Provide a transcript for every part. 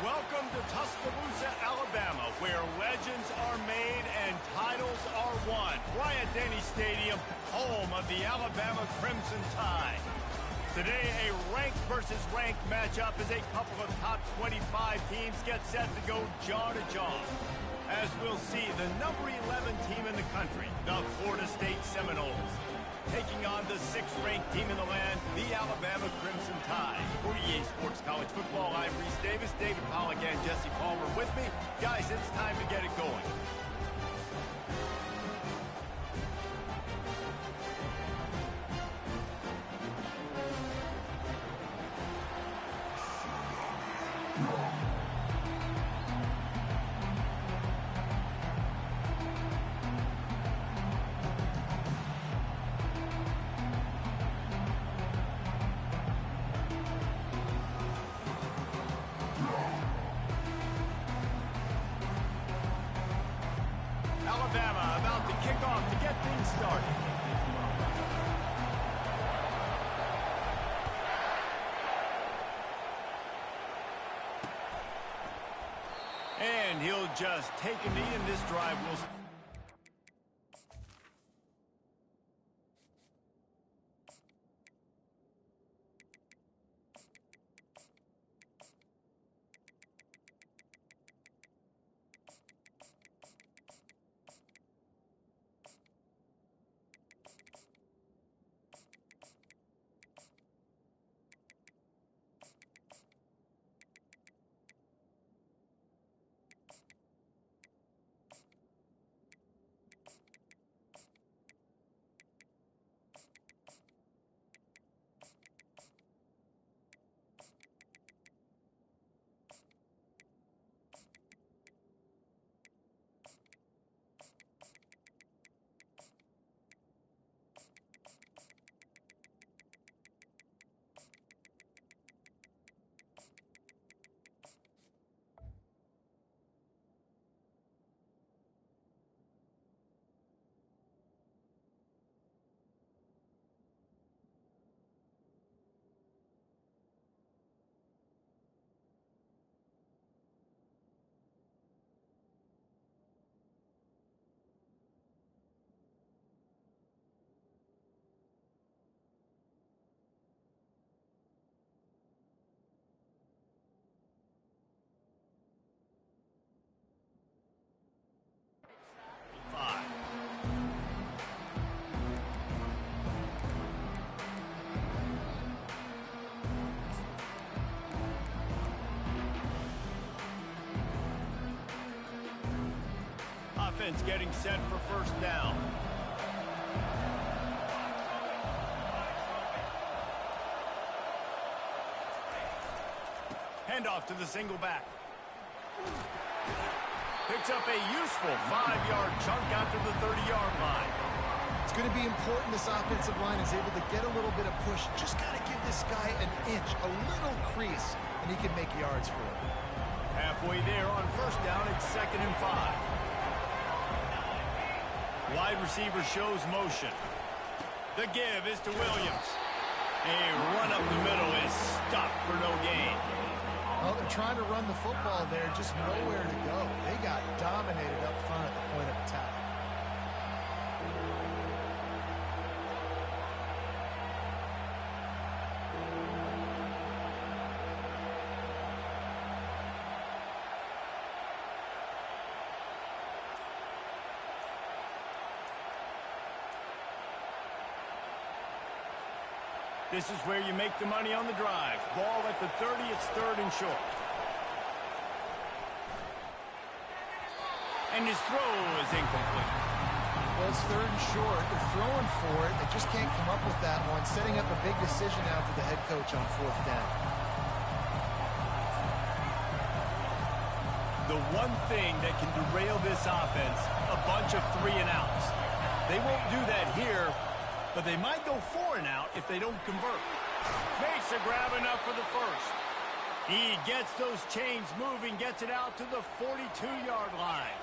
Welcome to Tuscaloosa, Alabama, where legends are made and titles are won. Bryant-Denny Stadium, home of the Alabama Crimson Tide. Today, a ranked versus ranked matchup as a couple of top 25 teams get set to go jaw to jaw. As we'll see, the number 11 team in the country, the Florida State Seminoles, taking on the 6th-ranked team in the land, the Alabama Crimson Tide. For EA Sports College Football, I'm Reese Davis, David Pollack, and Jesse Palmer with me. Guys, it's time to get it going. Alabama about to kick off to get things started. And he'll just take a knee, and this drive will... Offense getting set for first down. Handoff to the single back. Picks up a useful 5-yard chunk after the 30-yard line. It's going to be important this offensive line is able to get a little bit of push. Just got to give this guy an inch, a little crease, and he can make yards for it. Halfway there on first down, it's 2nd and 5. Wide receiver shows motion. The give is to Williams. A run up the middle is stopped for no gain. Well, they're trying to run the football there, just nowhere to go. They got dominated up front at the point of attack. This is where you make the money on the drive. Ball at the 30, it's 3rd and short. And his throw is incomplete. Well, it's 3rd and short. They're throwing for it. They just can't come up with that one. Setting up a big decision now for the head coach on 4th down. The one thing that can derail this offense, a bunch of 3-and-outs. They won't do that here, but they might go 4-and-out if they don't convert. Makes a grab enough for the first. He gets those chains moving, gets it out to the 42-yard line.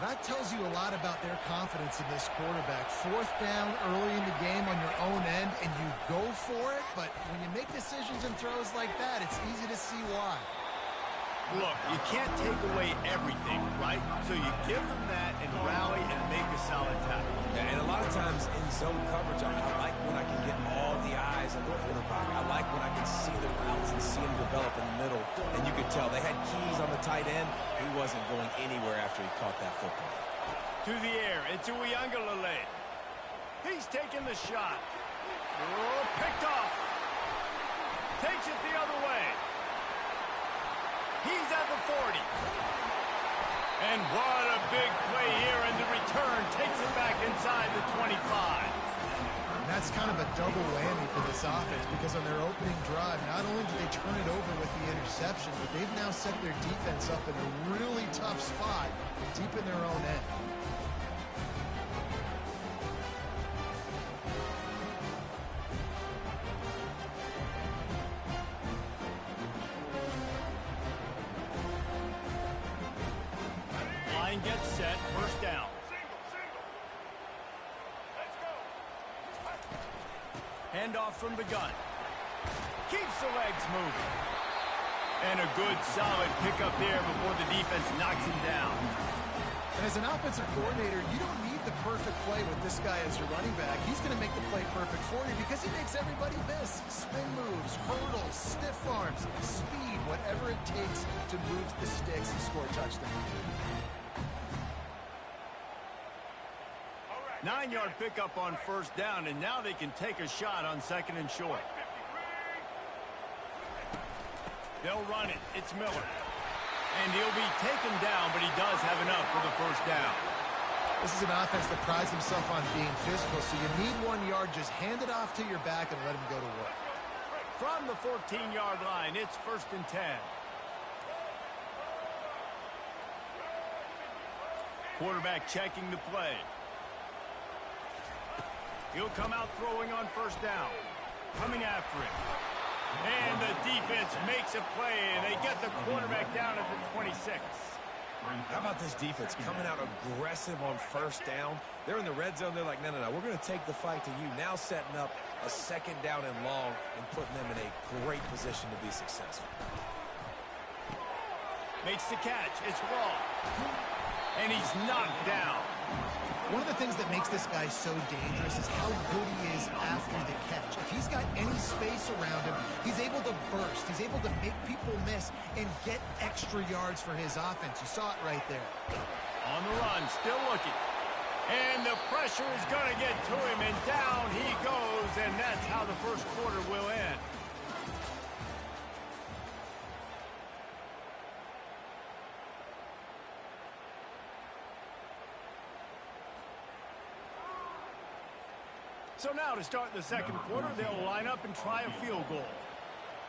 That tells you a lot about their confidence in this quarterback. 4th down early in the game on your own end, and you go for it, but when you make decisions and throws like that, it's easy to see why. Look, you can't take away everything, right? So you give them that and rally and make a solid tackle. Yeah, and a lot of times in zone coverage, I like when I can get all the eyes on the quarterback. I like when I can see the routes and see him develop in the middle. And you could tell they had keys on the tight end. He wasn't going anywhere after he caught that football. To the air, it's Uiagalelei. He's taking the shot. Oh, picked off. Takes it the other way. He's at the 40. And what a big play here, and the return takes it back inside the 25. And that's kind of a double whammy for this offense, because on their opening drive, not only did they turn it over with the interception, but they've now set their defense up in a really tough spot deep in their own end. Line gets set, first down. Handoff from the gun. Keeps the legs moving. And a good, solid pickup there before the defense knocks him down. And as an offensive coordinator, you don't need the perfect play with this guy as your running back. He's going to make the play perfect for you because he makes everybody miss. Spin moves, hurdles, stiff arms, speed, whatever it takes to move the sticks and score a touchdown. 9-yard pickup on first down, and now they can take a shot on second and short. They'll run it. It's Miller. And he'll be taken down, but he does have enough for the first down. This is an offense that prides himself on being physical, so you need 1 yard. Just hand it off to your back and let him go to work. From the 14-yard line, it's first and 10. Quarterback checking the play. He'll come out throwing on first down. Coming after it. And the defense makes a play, and they get the quarterback down at the 26. How about this defense coming out aggressive on first down? They're in the red zone. They're like, no, we're going to take the fight to you. Now setting up a second down and long and putting them in a great position to be successful. Makes the catch. It's Raw. And he's knocked down. One of the things that makes this guy so dangerous is how good he is after the catch. If he's got any space around him, he's able to burst. He's able to make people miss and get extra yards for his offense. You saw it right there. On the run, still looking. And the pressure is going to get to him, and down he goes, and that's how the first quarter will end. So now to start the second quarter, they'll line up and try a field goal.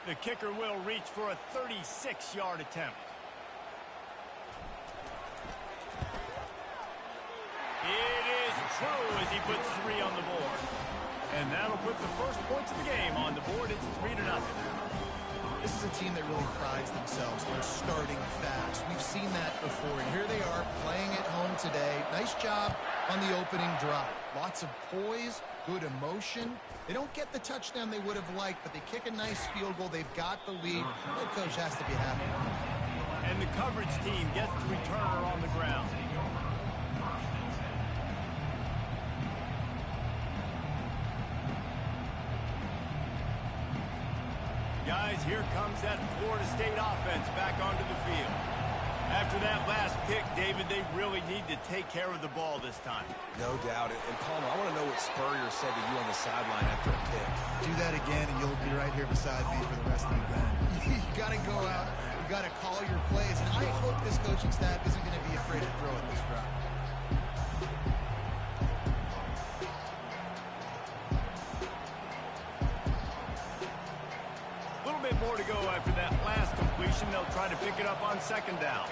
The kicker will reach for a 36-yard attempt. It is true as he puts 3 on the board. And that'll put the first points of the game on the board. It's 3-0. This is a team that really prides themselves on starting fast. We've seen that before, and here they are playing at home today. Nice job on the opening drive. Lots of poise, good emotion. They don't get the touchdown they would have liked, but they kick a nice field goal. They've got the lead. Head coach has to be happy. And the coverage team gets the returner on the ground. Guys, here comes that Florida State offense back onto the field. After that last pick, David, they really need to take care of the ball this time. No doubt. And Palmer, I want to know what Spurrier said to you on the sideline after a pick. Do that again, and you'll be right here beside me for the rest of the event. You got to go out. You got to call your plays. And I hope this coaching staff isn't going to be afraid to throw it this route. More to go after that last completion. They'll try to pick it up on second down.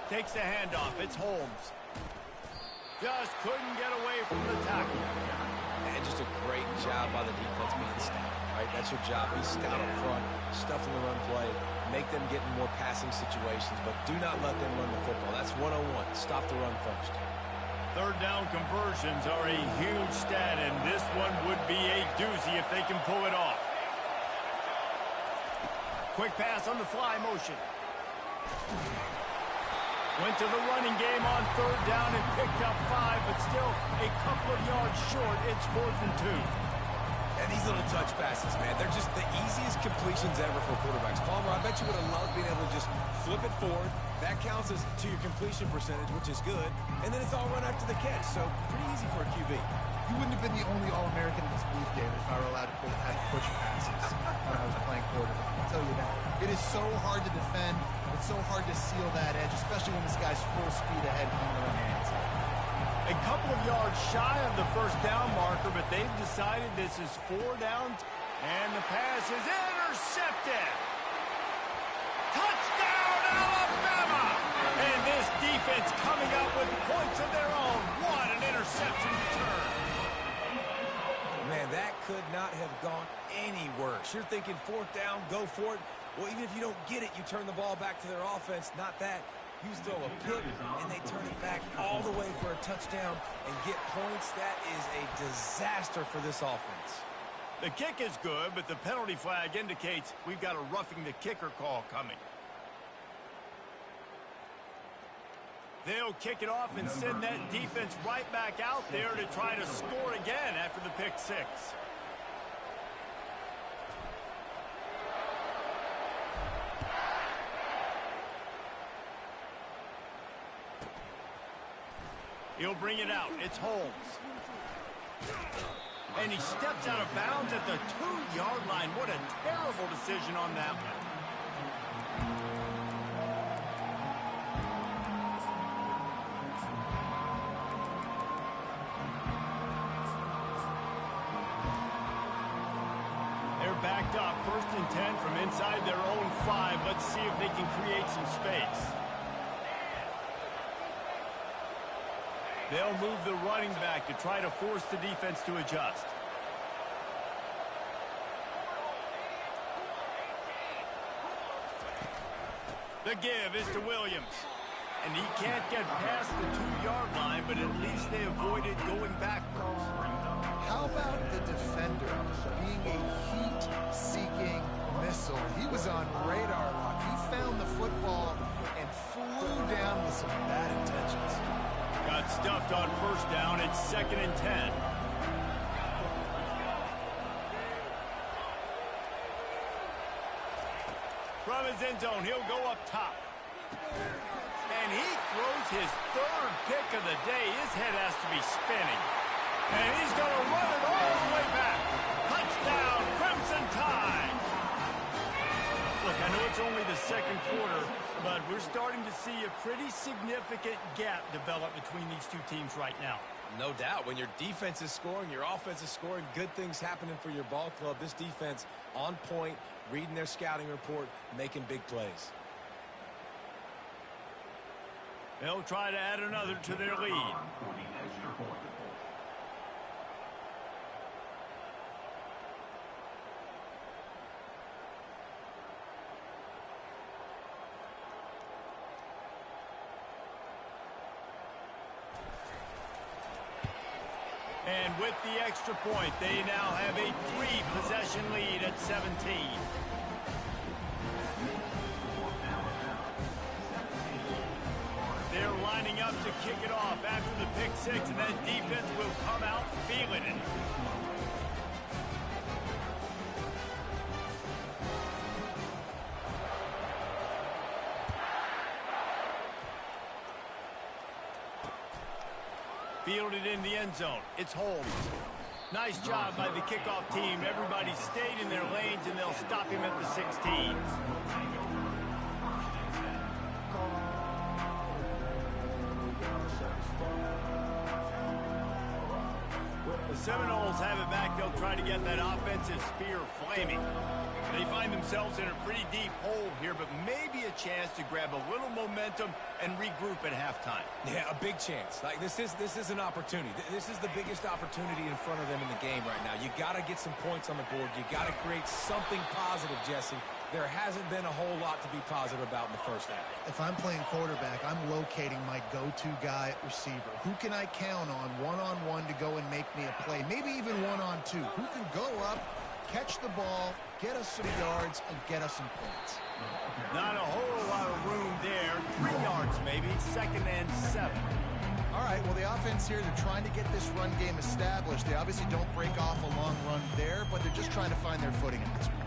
Takes the handoff. It's Holmes. Just couldn't get away from the tackle. And just a great job by the defense being stout, right? That's your job. Be stout up front, stuffing the run play, make them get in more passing situations, but do not let them run the football. That's 101. Stop the run first. Third down conversions are a huge stat, and this one would be a doozy if they can pull it off. Quick pass on the fly motion. Went to the running game on third down and picked up 5, but still a couple of yards short. It's 4th and 2. And these little touch passes, man, they're just the easiest completions ever for quarterbacks. Palmer, I bet you would have loved being able to just flip it forward. That counts as to your completion percentage, which is good. And then it's all run after the catch, so pretty easy for a QB. You wouldn't have been the only All-American in this booth, David, if I were allowed to have push passes when I was playing quarterback. I'll tell you that. It is so hard to defend. It's so hard to seal that edge, especially when this guy's full speed ahead on the hands. A couple of yards shy of the first down marker, but they've decided this is 4 downs, and the pass is intercepted. Touchdown, Alabama! And this defense coming up with points of their own. What an interception return. Man, that could not have gone any worse. You're thinking 4th down, go for it. Well, even if you don't get it, you turn the ball back to their offense. Not that. You throw a pick, and they turn it back all the way for a touchdown and get points. That is a disaster for this offense. The kick is good, but the penalty flag indicates we've got a roughing the kicker call coming. They'll kick it off and send that defense right back out there to try to score again after the pick 6. He'll bring it out. It's Holmes. And he steps out of bounds at the 2-yard line. What a terrible decision on that one. They're backed up. 1st and 10 from inside their own 5. Let's see if they can create some space. They'll move the running back to try to force the defense to adjust. The give is to Williams. And he can't get past the 2-yard line, but at least they avoided going backwards. How about the defender being a heat-seeking missile? He was on radar lock. He found the football and flew down with some bad intentions. Got stuffed on 1st down. It's 2nd and 10. From his end zone, he'll go up top. And he throws his 3rd pick of the day. His head has to be spinning. And he's going to run it all the way back. Touchdown, Crimson Tide. Look, I know it's only the 2nd quarter, but we're starting to see a pretty significant gap develop between these two teams right now. No doubt. When your defense is scoring, your offense is scoring, good things happening for your ball club. This defense on point, reading their scouting report, making big plays. They'll try to add another to their lead. And with the extra point, they now have a 3-possession lead at 17. They're lining up to kick it off after the pick 6, and that defense will come out feeling it. Fielded in the end zone. It's Holmes. Nice job by the kickoff team. Everybody stayed in their lanes, and they'll stop him at the 16. The Seminoles have it back. They'll try to get that offensive spear flaming. They find themselves in a pretty deep hole here, but maybe a chance to grab a little momentum and regroup at halftime. Yeah, a big chance. Like this is an opportunity. This is the biggest opportunity in front of them in the game right now. You got to get some points on the board. You got to create something positive, Jesse. there hasn't been a whole lot to be positive about in the first half. If I'm playing quarterback, I'm locating my go-to guy at receiver. Who can I count on one-on-one to go and make me a play? Maybe even one-on-two. Who can go up, catch the ball, get us some yards, and get us some points? Not a whole lot of room there. 3 yards maybe, 2nd and 7. All right, well, the offense here, they're trying to get this run game established. They obviously don't break off a long run there, but they're just trying to find their footing at this point.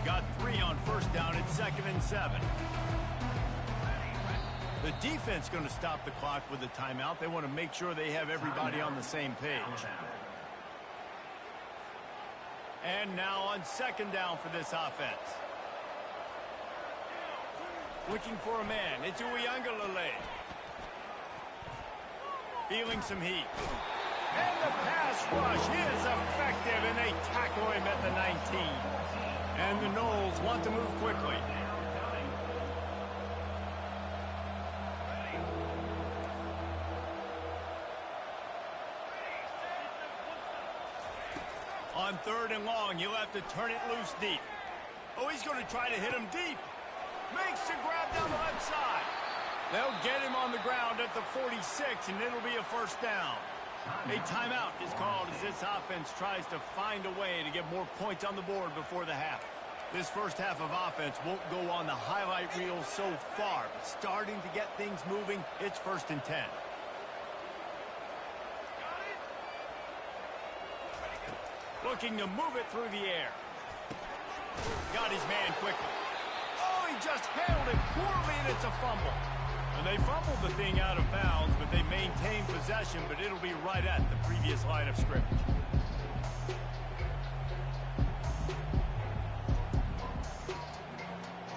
Got 3 on 1st down at 2nd and 7. The defense going to stop the clock with a timeout. They want to make sure they have everybody on the same page. And now on 2nd down for this offense. Looking for a man. It's Uiagalelei. Feeling some heat. And the pass rush is effective, and they tackle him at the 19. And the Noles want to move quickly. On 3rd and long, he'll have to turn it loose deep. Oh, he's going to try to hit him deep. Makes the grab down the left side. They'll get him on the ground at the 46, and it'll be a 1st down. A timeout is called as this offense tries to find a way to get more points on the board before the half. This first half of offense won't go on the highlight reel so far, but starting to get things moving, it's 1st and 10. Looking to move it through the air. Got his man quickly. Oh, he just handled it poorly, and it's a fumble. And they fumbled the thing out of bounds, but they maintained possession, but it'll be right at the previous line of scrimmage.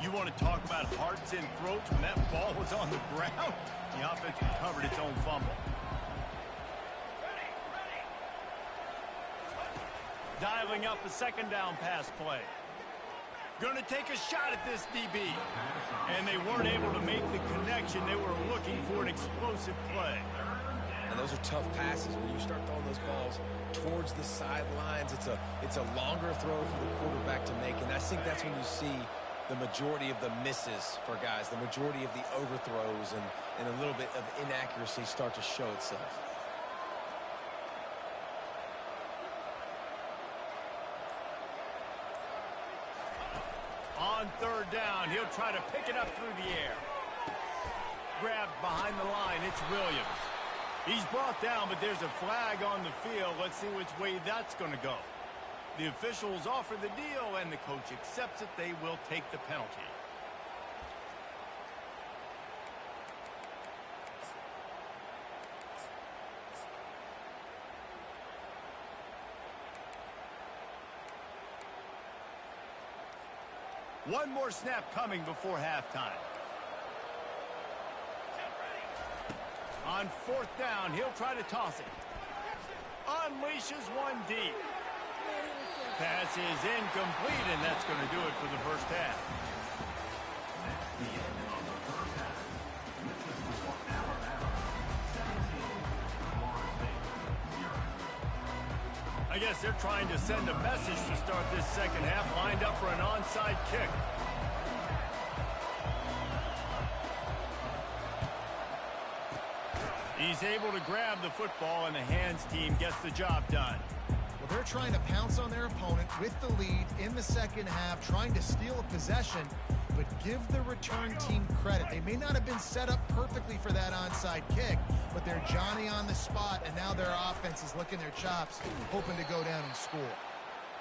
You want to talk about hearts and throats when that ball was on the ground? The offense recovered its own fumble. Dialing up a 2nd down pass play. Going to take a shot at this DB. And they weren't able to make the connection. They were looking for an explosive play. And those are tough passes. When you start throwing those balls towards the sidelines, it's a longer throw for the quarterback to make. And I think that's when you see the majority of the misses for guys, the majority of the overthrows and a little bit of inaccuracy start to show itself. On 3rd down, he'll try to pick it up through the air. Grabbed behind the line, it's Williams. He's brought down, but there's a flag on the field. Let's see which way that's going to go. The officials offer the deal, and the coach accepts it. They will take the penalty. One more snap coming before halftime. On 4th down, he'll try to toss it. Unleashes one deep. Pass is incomplete, and that's going to do it for the first half. I guess they're trying to send a message to start this 2nd half, lined up for an onside kick. He's able to grab the football, and the hands team gets the job done. Well, they're trying to pounce on their opponent with the lead in the 2nd half, trying to steal a possession, but give the return team credit. They may not have been set up perfectly for that onside kick, but they're Johnny on the spot, and now their offense is licking their chops, hoping to go down and score.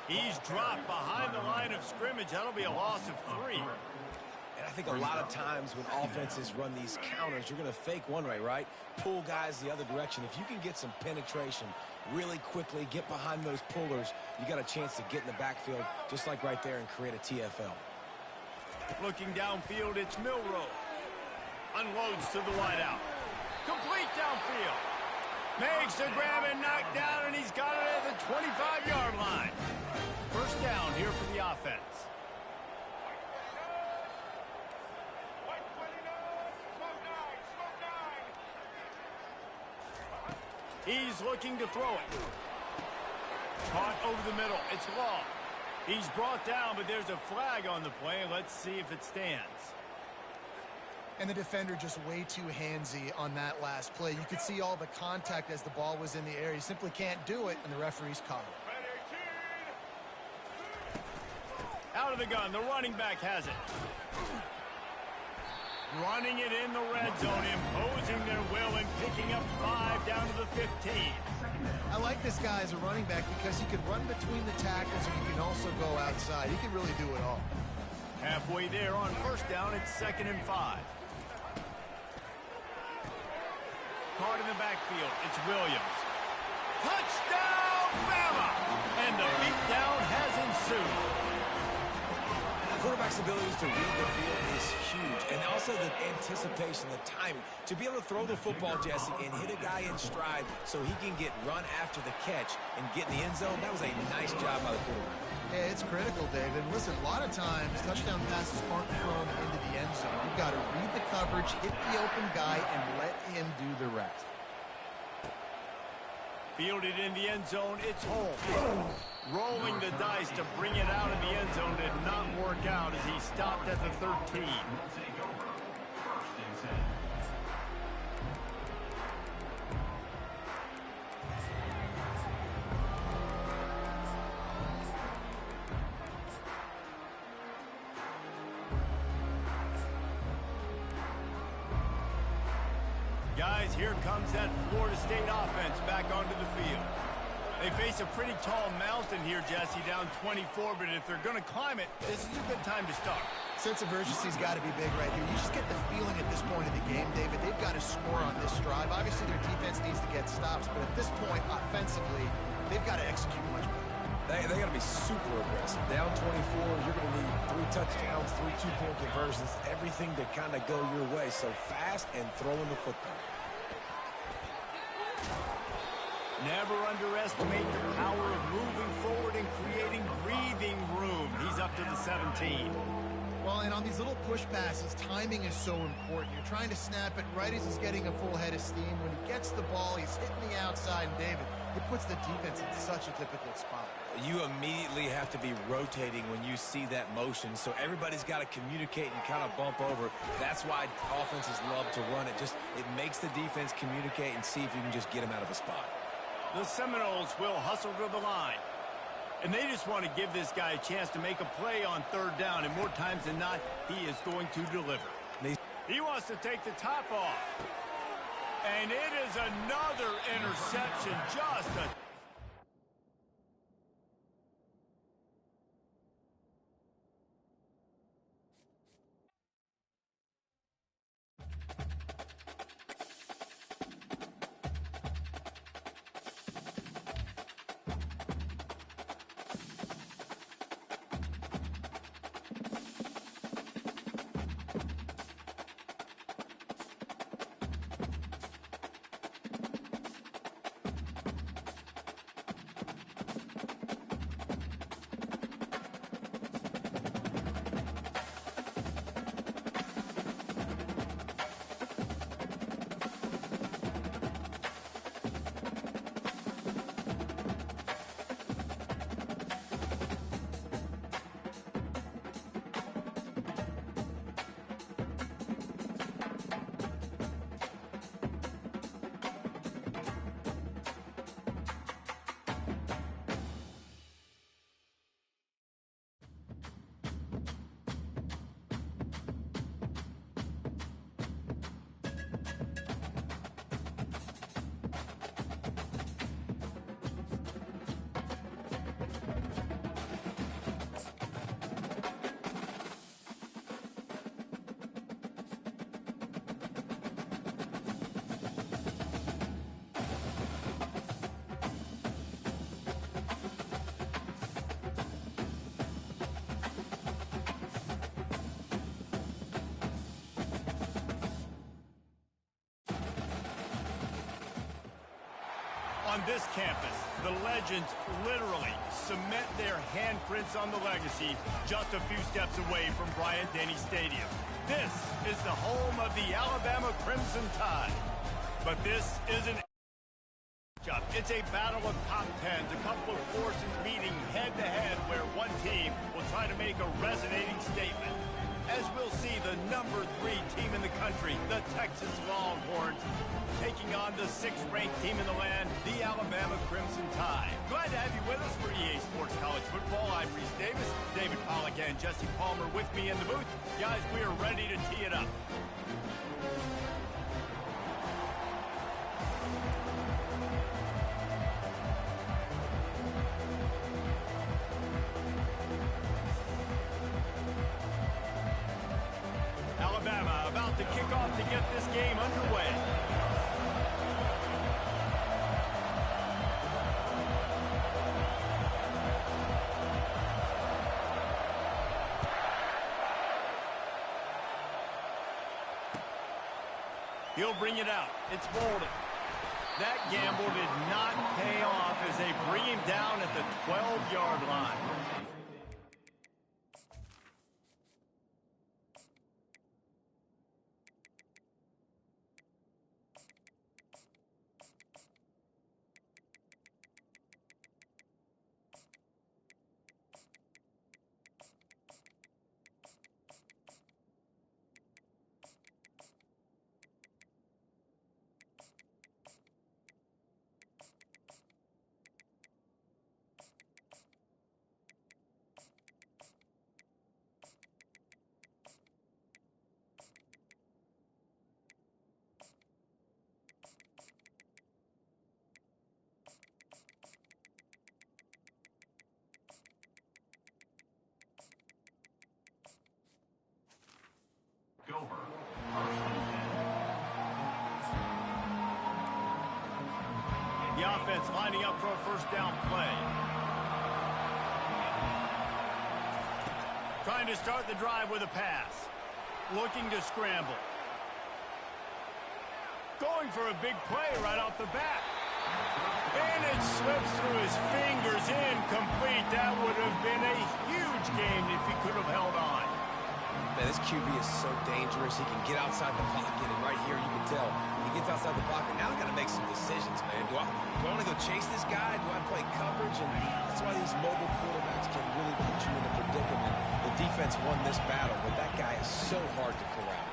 He's dropped behind the line of scrimmage. That'll be a loss of 3. And I think a lot of times when offenses run these counters, you're going to fake one way, right? Pull guys the other direction. If you can get some penetration really quickly, get behind those pullers, you got a chance to get in the backfield just like right there and create a TFL. Looking downfield, it's Milroe. Unloads to the wideout. Complete downfield. Makes the grab and knocked down, and he's got it at the 25-yard line. First down here for the offense. He's looking to throw it. Caught over the middle. It's long. He's brought down, but there's a flag on the play. Let's see if it stands. And the defender just way too handsy on that last play. You could see all the contact as the ball was in the air. He simply can't do it, and the referee's caught it. Out of the gun, the running back has it. Running it in the red zone, imposing their will and picking up 5 down to the 15. I like this guy as a running back because he can run between the tackles and he can also go outside. He can really do it all. Halfway there on first down, it's 2nd and 5. Caught in the backfield, it's Williams. Touchdown, Bama! And the beatdown has ensued. Quarterback's abilities to read the field is huge, and also the anticipation, the timing. To be able to throw the football, Jesse, and hit a guy in stride so he can get run after the catch and get in the end zone, that was a nice job by the quarterback. Yeah, it's critical, David. And listen, a lot of times, touchdown passes aren't thrown into the end zone. You've got to read the coverage, hit the open guy, and let him do the rest. Fielded in the end zone, it's Holmes. Rolling the dice to bring it out of the end zone did not work out as he stopped at the 13. Guys, here comes that Florida State offense back onto the field. They face a pretty tall mountain here, Jesse, down 24, but if they're going to climb it, this is a good time to start. Sense of urgency's got to be big right here. You just get the feeling at this point of the game, David, they've got to score on this drive. Obviously, their defense needs to get stops, but at this point, offensively, they've got to execute much better. They got to be super aggressive. Down 24, you're going to need 3 touchdowns, 3 two-point conversions, everything to kind of go your way. So fast and throwing the football. Never underestimate the power of moving forward and creating breathing room. He's up to the 17. Well, and on these little push passes, timing is so important. You're trying to snap it right as he's getting a full head of steam. When he gets the ball, he's hitting the outside, and David, it puts the defense in such a difficult spot. You immediately have to be rotating when you see that motion, so everybody's got to communicate and kind of bump over. That's why offenses love to run it. It makes the defense communicate and see if you can just get him out of a spot. The Seminoles will hustle to the line. And they just want to give this guy a chance to make a play on 3rd down, and more times than not, he is going to deliver. He wants to take the top off. And it is another interception, just a... On this campus, the legends literally cement their handprints on the legacy just a few steps away from Bryant-Denny Stadium. This is the home of the Alabama Crimson Tide. But this isn't matchup. It's a battle of top tens, a couple of forces meeting head-to-head where one team will try to make a resonating statement. As we'll see, the number 3 team in the country, the Texas Longhorns, taking on the 6th-ranked team in the land, the Alabama Crimson Tide. Glad to have you with us for EA Sports College Football. I'm Reese Davis, David Pollack and Jesse Palmer with me in the booth. Guys, we are ready to tee it up. Alabama about to kick off to get this game underway. He'll bring it out. It's Bolden. That gamble did not pay off as they bring him down at the 12-yard line. The offense lining up for a first down play. Trying to start the drive with a pass. Looking to scramble. Going for a big play right off the bat. And it slips through his fingers, incomplete. That would have been a huge game if he could have held on. Man, this QB is so dangerous. He can get outside the pocket, and right here you can tell he gets outside the pocket. Now I got to make some decisions, man. Do I want to go chase this guy? Do I play coverage? And that's why these mobile quarterbacks can really put you in a predicament. The defense won this battle, but that guy is so hard to corral.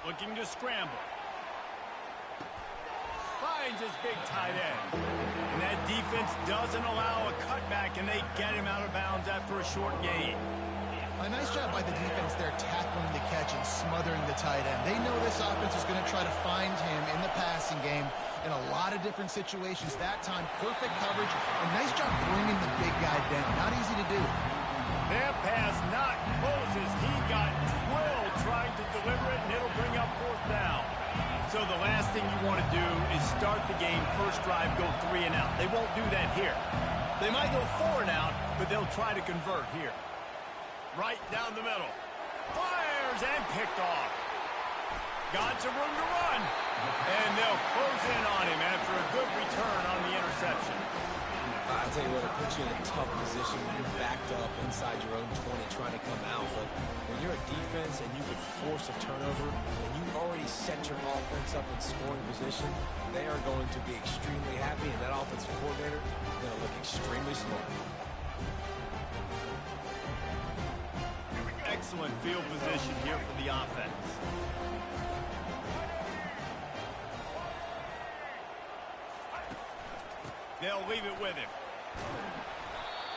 Looking to scramble. Finds his big tight end. And that defense doesn't allow a cutback, and they get him out of bounds after a short gain. A nice job by the defense there tackling the catch and smothering the tight end. They know this offense is going to try to find him in the passing game in a lot of different situations. That time, perfect coverage, and nice job bringing the big guy down. Not easy to do. That pass not close as he got drilled trying to deliver it, and it'll bring up fourth down. So the last thing you want to do is start the game, first drive, go 3 and out. They won't do that here. They might go 4 and out, but they'll try to convert here. Right down the middle. Fires and picked off. Got some room to run. And they'll close in on him after a good return on the interception. I tell you what, it puts you in a tough position when you're backed up inside your own 20 trying to come out. But when you're a defense and you can force a turnover and you already set your offense up in scoring position, they are going to be extremely happy, and that offensive coordinator is going to look extremely smart. Excellent field position here for the offense. They'll leave it with him.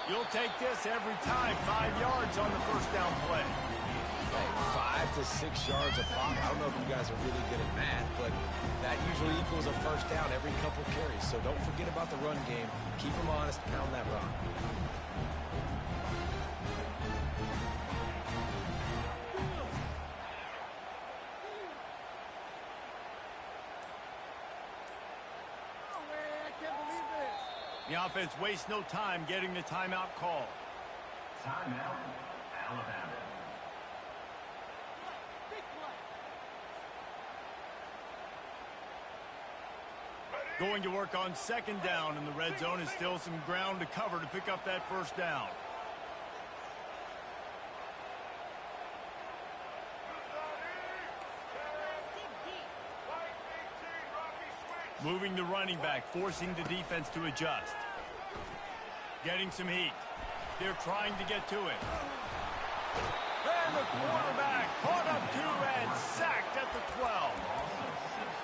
You'll take this every time. 5 yards on the first down play. Hey, 5 to 6 yards a pop. I don't know if you guys are really good at math, but that usually equals a first down every couple carries. So don't forget about the run game. Keep them honest. Pound that rock. The offense wastes no time getting the timeout call. Timeout, Alabama. Going to work on second down, and the red zone is still some ground to cover to pick up that first down. Moving the running back, forcing the defense to adjust. Getting some heat. They're trying to get to it. And the quarterback caught up to and sacked at the 12.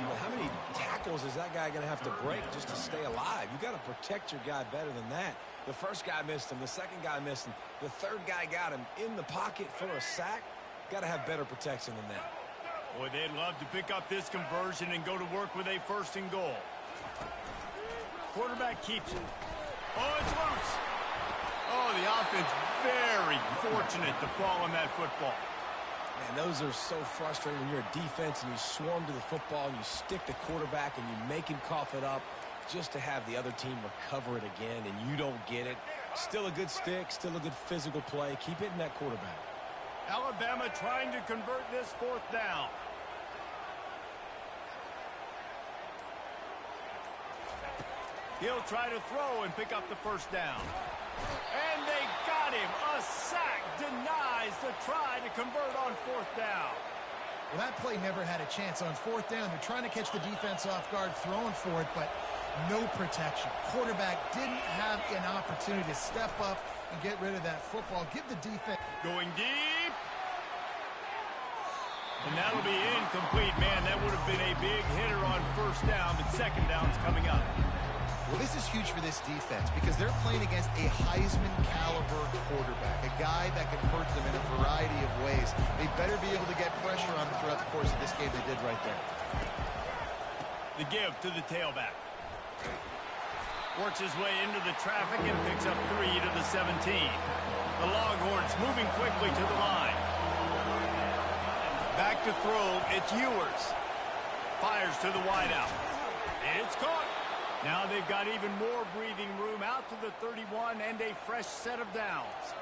Well, how many tackles is that guy going to have to break just to stay alive? You got to protect your guy better than that. The first guy missed him. The second guy missed him. The third guy got him in the pocket for a sack. Got to have better protection than that. Boy, they'd love to pick up this conversion and go to work with a 1st and goal. Quarterback keeps it. Oh, it's loose. Oh, the offense very fortunate to fall on that football. Man, those are so frustrating when you're a defense and you swarm to the football and you stick the quarterback and you make him cough it up just to have the other team recover it again and you don't get it. Still a good stick, still a good physical play. Keep hitting that quarterback. Alabama trying to convert this 4th down. He'll try to throw and pick up the 1st down. And they got him. A sack denies the try to convert on 4th down. Well, that play never had a chance. On 4th down, they're trying to catch the defense off guard, throwing for it, but no protection. Quarterback didn't have an opportunity to step up and get rid of that football. Give the defense... Going deep. And that'll be incomplete. Man, that would have been a big hitter on 1st down, but 2nd down's coming up. Well, this is huge for this defense because they're playing against a Heisman-caliber quarterback, a guy that can hurt them in a variety of ways. They better be able to get pressure on him throughout the course of this game. They did right there. The give to the tailback. Works his way into the traffic and picks up 3 to the 17. The Longhorns moving quickly to the line. Back to throw, it's Ewers. Fires to the wideout. It's caught. Now they've got even more breathing room out to the 31 and a fresh set of downs.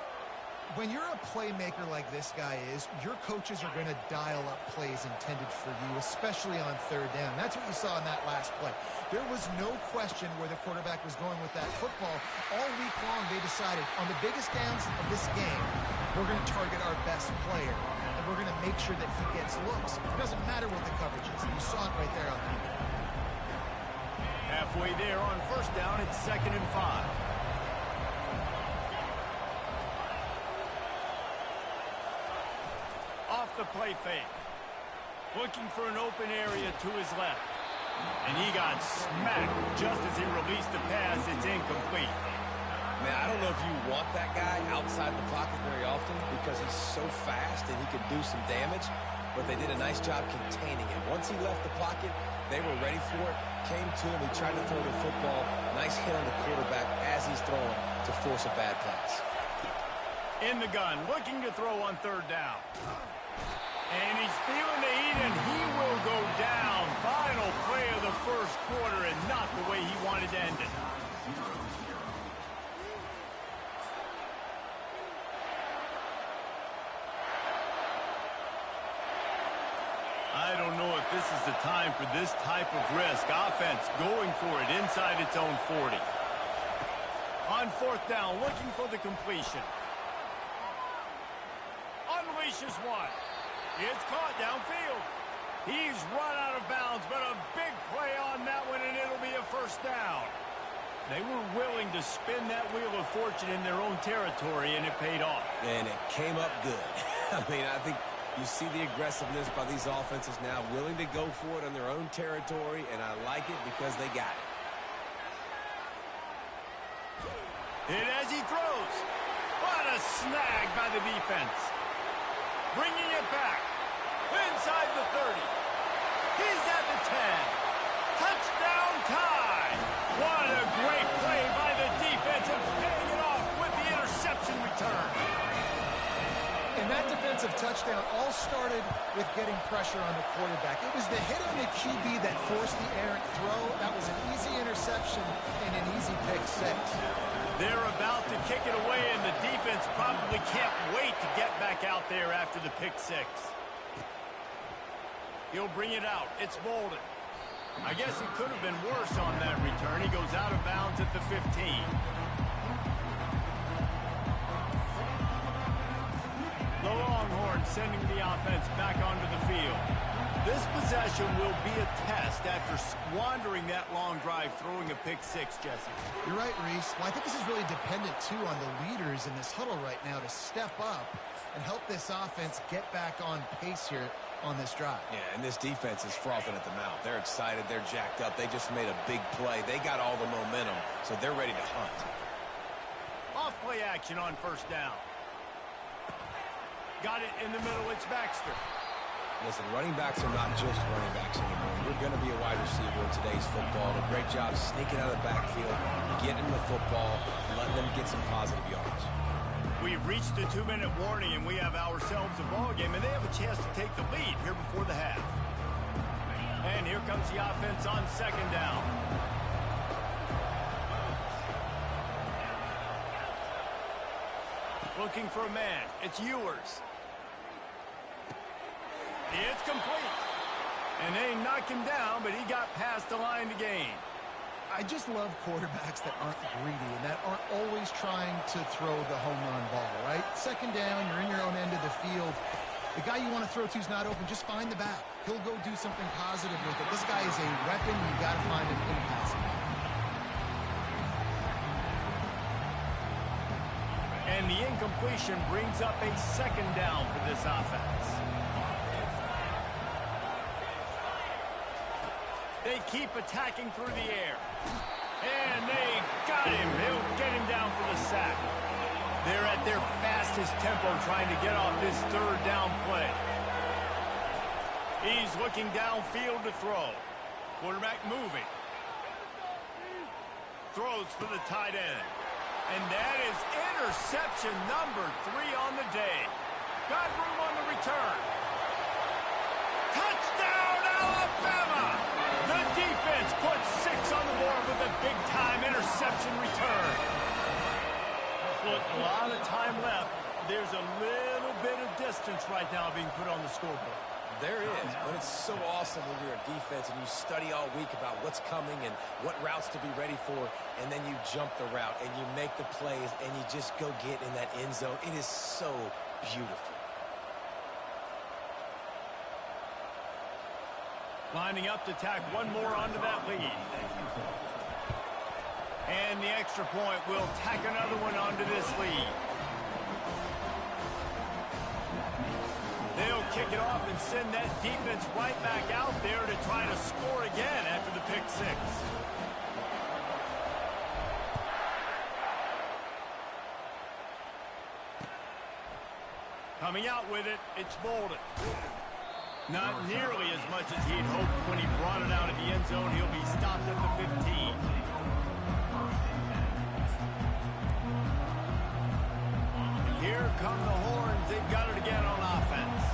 When you're a playmaker like this guy is, your coaches are going to dial up plays intended for you, especially on 3rd down. That's what you saw in that last play. There was no question where the quarterback was going with that football. All week long, they decided on the biggest downs of this game, we're going to target our best player, and we're going to make sure that he gets looks. It doesn't matter what the coverage is. You saw it right there on that. Halfway there on 1st down, it's 2nd and 5. Off the play fake. Looking for an open area to his left. And he got smacked just as he released the pass. It's incomplete. Man, I don't know if you want that guy outside the pocket very often because he's so fast and he could do some damage, but they did a nice job containing him. Once he left the pocket, they were ready for it, came to him, he tried to throw the football. Nice hit on the quarterback as he's throwing to force a bad pass. In the gun, looking to throw on 3rd down. And he's feeling the heat, and he will go down. Final play of the 1st quarter, and not the way he wanted to end it. I don't know if this is the time for this type of risk. Offense going for it inside its own 40. On 4th down, looking for the completion. Unleashes one. It's caught downfield. He's run out of bounds, but a big play on that one, and it'll be a 1st down. They were willing to spin that wheel of fortune in their own territory, and it paid off. And it came up good. I mean, I think you see the aggressiveness by these offenses now, willing to go for it on their own territory, and I like it because they got it. And as he throws, what a snag by the defense. Bringing it back. Inside the 30. He's at the 10. Touchdown tie. What a great play by the defense and paying it off with the interception return. And that defensive touchdown all started with getting pressure on the quarterback. It was the hit on the QB that forced the errant throw. That was an easy interception and an easy pick 6. They're about to kick it away, and the defense probably can't wait to get back out there after the pick 6. He'll bring it out. It's Bolden. I guess it could have been worse on that return. He goes out of bounds at the 15. The Longhorns sending the offense back onto the field. This possession will be a test after squandering that long drive, throwing a pick six, Jesse. You're right, Reese. Well, I think this is really dependent, too, on the leaders in this huddle right now to step up and help this offense get back on pace here on this drive. Yeah, and this defense is frothing at the mouth. They're excited. They're jacked up. They just made a big play. They got all the momentum, so they're ready to hunt. Off play action on first down. Got it in the middle. It's Baxter. Listen, running backs are not just running backs anymore. You're going to be a wide receiver in today's football. A great job sneaking out of the backfield, getting the football, and letting them get some positive yards. We've reached the 2-minute warning, and we have ourselves a ball game, and they have a chance to take the lead here before the half. And here comes the offense on second down. Looking for a man. It's Ewers. It's complete. And they knocked him down, but he got past the line to gain. I just love quarterbacks that aren't greedy and that aren't always trying to throw the home run ball, right? Second down, you're in your own end of the field. The guy you want to throw to is not open. Just find the back. He'll go do something positive with it. This guy is a weapon. You got to find him in the passing. And the incompletion brings up a second down for this offense. They keep attacking through the air. And they got him. He'll get him down for the sack. They're at their fastest tempo trying to get off this third down play. He's looking downfield to throw. Quarterback moving. Throws for the tight end. And that is interception number 3 on the day. Got room on the return. Touchdown, Alabama! The defense puts 6 on the board with a big-time interception return. Look, a lot of time left. There's a little bit of distance right now being put on the scoreboard. There is, but it's so awesome when you're a defense and you study all week about what's coming and what routes to be ready for, and then you jump the route and you make the plays and you just go get in that end zone. It is so beautiful. Lining up to tack one more onto that lead. And the extra point will tack another one onto this lead. They'll kick it off and send that defense right back out there to try to score again after the pick six. Coming out with it, it's Bolden. Not nearly as much as he'd hoped when he brought it out of the end zone. He'll be stopped at the 15. And here come the horns. They've got it again on offense.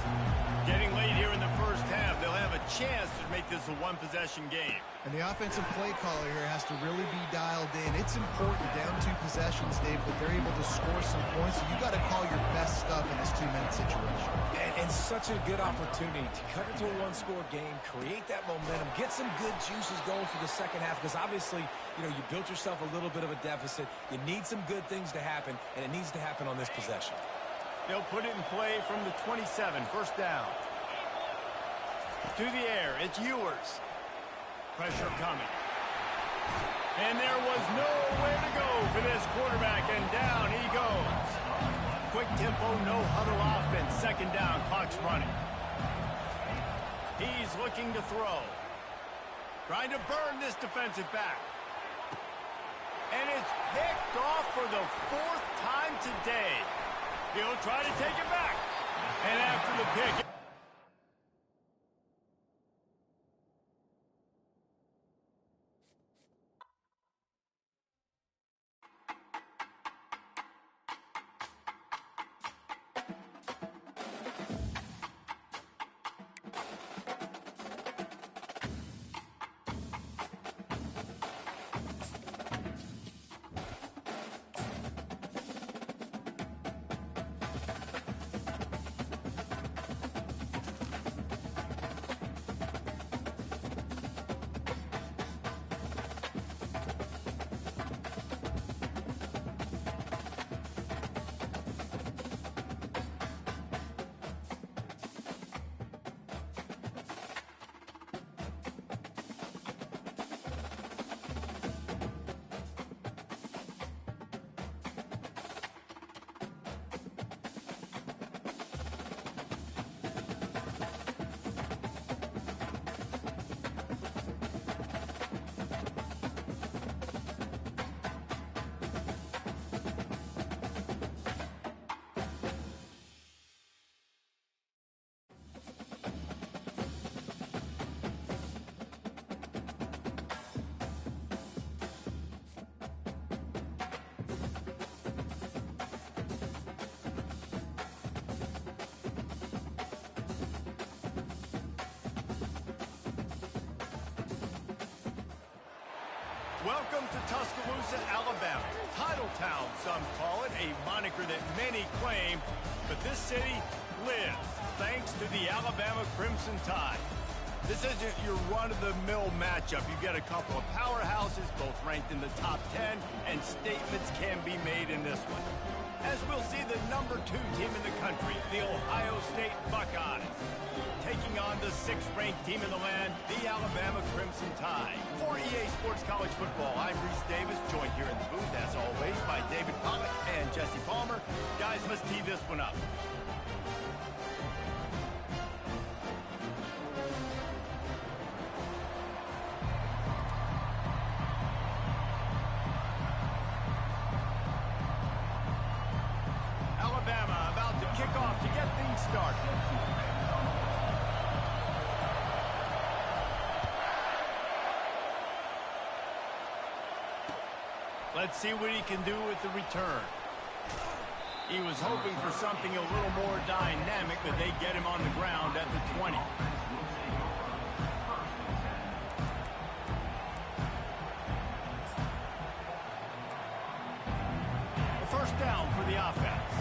Getting late here in the first half, they'll have a chance to make this a one-possession game. And the offensive play caller here has to really be dialed in. It's important down 2 possessions, Dave, that they're able to score some points. So you got to call your best stuff in this 2-minute situation. And such a good opportunity to cut into a one-score game, create that momentum, get some good juices going for the second half, because obviously, you built yourself a little bit of a deficit. You need some good things to happen, and it needs to happen on this possession. They'll put it in play from the 27, first down. To the air, it's Ewers. Pressure coming. And there was nowhere to go for this quarterback, and down he goes. Quick tempo, no huddle offense. Second down, clock's running. He's looking to throw. Trying to burn this defensive back. And it's picked off for the 4th time today. He'll try to take it back. And after the pick... Welcome to Tuscaloosa, Alabama. Title Town, some call it, a moniker that many claim, but this city lives thanks to the Alabama Crimson Tide. This isn't your run-of-the-mill matchup. You get a couple of powerhouses, both ranked in the top 10, and statements can be made in this one. As we'll see the number 2 team in the country, the Ohio State Buckeyes, taking on the 6th-ranked team in the land, the Alabama Crimson Tide. For EA Sports College Football, I'm Reese Davis, joined here in the booth, as always, by David Pollack and Jesse Palmer. Guys, let's tee this one up. Alabama about to kick off to get things started. Let's see what he can do with the return. He was hoping for something a little more dynamic, but they get him on the ground at the 20. A first down for the offense.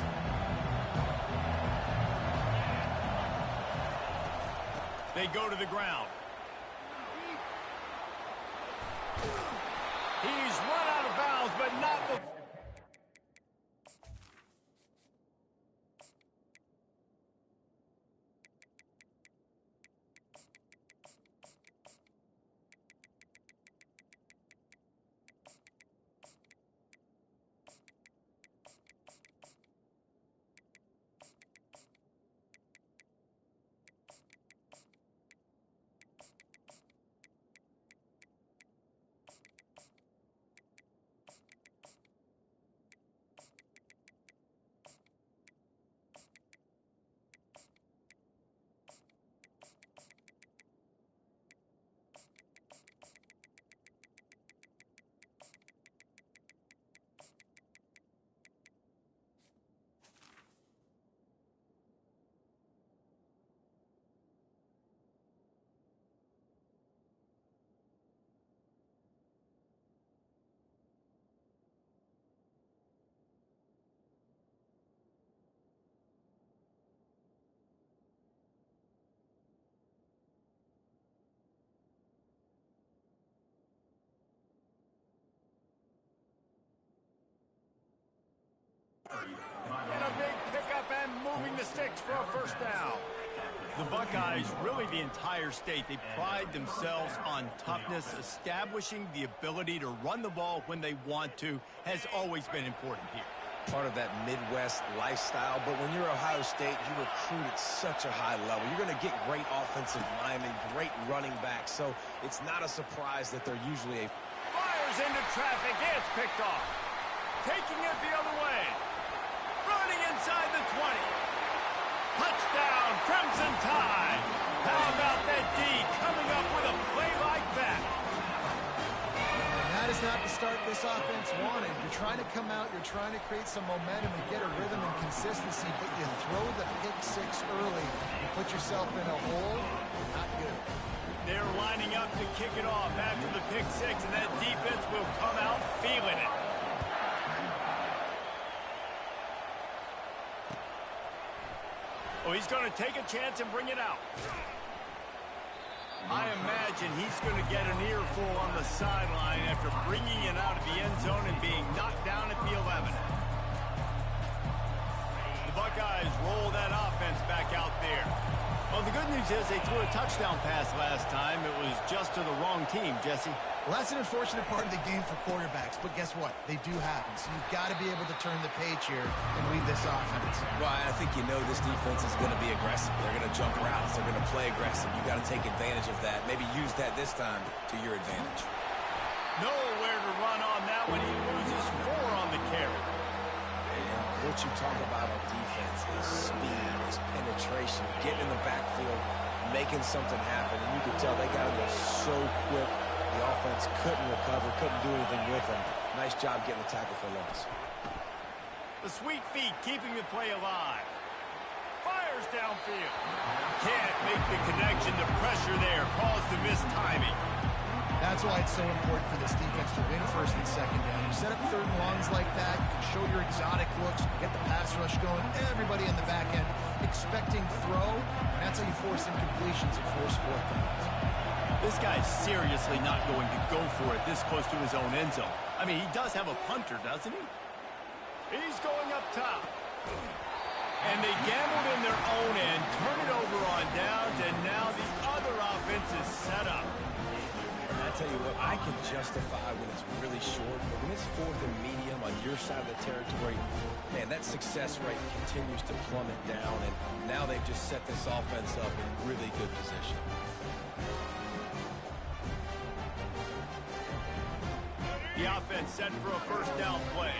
They go to the ground. He's run out of bounds, but not the... And a big pickup and moving the sticks for a first down. The Buckeyes, really the entire state, they pride themselves on toughness. Establishing the ability to run the ball when they want to has always been important here. Part of that Midwest lifestyle, but when you're Ohio State, you recruit at such a high level. You're going to get great offensive linemen, great running backs, so it's not a surprise that they're usually a... Fires into traffic, it's picked off. Taking it the other way. Running inside the 20. Touchdown, Crimson Tide. How about that D coming up with a play like that? And that is not the start this offense wanted. You're trying to come out, you're trying to create some momentum and get a rhythm and consistency, but you throw the pick 6 early. You put yourself in a hole, not good. They're lining up to kick it off after the pick 6, and that defense will come out feeling it. Oh, he's going to take a chance and bring it out. I imagine he's going to get an earful on the sideline after bringing it out of the end zone and being knocked down at the 11. The Buckeyes roll that offense back out there. Well, the good news is they threw a touchdown pass last time. It was just to the wrong team, Jesse. Well, that's an unfortunate part of the game for quarterbacks, but guess what? They do happen, so you've got to be able to turn the page here and lead this offense. Well, I think you know this defense is going to be aggressive. They're going to jump routes. They're going to play aggressive. You got to take advantage of that. Maybe use that this time to your advantage. Nowhere to run on that one. He loses 4 on the carry. And what you talk about on defense is speed, is penetration, getting in the backfield, making something happen. And you can tell they got to go so quick. The offense couldn't recover, couldn't do anything with them. Nice job getting the tackle for loss. The sweet feet keeping the play alive. Fires downfield. Can't make the connection. The pressure there caused the missed timing. That's why it's so important for this defense to win first and second down. You set up third and longs like that, you can show your exotic looks, get the pass rush going, everybody in the back end expecting throw, and that's how you force incompletions and force fourth downs. This guy's seriously not going to go for it this close to his own end zone. I mean, he does have a punter, doesn't he? He's going up top. And they gambled in their own end, turn it over on downs, and now the other offense is set up. I tell you what, I can justify when it's really short, but when it's fourth and medium on your side of the territory, man, that success rate continues to plummet down, and now they've just set this offense up in really good position. The offense set for a first down play.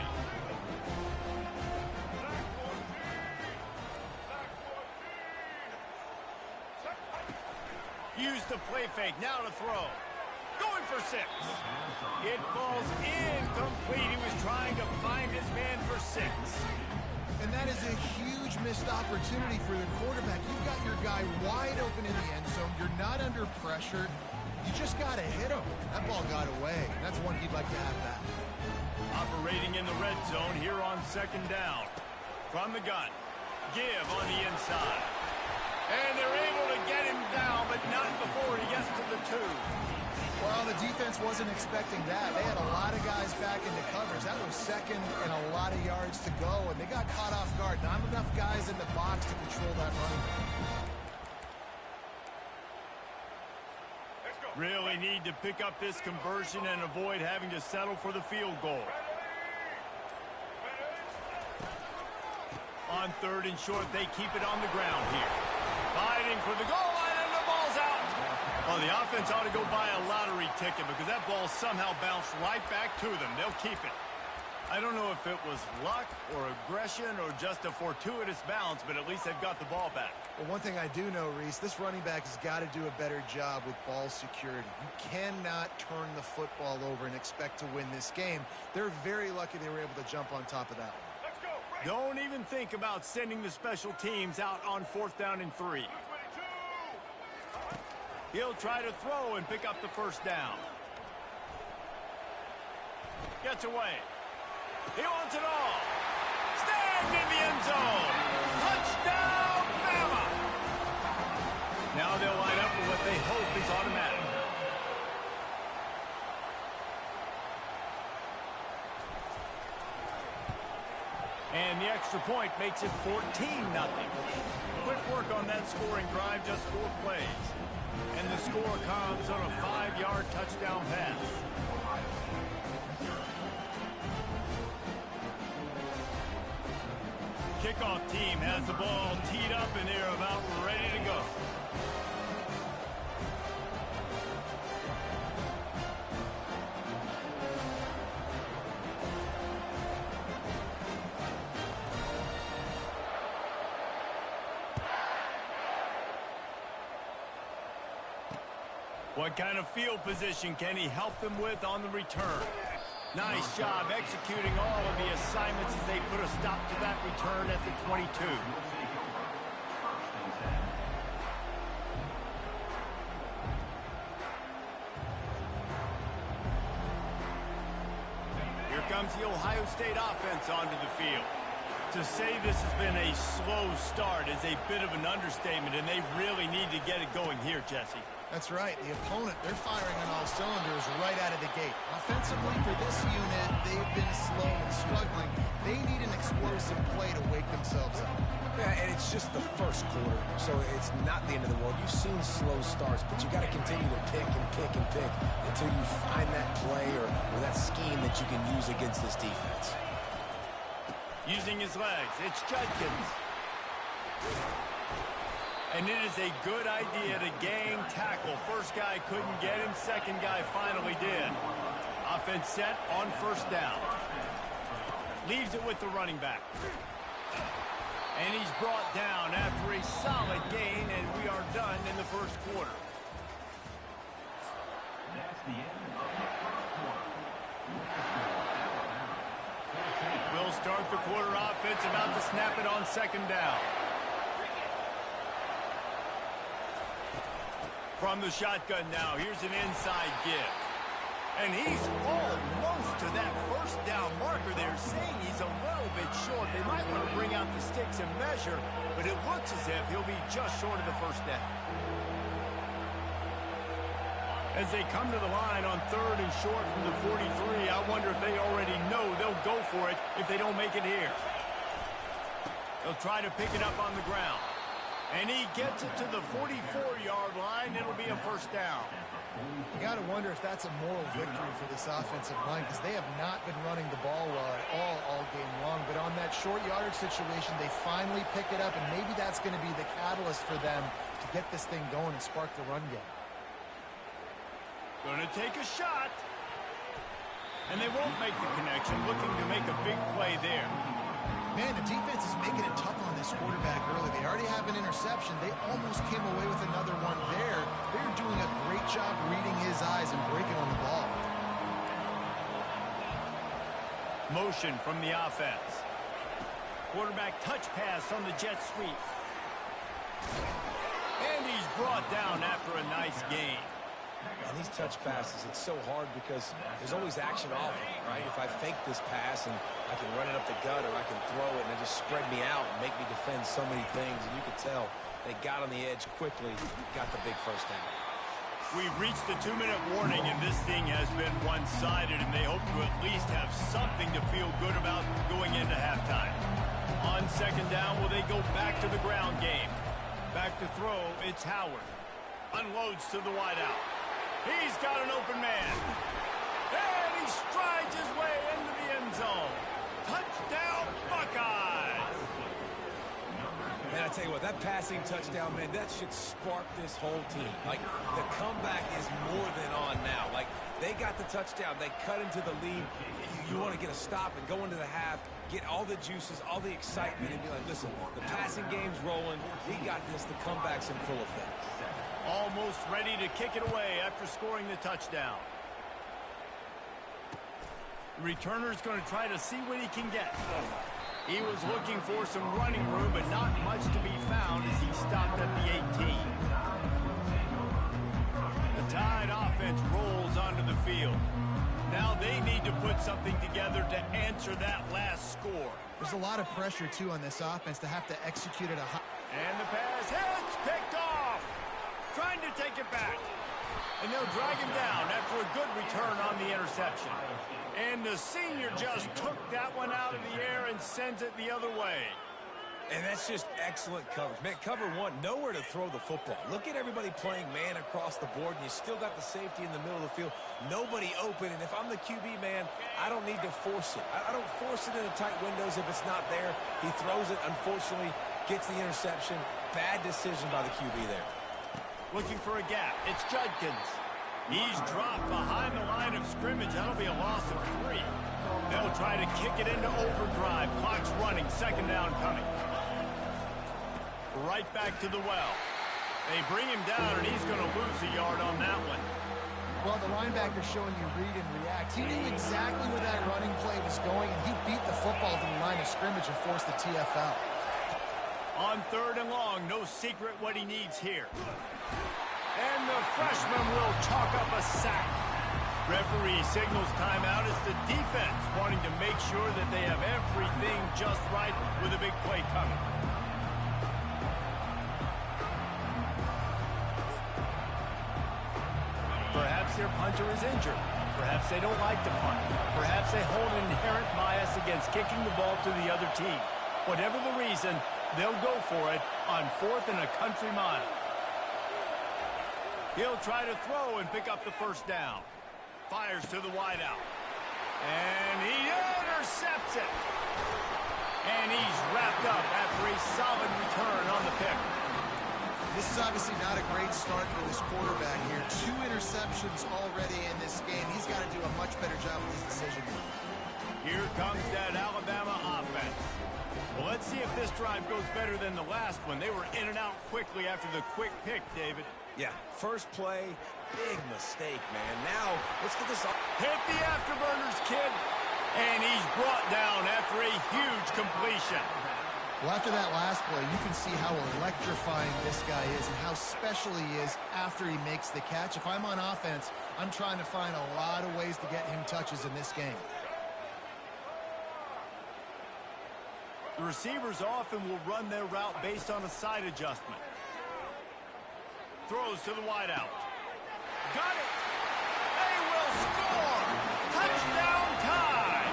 Use the play fake, now to throw. Going for 6. It falls incomplete. He was trying to find his man for 6. And that is a huge missed opportunity for the quarterback. You've got your guy wide open in the end zone. You're not under pressure. You just got to hit him. That ball got away. That's one he'd like to have back. Operating in the red zone here on second down. From the gun. Give on the inside. And they're able to get him down, but not before he gets to the 2. Well, the defense wasn't expecting that. They had a lot of guys back into covers. That was second and a lot of yards to go, and they got caught off guard. Not enough guys in the box to control that running back. Really need to pick up this conversion and avoid having to settle for the field goal. On third and short, they keep it on the ground here. Fighting for the goal line, and the ball's out. Well, the offense ought to go buy a lottery ticket because that ball somehow bounced right back to them. They'll keep it. I don't know if it was luck or aggression or just a fortuitous bounce, but at least they've got the ball back. Well, one thing I do know, Reese, this running back has got to do a better job with ball security. You cannot turn the football over and expect to win this game. They're very lucky they were able to jump on top of that one. Don't even think about sending the special teams out on 4th down and 3. He'll try to throw and pick up the first down. Gets away. He wants it all. Snagged in the end zone. Touchdown, Bama! Now they'll line up for what they hope is automatic. And the extra point makes it 14-0. Quick work on that scoring drive, just 4 plays. And the score comes on a 5-yard touchdown pass. Kickoff team has the ball teed up, and they're about ready to go. What kind of field position can he help them with on the return? Nice job executing all of the assignments as they put a stop to that return at the 22. Here comes the Ohio State offense onto the field. To say this has been a slow start is a bit of an understatement, and they really need to get it going here, Jesse. That's right. The opponent, they're firing on all cylinders right out of the gate. Offensively, for this unit, they've been slow and struggling. They need an explosive play to wake themselves up. Yeah, and it's just the first quarter, so it's not the end of the world. You've seen slow starts, but you got to continue to pick and pick and pick until you find that play or that scheme that you can use against this defense. Using his legs, it's Judkins. And it is a good idea to gang tackle. First guy couldn't get him, second guy finally did. Offense set on first down. Leaves it with the running back. And he's brought down after a solid gain, and we are done in the first quarter. That's the end of the first quarter. We'll start the quarter offense, about to snap it on second down. From the shotgun now, here's an inside give. And he's almost to that first down marker there, saying he's a little bit short. They might want to bring out the sticks and measure, but it looks as if he'll be just short of the first down. As they come to the line on 3rd and short from the 43, I wonder if they already know they'll go for it if they don't make it here. They'll try to pick it up on the ground. And he gets it to the 44-yard line. It'll be a first down. You got to wonder if that's a moral victory for this offensive line, because they have not been running the ball well at all game long. But on that short yardage situation, they finally pick it up, and maybe that's going to be the catalyst for them to get this thing going and spark the run game. Going to take a shot. And they won't make the connection, looking to make a big play there. Man, the defense is making it tough on this quarterback early. They already have an interception. They almost came away with another one there. They're doing a great job reading his eyes and breaking on the ball. Motion from the offense. Quarterback touch pass on the jet sweep. And he's brought down after a nice gain. And these touch passes, it's so hard because there's always action off of it, right? If I fake this pass and I can run it up the gut, or I can throw it and it just spread me out and make me defend so many things. And you can tell they got on the edge quickly, got the big first down. We've reached the 2-minute warning, and this thing has been one-sided, and they hope to at least have something to feel good about going into halftime. On 2nd down, will they go back to the ground game? Back to throw, it's Howard. Unloads to the wideout. He's got an open man. And he strides his way into the end zone. Touchdown, Buckeyes! Man, I tell you what, that passing touchdown, man, that should spark this whole team. Like, the comeback is more than on now. Like, they got the touchdown. They cut into the lead. You want to get a stop and go into the half, get all the juices, all the excitement, and be like, listen, the passing game's rolling. We got this. The comeback's in full effect. Almost ready to kick it away after scoring the touchdown. The returner's going to try to see what he can get. He was looking for some running room, but not much to be found as he stopped at the 18. The Tide offense rolls onto the field. Now they need to put something together to answer that last score. There's a lot of pressure, too, on this offense to have to execute at a high... And the pass hits, picked off. Trying to take it back. And they'll drag him down after a good return on the interception. And the senior just took that one out of the air and sends it the other way. And that's just excellent coverage. Man, cover one, nowhere to throw the football. Look at everybody playing man across the board, and you still got the safety in the middle of the field. Nobody open, and if I'm the QB, man, I don't need to force it. I don't force it into tight windows if it's not there. He throws it, unfortunately, gets the interception. Bad decision by the QB there. Looking for a gap. It's Judkins. He's dropped behind the line of scrimmage. That'll be a loss of 3. They'll try to kick it into overdrive. Clock's running. 2nd down coming. Right back to the well. They bring him down, and he's going to lose a yard on that one. Well, the linebacker's showing you read and react. He knew exactly where that running play was going, and he beat the football to the line of scrimmage and forced the TFL. On 3rd and long, no secret what he needs here. And the freshman will chalk up a sack. Referee signals timeout as the defense wanting to make sure that they have everything just right with a big play coming. Perhaps their punter is injured. Perhaps they don't like to punt. Perhaps they hold an inherent bias against kicking the ball to the other team. Whatever the reason, they'll go for it on 4th and a country mile. He'll try to throw and pick up the first down. Fires to the wideout. And he intercepts it. And he's wrapped up after a solid return on the pick. This is obviously not a great start for this quarterback here. 2 interceptions already in this game. He's got to do a much better job with his decision. Here comes that Alabama offense. Well, let's see if this drive goes better than the last one. They were in and out quickly after the quick pick, David. Yeah, first play, big mistake, man. Now, let's get this up. Hit the afterburners, kid. And he's brought down after a huge completion. Well, after that last play, you can see how electrifying this guy is and how special he is after he makes the catch. If I'm on offense, I'm trying to find a lot of ways to get him touches in this game. The receivers often will run their route based on a side adjustment. Throws to the wideout. Got it! They will score! Touchdown time!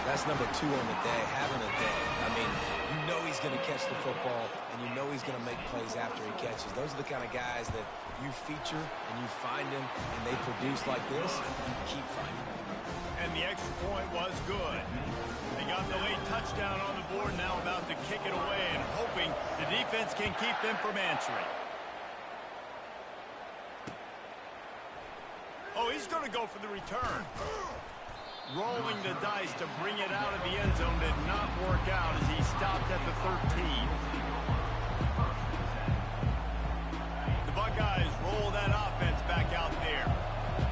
That's number 2 on the day, having a day. I mean, you know he's going to catch the football, and you know he's going to make plays after he catches. Those are the kind of guys that you feature and you find them, and they produce like this, you keep finding them. And the extra point was good. They got the late touchdown on the board, now about to kick it away and hoping the defense can keep them from answering. Oh, he's going to go for the return. Rolling the dice to bring it out of the end zone did not work out as he stopped at the 13. The Buckeyes roll that offense back out there.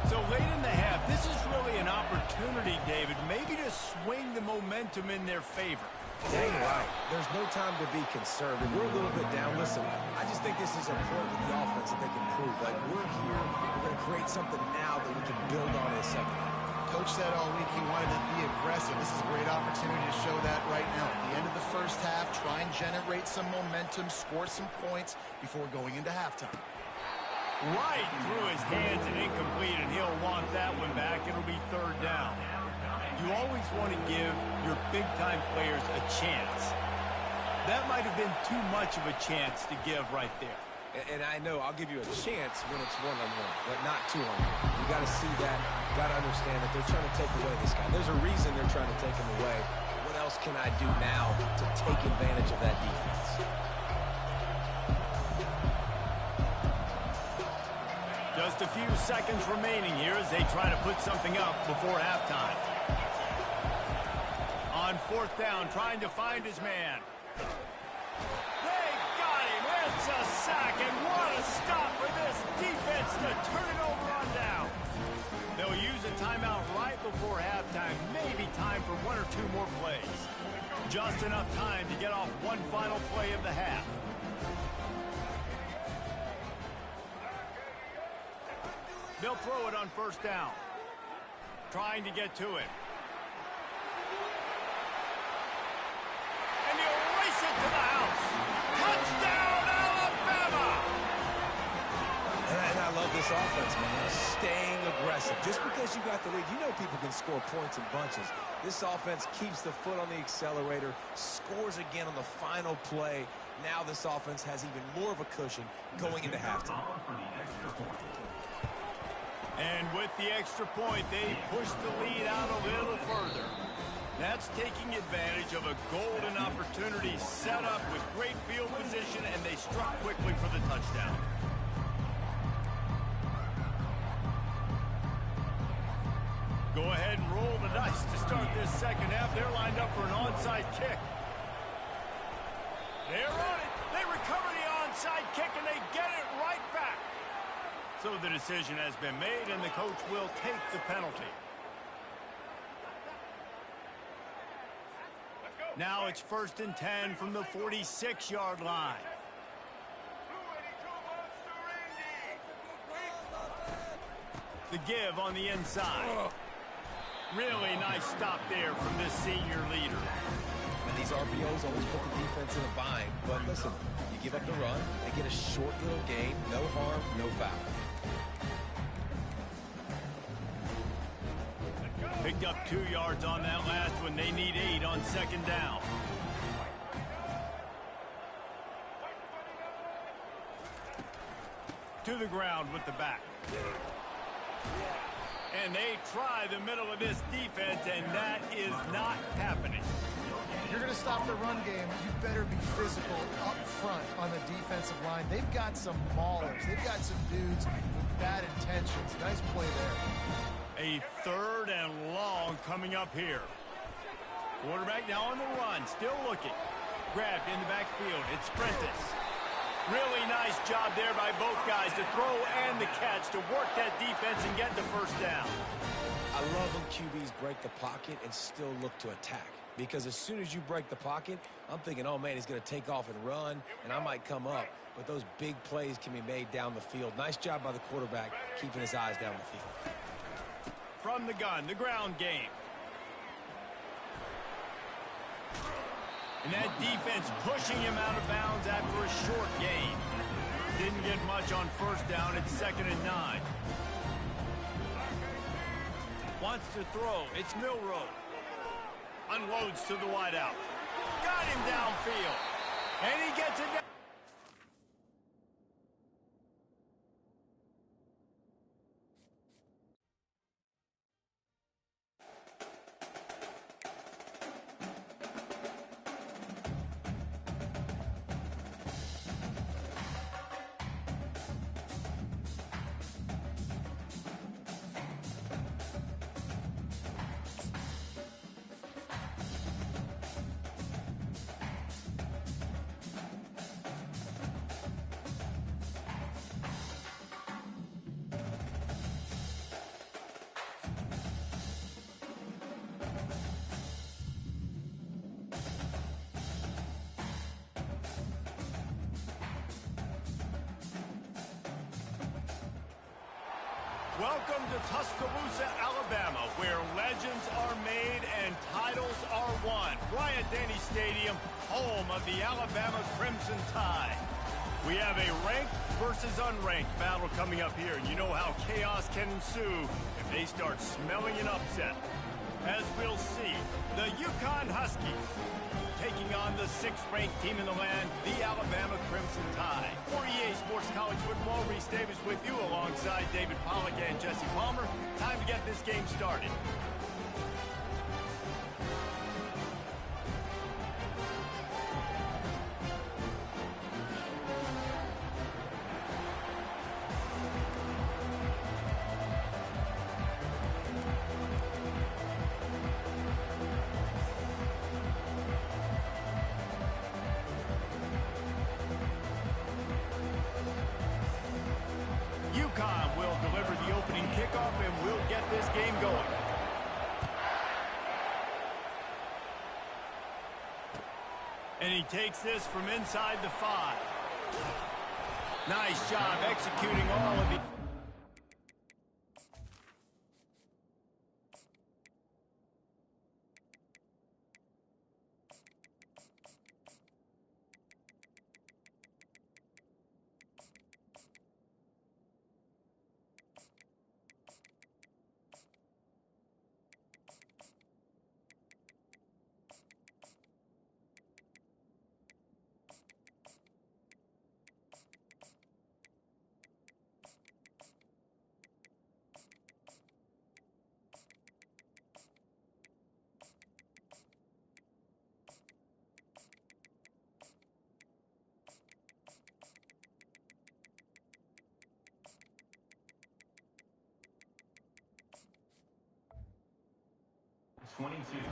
So late in the half, this is really an opportunity, David, maybe to swing the momentum in their favor. Dang right. There's no time to be conservative. We're a little bit down. Listen, I just think this is important with the offense that they can prove. Like, we're here, we're going to create something now that we can build on in the second half. Coach said all week he wanted to be aggressive. This is a great opportunity to show that right now. At the end of the first half, try and generate some momentum, score some points before going into halftime. Right through his hands and incomplete, and he'll want that one back. It'll be 3rd down. You always want to give your big-time players a chance. That might have been too much of a chance to give right there. And I know I'll give you a chance when it's one-on-one, but not two-on-one. You got to see that. You got to understand that they're trying to take away this guy. There's a reason they're trying to take him away. What else can I do now to take advantage of that defense? Just a few seconds remaining here as they try to put something up before halftime. On 4th down, trying to find his man. They got him. It's a sack, and what a stop for this defense to turn it over on down. They'll use a timeout right before halftime. Maybe time for 1 or 2 more plays. Just enough time to get off one final play of the half. They'll throw it on 1st down. Trying to get to it. And he'll race it to the house. Touchdown, Alabama! And I love this offense, man. Staying aggressive. Just because you got the lead, you know people can score points in bunches. This offense keeps the foot on the accelerator, scores again on the final play. Now this offense has even more of a cushion going into halftime. And with the extra point, they push the lead out a little further. That's taking advantage of a golden opportunity set up with great field position, and they struck quickly for the touchdown. Go ahead and roll the dice to start this second half. They're lined up for an onside kick. They're on it. They recover the onside kick, and they get it right back. So the decision has been made, and the coach will take the penalty. Now it's 1st and 10 from the 46-yard line. The give on the inside. Really nice stop there from this senior leader. And these RPOs always put the defense in a bind. But listen, you give up the run, they get a short little gain, no harm, no foul. Picked up 2 yards on that last one. They need 8 on 2nd down. To the ground with the back. And they try the middle of this defense, and that is not happening. If you're going to stop the run game, you better be physical up front on the defensive line. They've got some maulers. They've got some dudes with bad intentions. Nice play there. A 3rd and long coming up here. Quarterback now on the run, still looking. Grabbed in the backfield. It's Prentice. Really nice job there by both guys to throw and the catch to work that defense and get the 1st down. I love when QBs break the pocket and still look to attack. because as soon as you break the pocket, I'm thinking, oh, man, he's going to take off and run, and I might come up. But those big plays can be made down the field. Nice job by the quarterback keeping his eyes down the field. From the gun, the ground game. And that defense pushing him out of bounds after a short gain. Didn't get much on first down. It's 2nd and 9. Wants to throw. It's Milroe. Unloads to the wideout. Got him downfield. And he gets it down. Welcome to Tuscaloosa, Alabama, where legends are made and titles are won. Bryant-Denny Stadium, home of the Alabama Crimson Tide. We have a ranked versus unranked battle coming up here, and you know how chaos can ensue if they start smelling an upset. As we'll see, the UConn Huskies taking on the 6th-ranked team in the land, the Alabama Crimson Tide. For EA Sports College Football, Reese Davis with you alongside David Pollack and Jesse Palmer. Time to get this game started. UConn will deliver the opening kickoff, and we'll get this game going. And he takes this from inside the 5. Nice job executing all of the...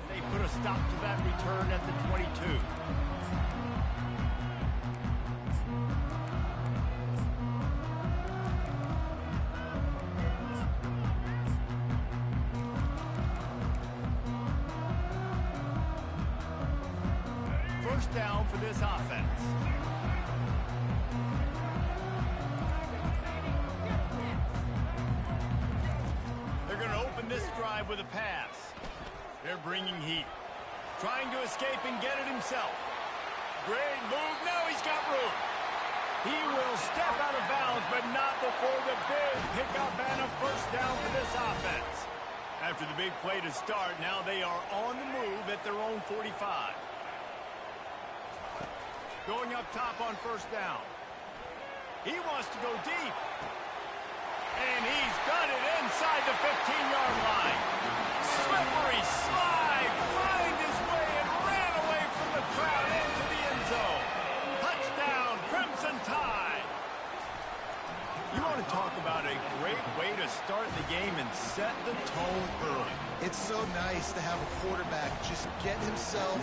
They put a stop to that return at the 22. First down for this offense. They're going to open this drive with a pass. They're bringing heat. Trying to escape and get it himself. Great move. Now he's got room. He will step out of bounds, but not before the big pickup and a first down for this offense. After the big play to start, now they are on the move at their own 45. Going up top on first down. He wants to go deep. And he's got it inside the 15-yard line. Slippery slide, find his way and ran away from the crowd into the end zone. Touchdown, Crimson Tide. You want to talk about a great way to start the game and set the tone early. It's so nice to have a quarterback just get himself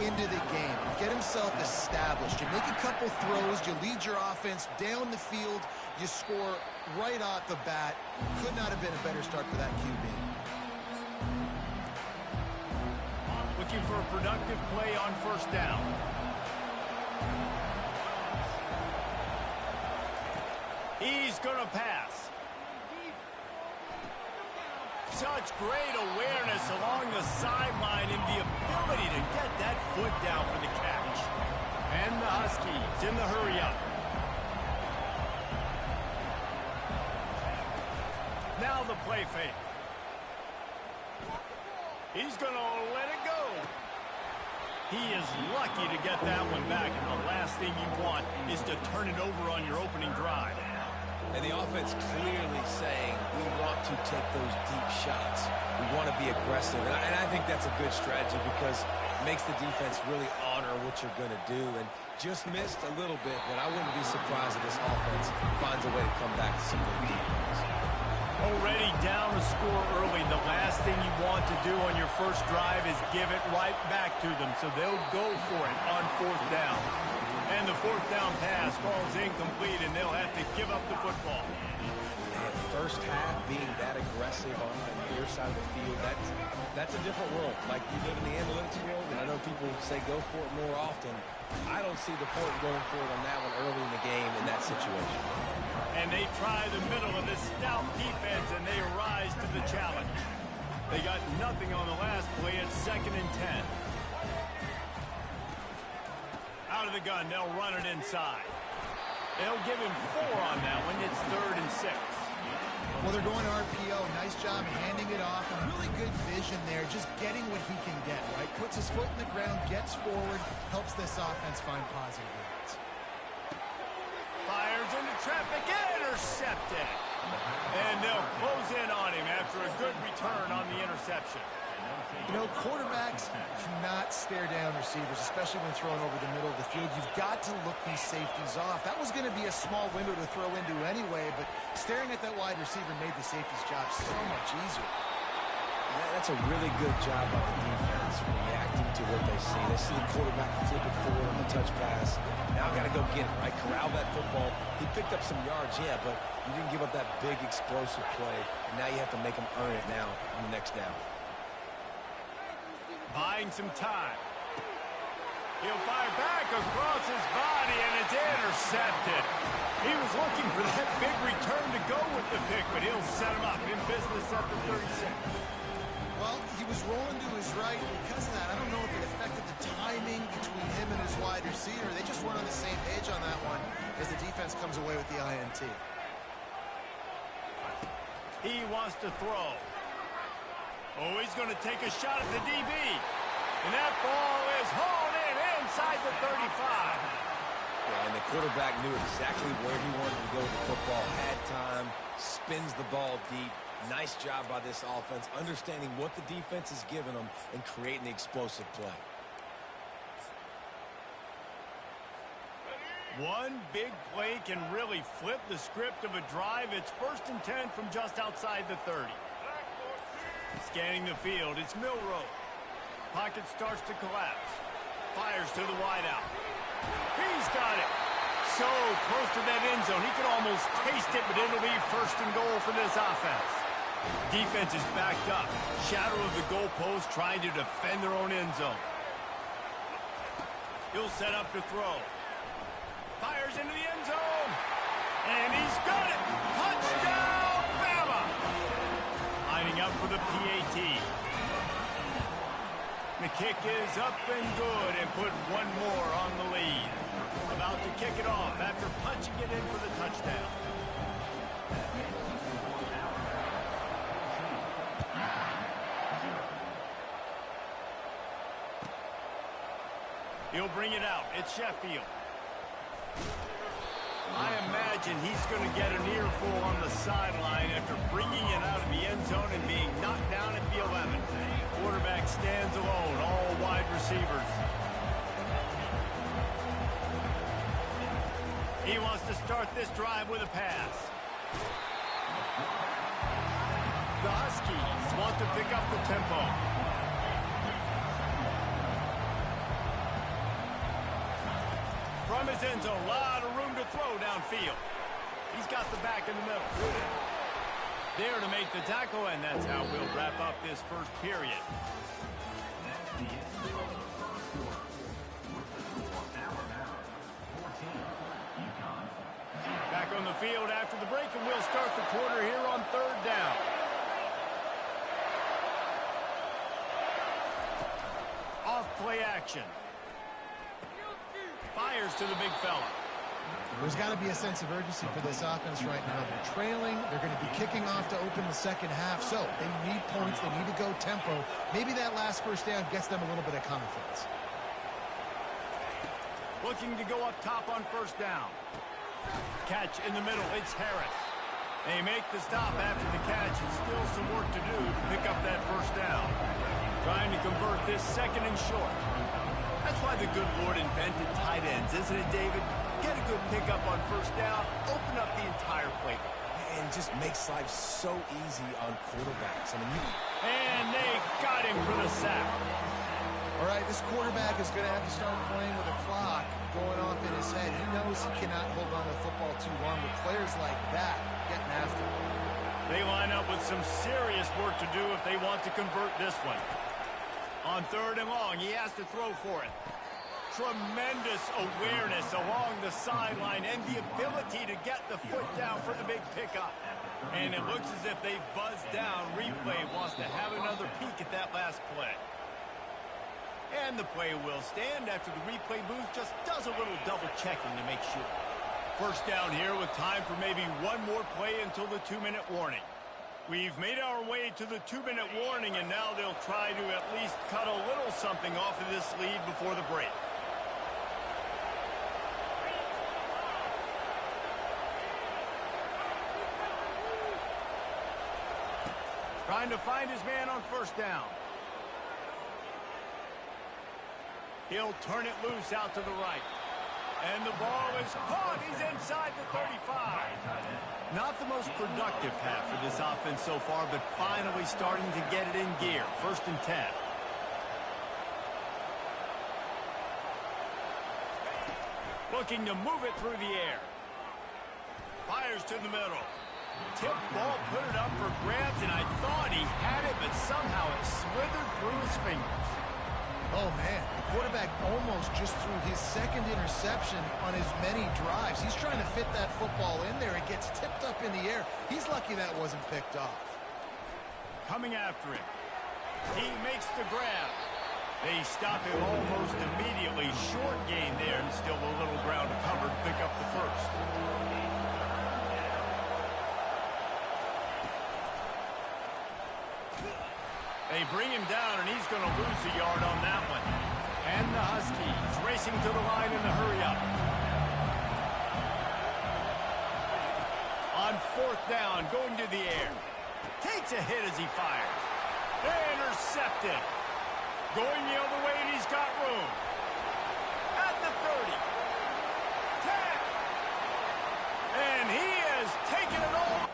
into the game, get himself established. You make a couple throws, you lead your offense down the field, you score right off the bat. Could not have been a better start for that QB. looking for a productive play on first down. He's going to pass. Such great awareness along the sideline and the ability to get that foot down for the catch. And the Huskies in the hurry up. Now the play fake. He's going to let it go. He is lucky to get that one back, and the last thing you want is to turn it over on your opening drive. And the offense clearly saying, we want to take those deep shots. We want to be aggressive. And I think that's a good strategy because it makes the defense really honor what you're going to do. And just missed a little bit, but I wouldn't be surprised if this offense finds a way to come back to some of those deep ones. Already down to score early. The last thing you want to do on your first drive is give it right back to them. So they'll go for it on fourth down. And the fourth down pass falls incomplete, and they'll have to give up the football. Man, first half being that aggressive on the near side of the field, that's a different world. Like you live in the analytics world, and I know people say go for it more often. I don't see the point going for it on that one early in the game in that situation. And they try the middle of this stout defense, and they rise to the challenge. They got nothing on the last play. It's 2nd and 10. Out of the gun, they'll run it inside. They'll give him 4 on that one. It's 3rd and 6. Well, they're going RPO. Nice job handing it off. And really good vision there, just getting what he can get, right? Puts his foot in the ground, gets forward, helps this offense find positive yards. Fires into traffic, intercepted. And they'll close in on him after a good return on the interception. You know, quarterbacks cannot stare down receivers, especially when thrown over the middle of the field. You've got to look these safeties off. That was going to be a small window to throw into anyway, but staring at that wide receiver made the safety's job so much easier. That's a really good job by the defense, reacting to what they see. They see the quarterback flip it forward on the touch pass. Now got to go get it, right? Corral that football. He picked up some yards, yeah, but you didn't give up that big explosive play, and now you have to make him earn it now on the next down. Buying some time. He'll fire back across his body, and it's intercepted. He was looking for that big return to go with the pick, but he'll set him up in business at the 36. Well, he was rolling to his right. Because of that, I don't know if it affected the timing between him and his wide receiver. They just weren't on the same page on that one as the defense comes away with the INT. He wants to throw. Oh, he's going to take a shot at the DB. And that ball is hauled in inside the 35. Yeah, and the quarterback knew exactly where he wanted to go with the football, had time, spins the ball deep. Nice job by this offense, understanding what the defense is giving them and creating the explosive play. One big play can really flip the script of a drive. It's 1st and 10 from just outside the 30. Scanning the field, it's Milroe. Pocket starts to collapse. Fires to the wideout. He's got it. So close to that end zone. He could almost taste it, but it'll be 1st and goal for this offense. Defense is backed up. Shadow of the goalpost trying to defend their own end zone. He'll set up to throw. Fires into the end zone. And he's got it. Touchdown, Bama! Lining up for the PAT. The kick is up and good and put one more on the lead. About to kick it off after punching it in for the touchdown. He'll bring it out. It's Sheffield. I imagine he's going to get an earful on the sideline after bringing it out of the end zone and being knocked down at the 11. Quarterback stands alone, all wide receivers. He wants to start this drive with a pass. The Huskies want to pick up the tempo. From his end zone, a lot of room to throw downfield. He's got the back in the middle. There to make the tackle, and that's how we'll wrap up this first period. That's the end. Back on the field after the break, and we'll start the quarter here on third down. Off play action. Fires to the big fella. There's got to be a sense of urgency for this offense right now. They're trailing. They're going to be kicking off to open the second half. So they need points. They need to go tempo. Maybe that last first down gets them a little bit of confidence. Looking to go up top on first down. Catch in the middle. It's Harris. They make the stop after the catch, and still some work to do to pick up that first down. Trying to convert this second and short. That's why the good Lord invented tight ends, isn't it, David? Get a good pickup on first down, open up the entire plate. And just makes life so easy on quarterbacks. I mean, And they got him for the sack. All right, this quarterback is going to have to start playing with a clock going off in his head. He knows he cannot hold on to the football too long with players like that getting after him. They line up with some serious work to do if they want to convert this one. On third and long, he has to throw for it. Tremendous awareness along the sideline and the ability to get the foot down for the big pickup. And it looks as if they've buzzed down. Replay wants to have another peek at that last play. And the play will stand after the replay booth just does a little double checking to make sure. First down here with time for maybe one more play until the 2-minute warning. We've made our way to the 2-minute warning, and now they'll try to at least cut a little something off of this lead before the break. Trying to find his man on first down. He'll turn it loose out to the right. And the ball is caught. He's inside the 35. Not the most productive half for this offense so far, but finally starting to get it in gear. First and 10. Looking to move it through the air. Fires to the middle. Tip ball, put it up for grabs, and I thought he had it, but somehow it slithered through his fingers. Oh, man, the quarterback almost just threw his second interception on as many drives. He's trying to fit that football in there. It gets tipped up in the air. He's lucky that wasn't picked off. Coming after him. He makes the grab. They stop him almost immediately. Short gain there, and still a little ground to cover to pick up the first. They bring him down, and he's going to lose a yard on that one. And the Huskies racing to the line in the hurry-up. On fourth down, going to the air. Takes a hit as he fires. Intercepted. Going the other way, and he's got room. At the 30. 10. And he has taken it off.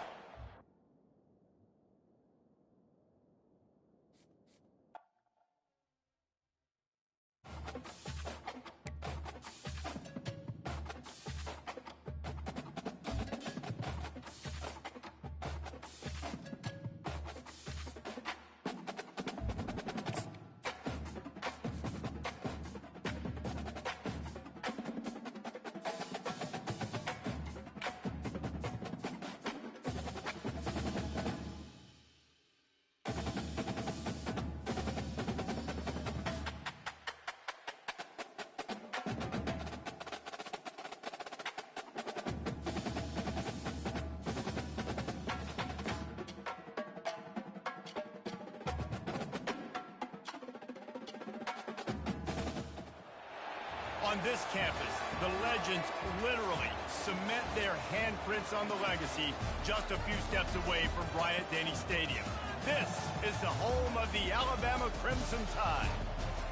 On this campus, the legends literally cement their handprints on the legacy just a few steps away from Bryant-Denny Stadium. This is the home of the Alabama Crimson Tide.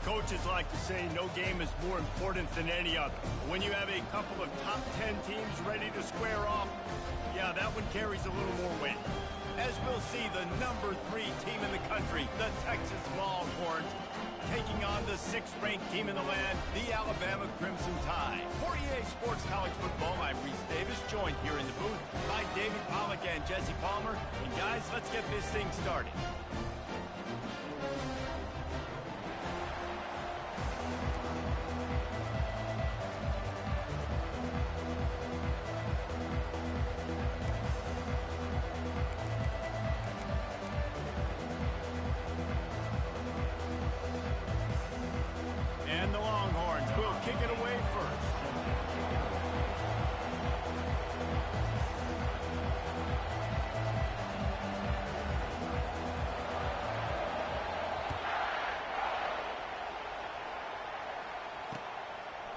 Coaches like to say no game is more important than any other. When you have a couple of top 10 teams ready to square off, yeah, that one carries a little more weight. As we'll see, the number 3 team in the country, the Texas Longhorns, taking on the 6th-ranked team in the land, the Alabama Crimson Tide. For EA Sports College Football, I'm Reese Davis, joined here in the booth by David Pollack and Jesse Palmer. And guys, let's get this thing started.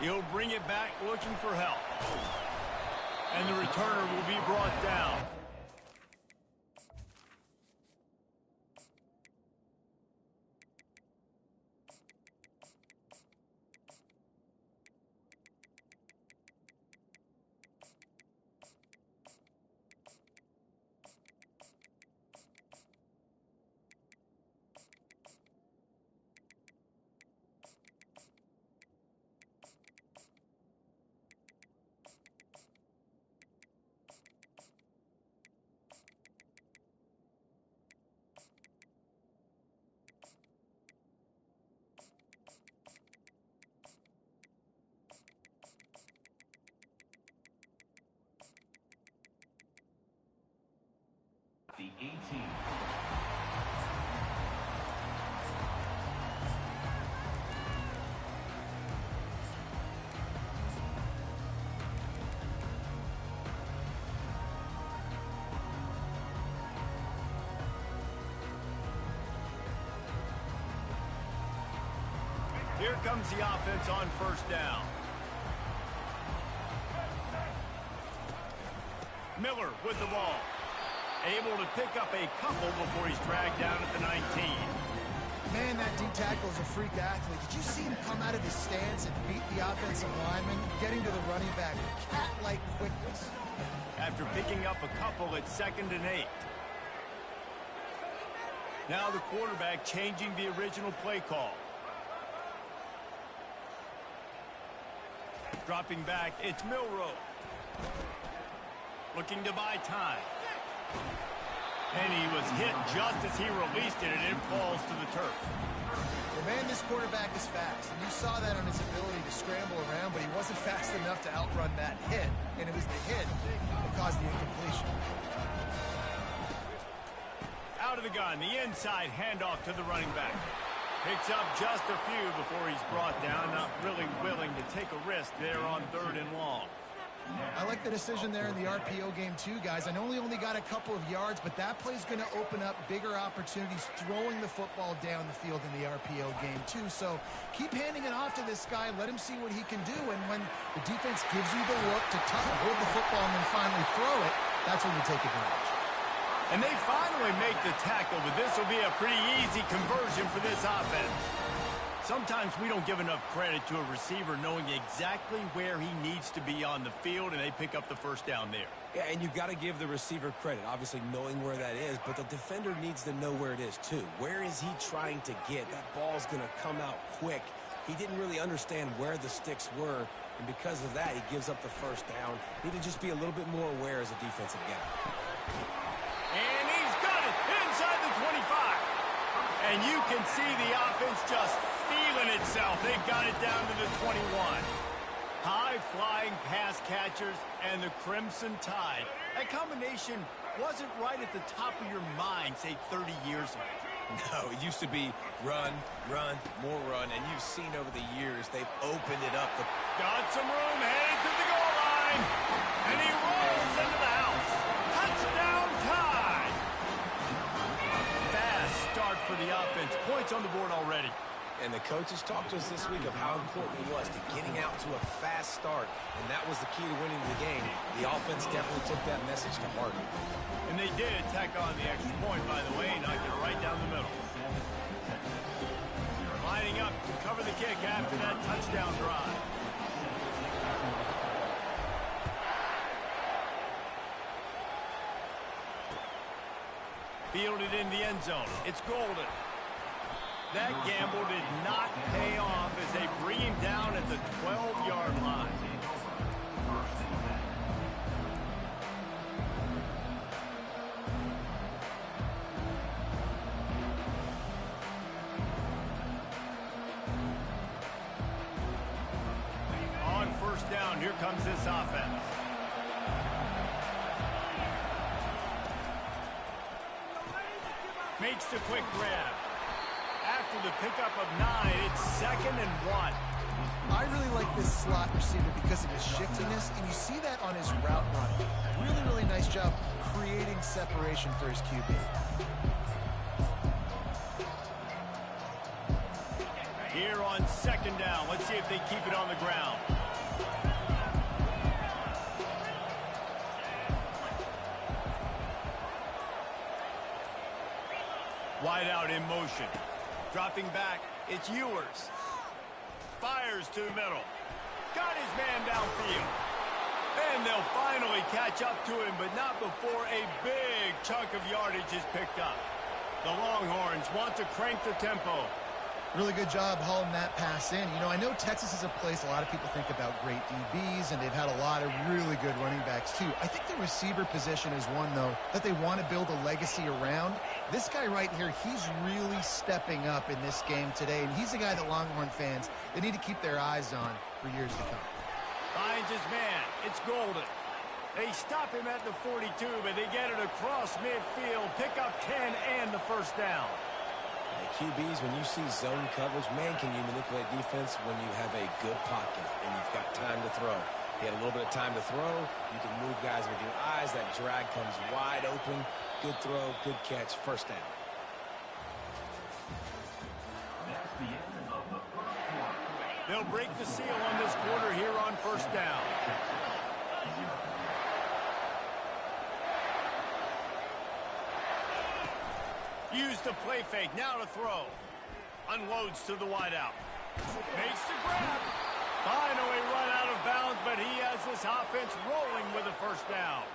He'll bring it back looking for help. And the returner will be brought down. The 18. Here comes the offense on first down. Miller with the ball. Able to pick up a couple before he's dragged down at the 19. Man, that D-tackle is a freak athlete. Did you see him come out of his stance and beat the offensive lineman, getting to the running back with cat-like quickness? After picking up a couple at 2nd and 8. Now the quarterback changing the original play call. Dropping back, it's Milroe. Looking to buy time. And he was hit just as he released it, and it falls to the turf. Well, man, this quarterback is fast. And you saw that on his ability to scramble around, but he wasn't fast enough to outrun that hit. And it was the hit that caused the incompletion. Out of the gun, the inside handoff to the running back. Picks up just a few before he's brought down, not really willing to take a risk there on 3rd and long. I like the decision there in the RPO game too, guys. I know he only got a couple of yards, but that play's going to open up bigger opportunities throwing the football down the field in the RPO game too. So keep handing it off to this guy. Let him see what he can do. And when the defense gives you the look to hold the football and then finally throw it, that's when you take advantage. And they finally make the tackle, but this will be a pretty easy conversion for this offense. Sometimes we don't give enough credit to a receiver knowing exactly where he needs to be on the field, and they pick up the first down there. Yeah, and you've got to give the receiver credit, obviously knowing where that is, but the defender needs to know where it is too. Where is he trying to get? That ball's going to come out quick. He didn't really understand where the sticks were, and because of that, he gives up the first down. Need to just be a little bit more aware as a defensive guy. And he's got it inside the 25. And you can see the offense just feeling itself. They've got it down to the 21. High-flying pass catchers and the Crimson Tide. That combination wasn't right at the top of your mind, say, 30 years ago. No, it used to be run, run, more run, and you've seen over the years they've opened it up. Got some room, headed to the goal line, and he rolls into the house. Touchdown Tide! Fast start for the offense. Points on the board already. And the coaches talked to us this week of how important it was to getting out to a fast start, and that was the key to winning the game. The offense definitely took that message to heart. And they did tack on the extra point, by the way, knocking it right down the middle. Lining up to cover the kick after that touchdown drive. Fielded in the end zone. It's Golden. That gamble did not pay off as they bring him down at the 12-yard line. On first down, here comes this offense. Makes the quick grab. After the pickup of 9, it's 2nd and 1. I really like this slot receiver because of his shiftiness, and you see that on his route running. Really, really nice job creating separation for his QB. here on second down. Let's see if they keep it on the ground. Wide out in motion. Dropping back, it's Ewers. Fires to the middle. Got his man downfield. And they'll finally catch up to him, but not before a big chunk of yardage is picked up. The Longhorns want to crank the tempo. Really good job hauling that pass in. You know, I know Texas is a place a lot of people think about great DBs, and they've had a lot of really good running backs, too. I think the receiver position is one, though, that they want to build a legacy around. This guy right here, he's really stepping up in this game today, and he's a guy that Longhorn fans, they need to keep their eyes on for years to come. Finds his man. It's Golden. They stop him at the 42, but they get it across midfield. Pick up 10 and the first down. QBs, when you see zone coverage, man, can you manipulate defense when you have a good pocket and you've got time to throw. He had a little bit of time to throw. You can move guys with your eyes. That drag comes wide open. Good throw, good catch, first down. That's the end of the first quarter. They'll break the seal on this quarter here on first down. Use the play fake, now to throw. Unloads to the wideout. Makes the grab. Finally run out of bounds, but he has this offense rolling with a first down.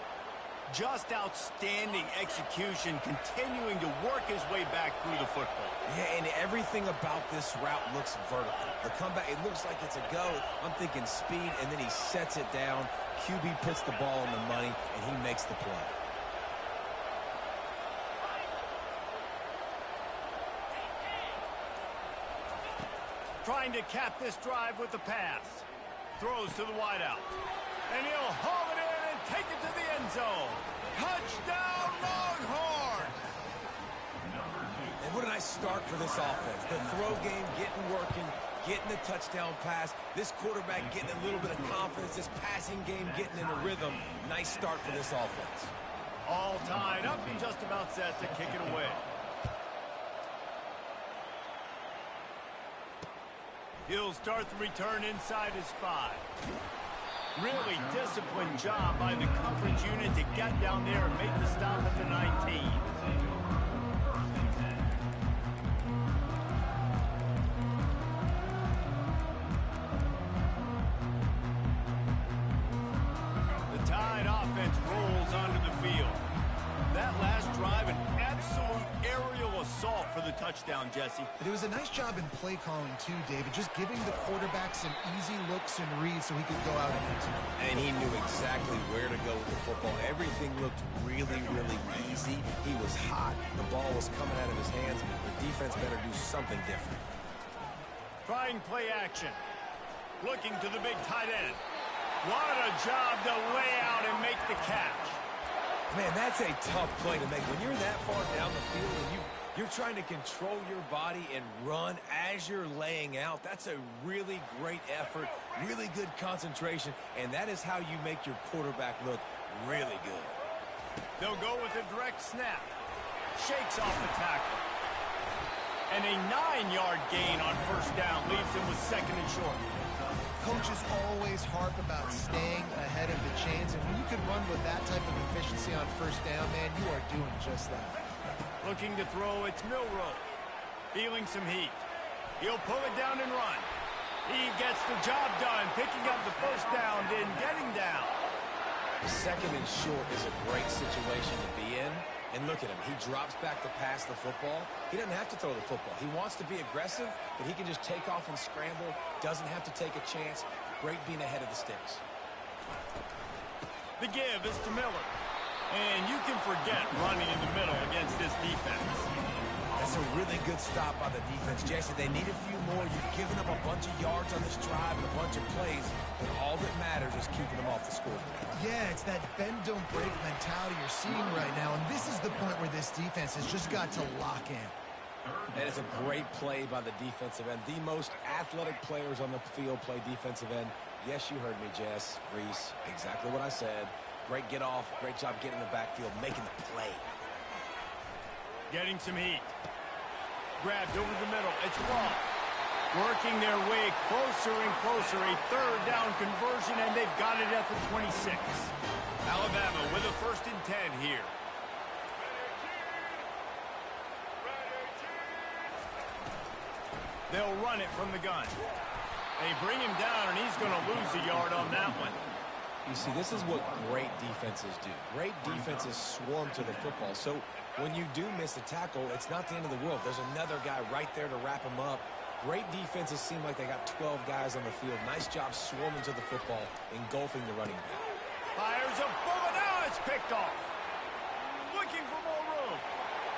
Just outstanding execution, continuing to work his way back through the football. Yeah, and everything about this route looks vertical. The comeback, it looks like it's a go. I'm thinking speed, and then he sets it down. QB puts the ball on the money, and he makes the play. Trying to cap this drive with the pass. Throws to the wideout. And he'll haul it in and take it to the end zone. Touchdown, Longhorns! And what a nice start for this offense. The throw game getting working, getting the touchdown pass. This quarterback getting a little bit of confidence. This passing game getting in a rhythm. Nice start for this offense. All tied up and just about set to kick it away. He'll start the return inside his 5. Really disciplined job by the coverage unit to get down there and make the stop at the 19. The Tide offense rolls onto the field. That last drive, an absolute aerial assault for the touchdown, Jesse. It was a nice job in play calling, too, David, just giving the quarterback some easy looks and reads so he could go out and continue. And he knew exactly where to go with the football. Everything looked really, really easy. He was hot. The ball was coming out of his hands. The defense better do something different. Trying play action. Looking to the big tight end. What a job to lay out and make the catch. Man, that's a tough play to make. When you're that far down the field and you're trying to control your body and run as you're laying out, that's a really great effort, really good concentration, and that is how you make your quarterback look really good. They'll go with a direct snap. Shakes off the tackle. And a 9-yard gain on first down leaves him with second and short. Coaches always harp about staying ahead of the chains, and when you can run with that type of efficiency on first down, man, you are doing just that. Looking to throw, it's Milroe. Feeling some heat. He'll pull it down and run. He gets the job done, picking up the first down, then getting down. Second and short is a great situation to be in. And look at him. He drops back to pass the football. He doesn't have to throw the football. He wants to be aggressive, but he can just take off and scramble. Doesn't have to take a chance. Great being ahead of the sticks. The give is to Miller. And you can forget running in the middle against this defense. That's a really good stop by the defense, Jesse. They need a few more. You've given up a bunch of yards on this drive and a bunch of plays, but all that matters is keeping them off the scoreboard. Yeah, it's that bend, don't break mentality you're seeing right now, and this is the point where this defense has just got to lock in. That is a great play by the defensive end. The most athletic players on the field play defensive end. Yes, you heard me, Jess, Reese. Exactly what I said. Great get off. Great job getting in the backfield, making the play. Getting some heat. Grabbed over the middle. It's Law. Working their way closer and closer, a third down conversion, and they've got it at the 26. Alabama with a 1st and 10 here. They'll run it from the gun. They bring him down, and he's going to lose a yard on that one. You see, this is what great defenses do. Great defenses swarm to the football. So when you do miss a tackle, it's not the end of the world. There's another guy right there to wrap him up. Great defenses seem like they got 12 guys on the field. Nice job swarming to the football, engulfing the running back. Fires a bullet. Now it's picked off. Looking for more room.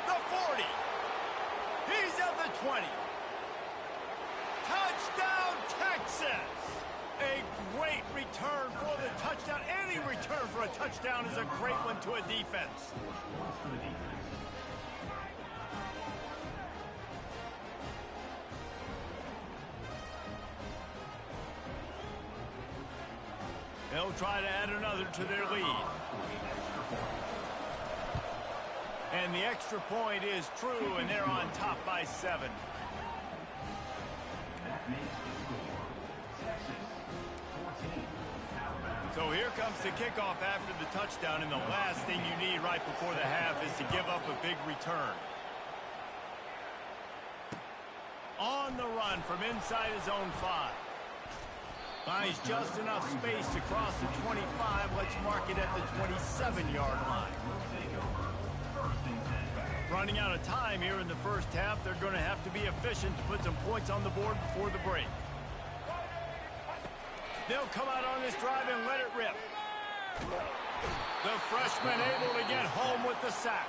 The 40. He's at the 20. Touchdown, Texas! A great return for the touchdown. Any return for a touchdown is a great one to a defense. They'll try to add another to their lead. And the extra point is true, and they're on top by 7. So here comes the kickoff after the touchdown, and the last thing you need right before the half is to give up a big return. On the run from inside his own 5. Finds just enough space to cross the 25. Let's mark it at the 27-yard line. Running out of time here in the first half. They're going to have to be efficient to put some points on the board before the break. They'll come out on this drive and let it rip. The freshman able to get home with the sack.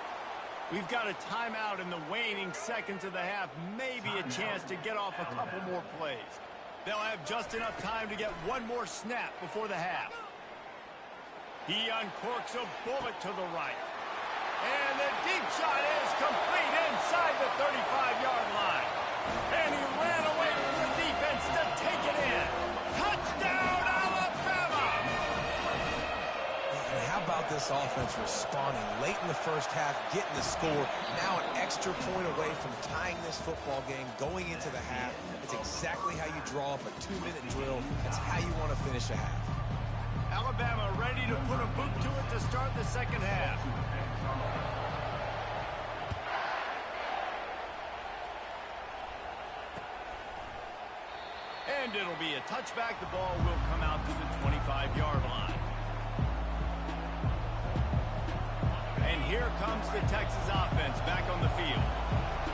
We've got a timeout in the waning seconds of the half. Maybe a chance to get off a couple more plays. They'll have just enough time to get one more snap before the half. He uncorks a bullet to the right. And the deep shot is complete inside the 35-yard line. And he ran away from the defense to take it in. Touchdown, Alabama! And how about this offense responding late in the first half, getting the score, now an extra point away from tying this football game, going into the half. It's exactly how you draw up a 2-minute drill. That's how you want to finish a half. Alabama ready to put a boot to it to start the second half. And it'll be a touchback. The ball will come out to the 25-yard line. And here comes the Texas offense back on the field.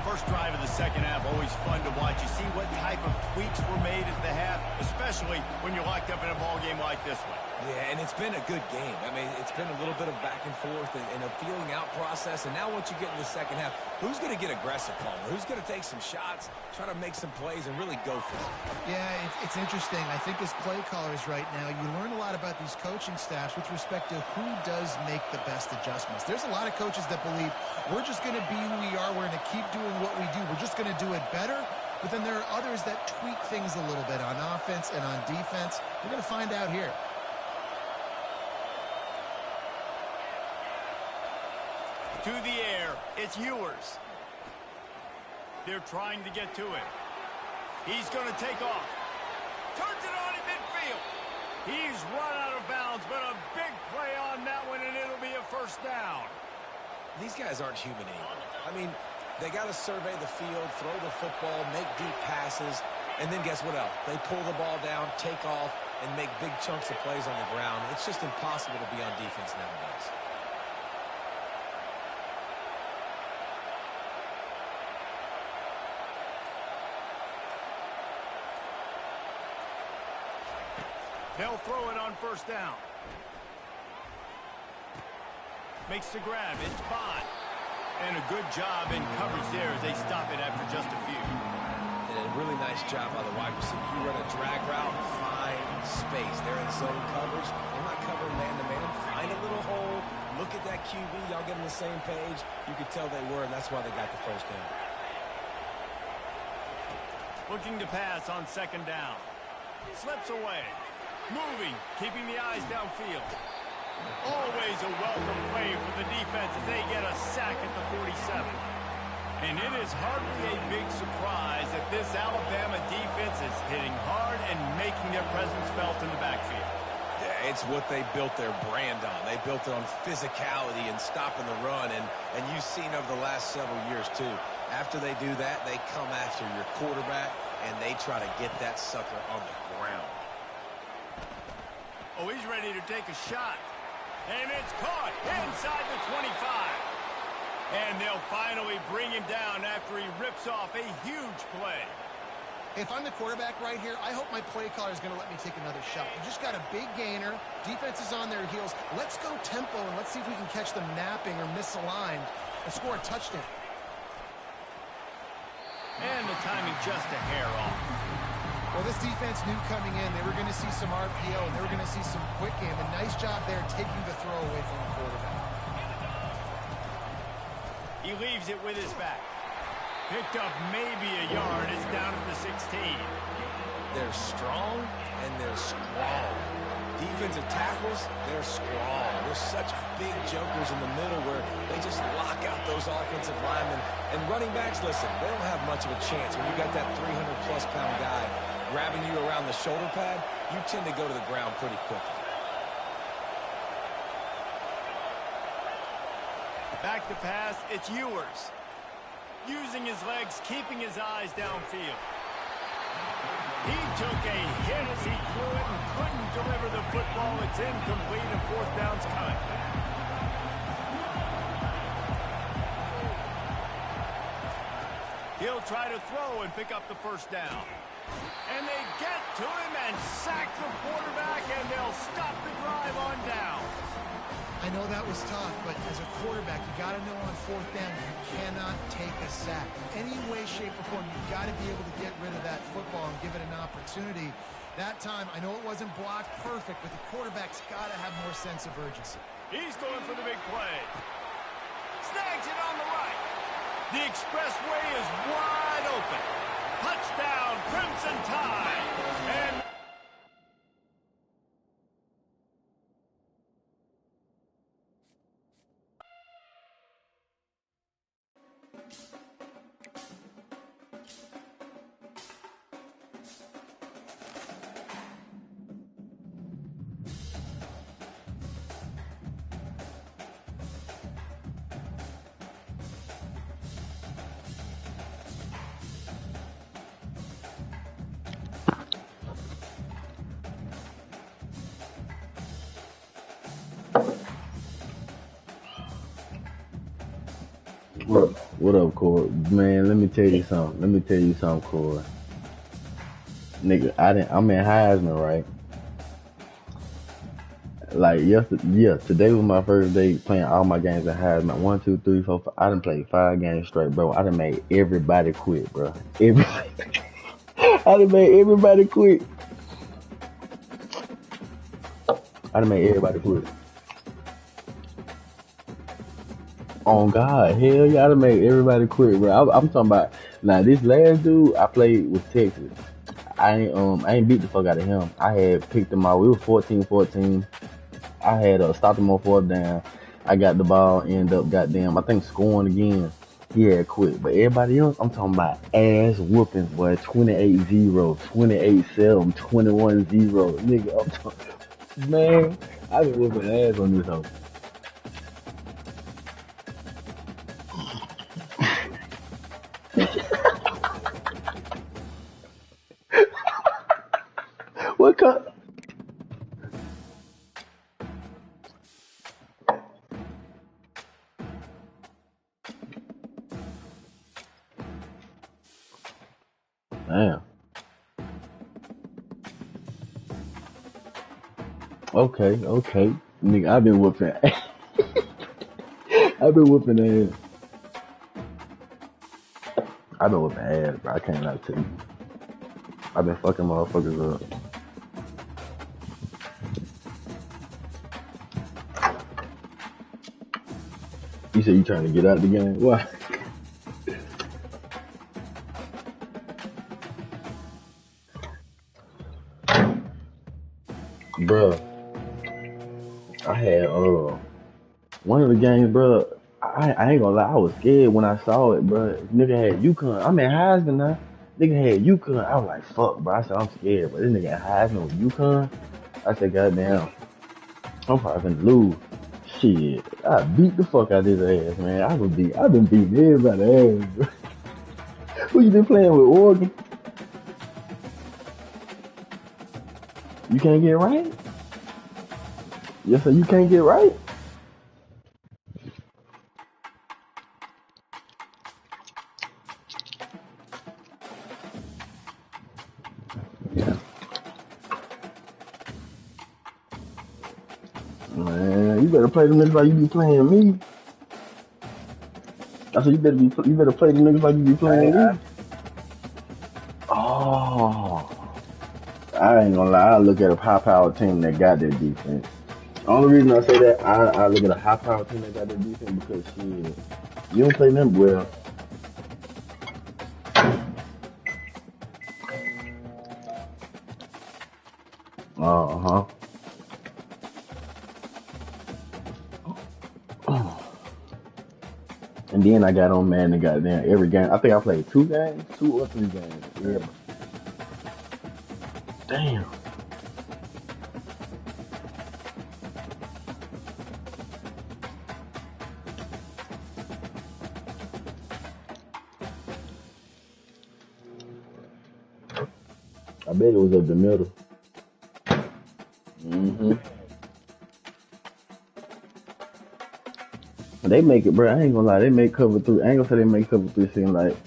First drive of the second half, always fun to watch. You see what type of tweaks were made at the half, especially when you're locked up in a ball game like this one. Yeah, and it's been a good game. I mean, it's been a little bit of back and forth and a feeling out process. And now once you get in the second half, who's going to get aggressive, Palmer? Who's going to take some shots, try to make some plays, and really go for it? Yeah, it's interesting. I think as play callers right now, you learn a lot about these coaching staffs with respect to who does make the best adjustments. There's a lot of coaches that believe we're just going to be who we are. We're going to keep doing what we do. We're just going to do it better. But then there are others that tweak things a little bit on offense and on defense. We're going to find out here. To the air, it's Ewers. They're trying to get to him. He's going to take off. Turns it on in midfield. He's run out of bounds, but a big play on that one, and it'll be a first down. These guys aren't human anymore. I mean, they got to survey the field, throw the football, make deep passes, and then guess what else? They pull the ball down, take off, and make big chunks of plays on the ground. It's just impossible to be on defense nowadays. They'll throw it on first down. Makes the grab. It's Bond. And a good job in coverage there as they stop it after just a few. And a really nice job by the wide receiver. You run a drag route, find space. They're in zone coverage. They're not covering man-to-man. Find a little hole. Look at that QB. Y'all get on the same page. You could tell they were, and that's why they got the first down. Looking to pass on second down. Slips away. Moving, keeping the eyes downfield. Always a welcome play for the defense as they get a sack at the 47. And it is hardly a big surprise that this Alabama defense is hitting hard and making their presence felt in the backfield. Yeah, it's what they built their brand on. They built it on physicality and stopping the run, and you've seen over the last several years, too. After they do that, they come after your quarterback, and they try to get that sucker on the ground. Oh, he's ready to take a shot. And it's caught inside the 25. And they'll finally bring him down after he rips off a huge play. If I'm the quarterback right here, I hope my play caller is going to let me take another shot. You just got a big gainer. Defense is on their heels. Let's go tempo, and let's see if we can catch them napping or misaligned and score a touchdown. And the timing just a hair off. Well, this defense knew coming in they were going to see some RPO, and they were going to see some quick game. A nice job there taking the throw away from the quarterback. He leaves it with his back. Picked up maybe a yard. It's down at the 16. They're strong and they're strong. Defensive tackles, they're strong. They're such big jokers in the middle where they just lock out those offensive linemen. And running backs, listen, they don't have much of a chance. When you got that 300-plus pound guy grabbing you around the shoulder pad, you tend to go to the ground pretty quickly. Back to pass, it's Ewers. Using his legs, keeping his eyes downfield. He took a hit as he threw it and couldn't deliver the football. It's incomplete and fourth down's coming. He'll try to throw and pick up the first down. And they get to him and sack the quarterback, and they'll stop the drive on down. I know that was tough, but as a quarterback, you got to know on fourth down you cannot take a sack. Any way, shape, or form, you've got to be able to get rid of that football and give it an opportunity. That time, I know it wasn't blocked perfect, but the quarterback's got to have more sense of urgency. He's going for the big play. Snags it on the right. The expressway is wide open. Touchdown, Crimson Tide. And What up, Corey? Man, let me tell you something, Corey. Nigga, I'm in Heisman, right? Like yesterday, yeah, today was my first day playing all my games in Heisman. 1, 2, 3, 4, 5. I done played 5 games straight, bro. I done made everybody quit, bro. I done made everybody quit. I done made everybody quit. On God, hell yeah, I done made everybody quit, bro. I'm talking about now. This last dude I played with Texas. I ain't beat the fuck out of him. I had picked him out. We were 14-14. I had stopped him on fourth down. I got the ball, end up goddamn, I think scoring again. He had quit, but everybody else, I'm talking about ass whooping, boy. 28-0, 28-7, 21-0, nigga. I'm talking, man, I been whooping ass on this hoe. What kind? Damn. Okay. Nigga, I've been whooping. I've been whooping ass. I've been whooping ass, bro. I can't lie to you. I've been fucking motherfuckers up. You said you trying to get out the game? Why? Bruh, I had one of the games, bruh. I ain't gonna lie, I was scared when I saw it, bro. Nigga had UConn. I'm at Heisman now. Nigga had UConn. I was like, fuck, bro. I said, I'm scared, but this nigga had Heisman with UConn. I said, goddamn, I'm probably gonna lose. Shit, I beat the fuck out of his ass, man. I've been beating everybody's ass, bro. Who you been playing with, Oregon? You can't get right? Yes, sir, you can't get right? Man, you better play them niggas like you be playing me. I said you better play them niggas like you be playing me. Oh, I ain't gonna lie. I look at a high power team that got their defense. The only reason I say that, I look at a high power team that got their defense because shit, you don't play them well. Uh huh. And then I got on man and goddamn every game. I think I played 2 or 3 games. Yeah. Damn. I bet it was up the middle. Mm-hmm. They make it, bro. I ain't gonna lie. They make cover 3. I ain't gonna say they make cover 3 seem like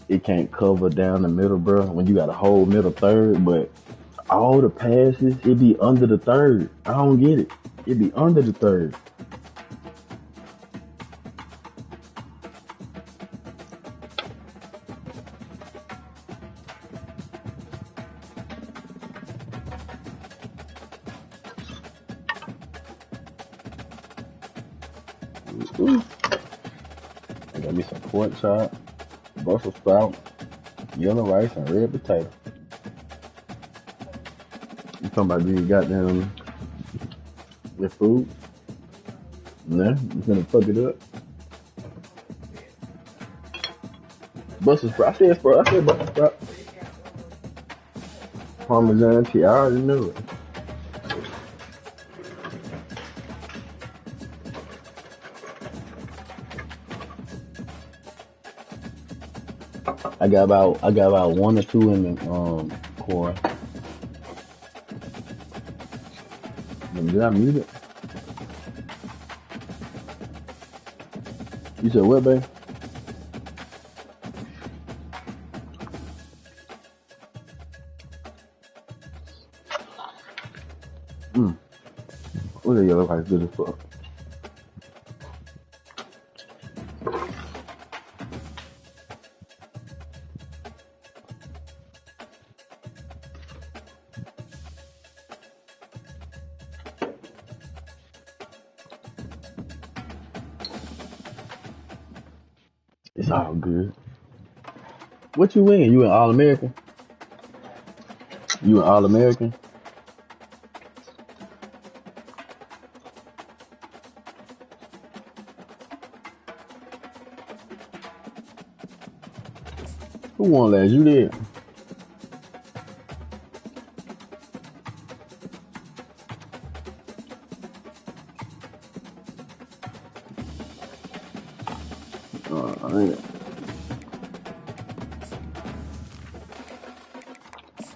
it can't cover down the middle, bro. When you got a whole middle third, but all the passes, it be under the third. I don't get it. It be under the third. Ooh. I got me some pork chop, Brussels sprouts, yellow rice, and red potato. You talking about these goddamn your food? Nah, you gonna fuck it up. Brussels sprout. I said Brussels sprout. Parmesan cheese. I already knew it. I got about 1 or 2 in the core. Did I mute it? You said what, babe? What the yellow rice good as fuck? It's all good. What you in? You in All American? You in All American? Who won last? You did.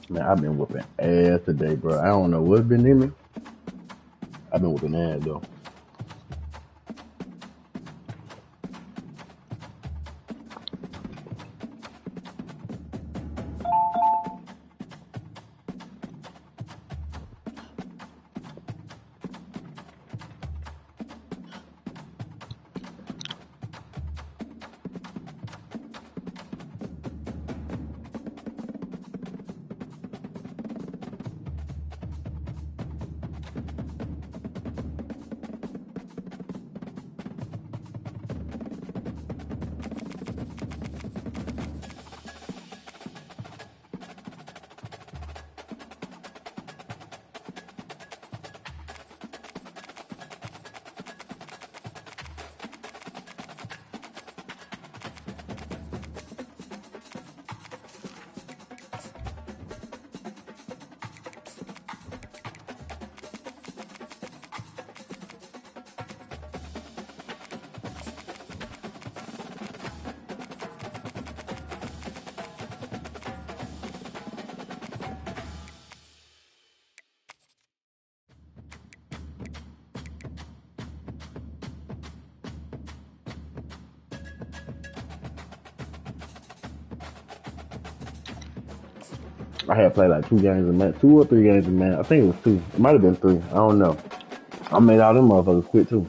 Man, I've been whooping ass today, bro. I don't know what's been in me. I've been whooping ass though. I had played like 2 games a man, 2 or 3 games a man. I think it was 2. It might have been 3. I don't know. I made all them motherfuckers quit too.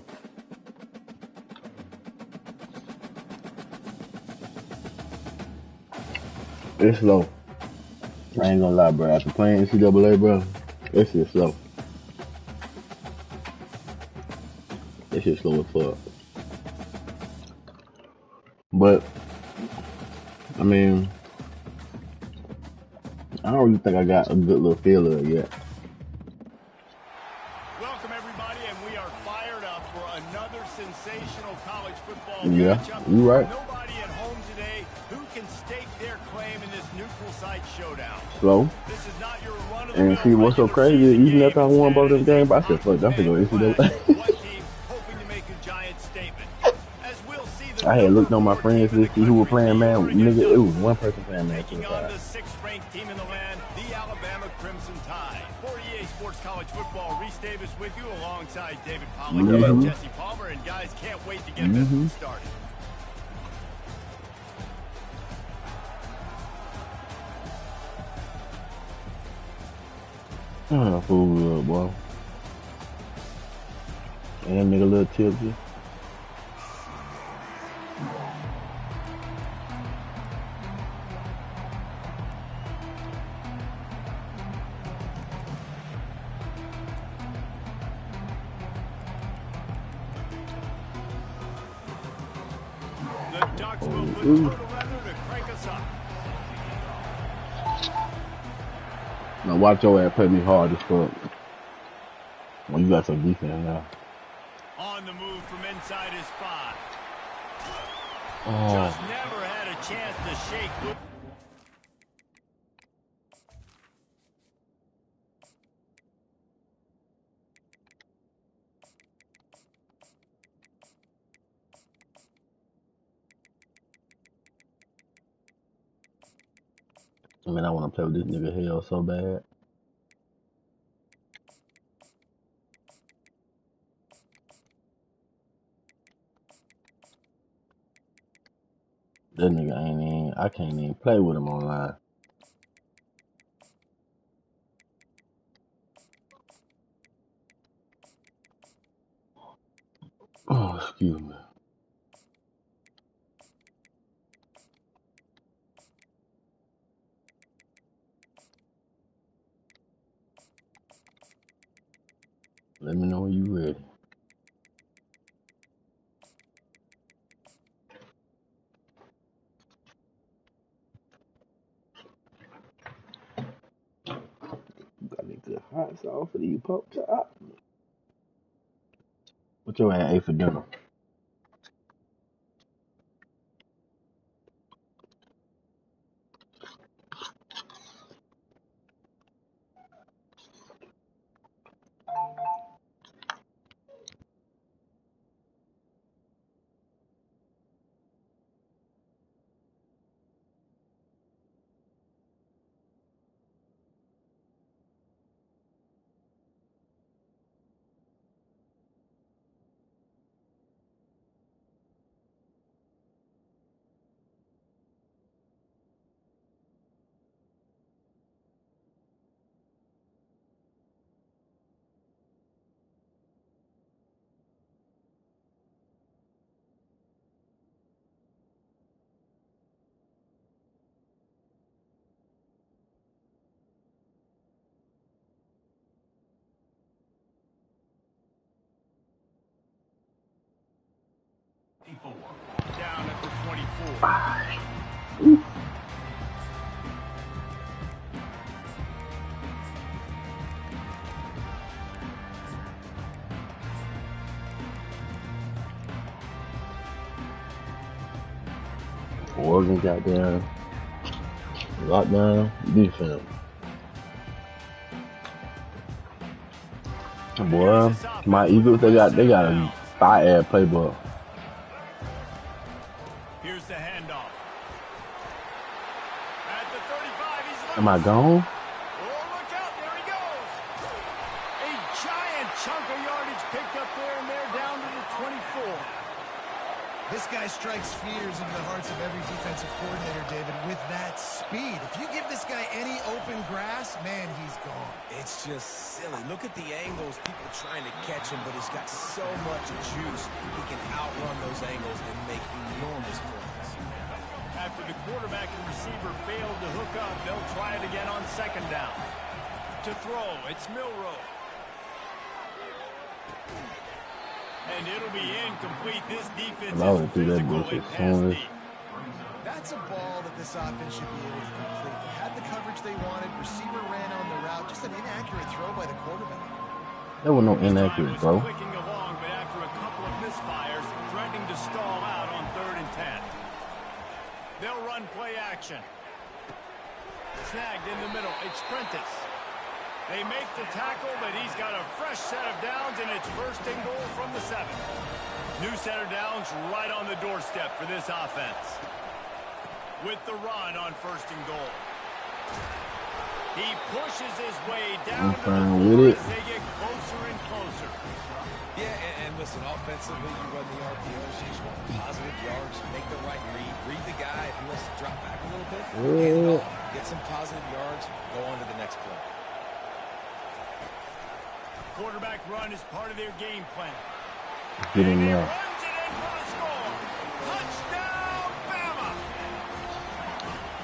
It's slow. I ain't gonna lie, bro. After playing NCAA, bro, that shit slow. That shit slow as fuck. But I mean, I don't really think I got a good little feel of it yet. Welcome, everybody, and we are fired up for another sensational college football Yeah, matchup. you right. Nobody at home today who can stake their claim in this neutral site showdown. Slow. This is not your And run-of-the-mill see what's so regular crazy, season even game. after I won both them Instead, games, I it said, is a fuck, I'm finna go must-win clash. NCAA. One team hoping to make a giant statement. As we'll see, the I had number looked on my 4 friends team in the list, see who were country, playing, the man. Oregon Nigga, it was Ducks, one person playing, man, taking on 25. the 6th-ranked team in the land, the Alabama Crimson Tide. For EA Sports College Football, Reese Davis with you alongside David Pollack and Jesse Palmer. And guys, can't wait to get this one started. Oh, fool good, boy. And that nigga little tipsy. The Ducks will put total weather to crank us up. Now watch your ass play me hard as fuck. Well, you got some defense now. On the move from inside his spot. Oh, Just never had a chance to shake. I mean, I want to play with this nigga hell so bad. That nigga ain't even, I can't even play with him online. Oh, excuse me. Let me know when you ready. Got me good hot sauce for these pork chops. What your ass ate for dinner? Down at the 24. Oregon got down. Lockdown defense. Boy, my Eagles, they got a fire playbook. Here's the handoff. At the 35, he's Am I gone? Oh, look out, there he goes. A giant chunk of yardage picked up there, and they're down to the 24. This guy strikes fears into the hearts of every defensive coordinator, David, with that speed. If you give this guy any open grass, man, he's gone. It's just silly. Look at the angles, people trying to catch him, but he's got so much juice. He can outrun those angles and make enormous plays. After the quarterback and receiver failed to hook up, they'll try it again on second down. To throw, it's Milroe. And it'll be incomplete. This defense is physical and pass deep. That's a ball that this offense should be able to complete. They had the coverage they wanted. Receiver ran on the route. Just an inaccurate throw by the quarterback. There was no inaccurate throw. Clicking along, but after a couple of misfires, threatening to stall out on 3rd and 10. They'll run play action. Snagged in the middle. It's Prentice. They make the tackle, but he's got a fresh set of downs, and it's 1st and goal from the 7. New set of downs right on the doorstep for this offense. With the run on 1st and goal. He pushes his way down to the floor as they get closer and closer. Yeah, and listen, offensively, you run the RPOs, you just want positive yards, make the right read the guy. If he wants to drop back a little bit, hand it off, get some positive yards, go on to the next play. Quarterback run is part of their game plan. Get in there. Runs it in for the score. Touchdown, Bama!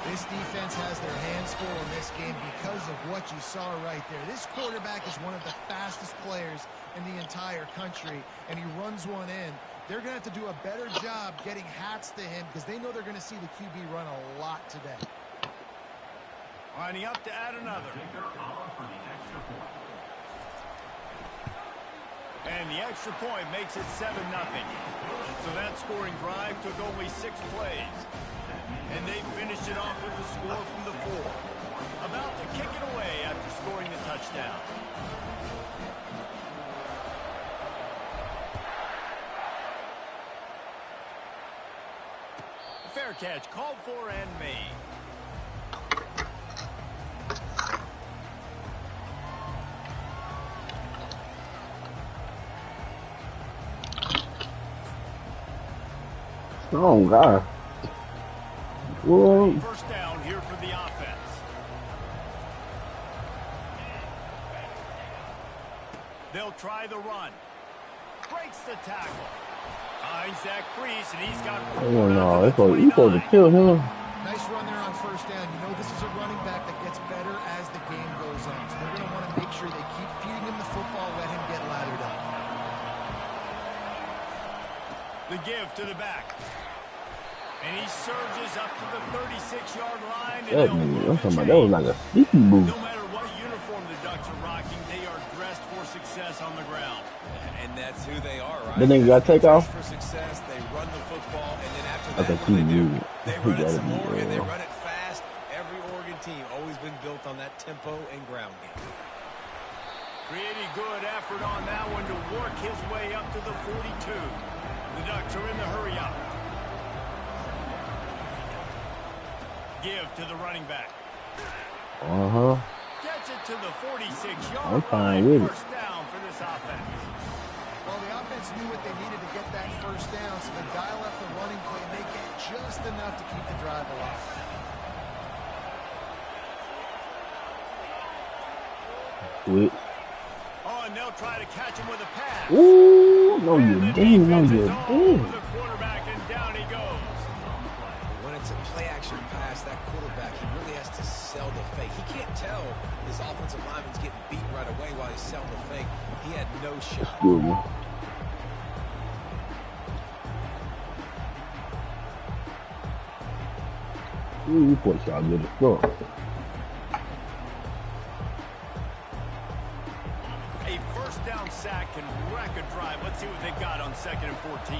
This defense has their hands full in this game because of what you saw right there. This quarterback is one of the fastest players in the entire country, and he runs one in. They're going to have to do a better job getting hats to him because they know they're going to see the QB run a lot today. Lining up to add another. And the extra point makes it 7-0. So that scoring drive took only 6 plays. And they finished it off with the score from the 4. About to kick it away after scoring the touchdown. Fair catch called for and made. Oh, God. Whoa. 1st down here for the offense. They'll try the run. Breaks the tackle. Finds that crease, and he's got... Oh, no. It's supposed to kill him. Nice run there on 1st down. You know this is a running back that gets better as the game goes on. So they're going to want to make sure they keep feeding him the football, let him get lathered up. The give to the back. And he surges up to the 36-yard line. That nigga, I'm talking about, that was like a sneaky move. No matter what uniform the Ducks are rocking, they are dressed for success on the ground. And that's who they are, right? The nigga got take off? For success, they run the football, and then after I that, think what do he they do? knew. They He run it gotta some be more, and they there. run it fast. Every Oregon team always been built on that tempo and ground game. Pretty good effort on that one to work his way up to the 42. The Ducks are in the hurry-up. Give to the running back. Uh-huh. Gets it to the 46-yard I'm fine line. with it. 1st down for this offense. Well, the offense knew what they needed to get that 1st down, so they dial up the running play, and they get just enough to keep the drive alive. Switch. Oh, and they'll try to catch him with a pass. Ooh, no, you And the didn't. No, defense you is all over didn't. the quarterback, and down he goes. When it's a play-action pass, that quarterback, he really has to sell the fake. He can't tell his offensive lineman's getting beat right away while he's selling the fake. He had no shot. Good one. Ooh, you poor shot good as fuck. A 1st down sack can wreck a drive. Let's see what they've got on 2nd and 14.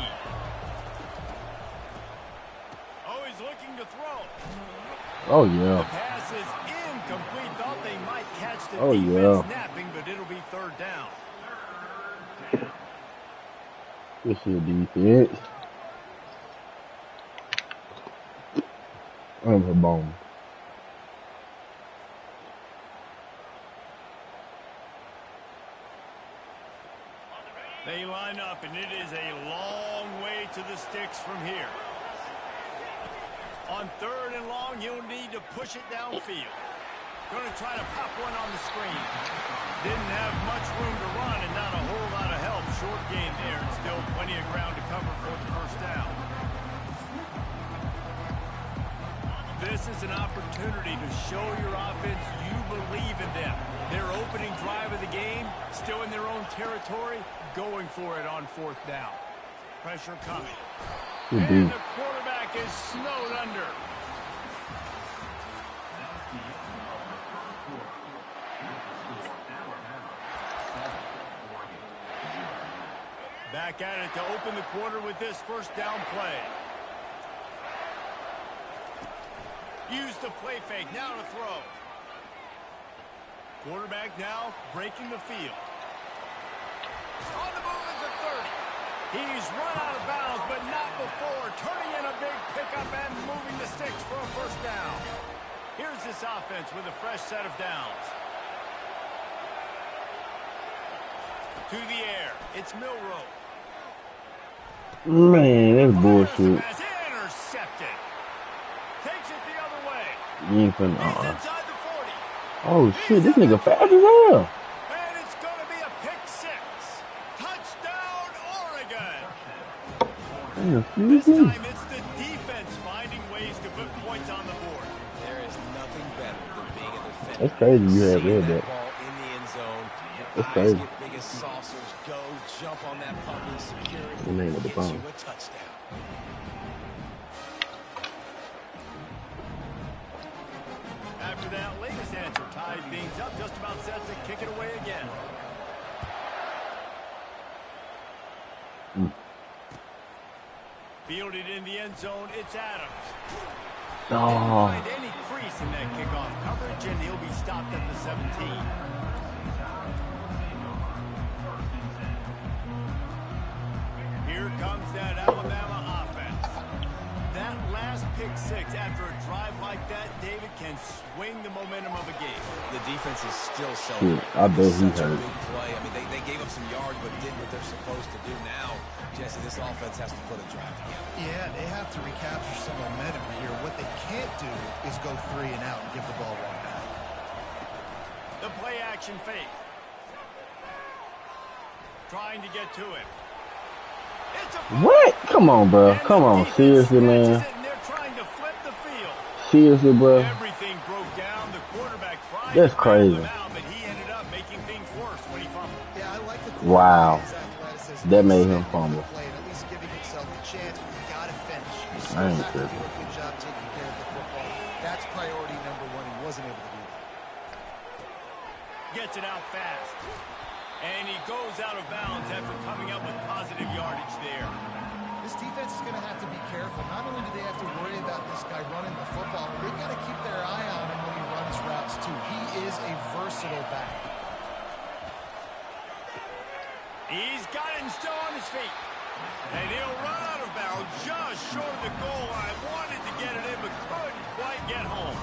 Oh, he's looking to throw. Oh, The yeah. pass is incomplete. Thought they might catch the Oh, defense yeah. napping, but it'll be 3rd down. This is defense. I'm a bone. They line up, and it is a long way to the sticks from here. On 3rd and long, you'll need to push it downfield. Going to try to pop one on the screen. Didn't have much room to run and not a whole lot of help. Short gain there. Still plenty of ground to cover for the first down. This is an opportunity to show your offense you believe in them. Their opening drive of the game, still in their own territory, going for it on 4th down. Pressure coming. And the quarterback is snowed under. Back at it to open the quarter with this first down play. Use the play fake, now to throw. Quarterback now breaking the field. On the move at the 30. He's run out of bounds, but not before. Turning in a big pickup and moving the sticks for a first down. Here's this offense with a fresh set of downs. To the air, it's Milroe. Man, that's bullshit. Intercepted. Takes it the other way. You ain't finna. He's inside the 40. Oh shit, this nigga fast as hell. And it's going to be a pick 6. Touchdown, Oregon. Damn, This excuse me. time it's the defense finding ways to put points on the board. There is nothing better than being a defender. That's crazy you have Seeing read that that. ball in the end zone. Your That's eyes crazy. get big as saucers. Go jump on that puppy, secure it, Your name at the get bottom. you a touchdown. After that latest answer, tied things up, just about set to kick it away again. Fielded in the end zone, it's Adams. Didn't Oh, find any crease in that kickoff coverage, and he'll be stopped at the 17. Here comes that Alabama offense. That last pick 6 after a drive like that, David, can swing the momentum of a game. The defense is still so shit. I bet he such a hurt. big play. I mean, they gave up some yards, but did what they're supposed to do now. Jesse, this offense has to put a drive together. Yeah, they have to recapture some momentum here. What they can't do is go 3 and out and give the ball right back. The play action fake. Trying to get to it. It's a what? Come on, bro. And Come the on, defense seriously, snatches man. it, and they're trying to flip the field. Seriously, bro. Everything broke down. The quarterback tried That's to bail crazy. him out, but he ended up making things worse when he fumbled. Yeah, I like the Wow. quarterback's athleticism. That made him He's fumble. play and at least giving himself a chance, but you got to finish. You I still ain't have to do tripping. a good job taking care of the football. That's priority number 1. He wasn't able to do that. Gets it out fast. And he goes out of bounds after coming up with positive yardage there. This defense is going to have to be careful. Not only do they have to worry about this guy running the football, but they've got to keep their eye on him when he runs routes, too. He is a versatile back. He's got it and still on his feet. And he'll run out of bounds just short of the goal line. Wanted to get it in, but couldn't quite get home.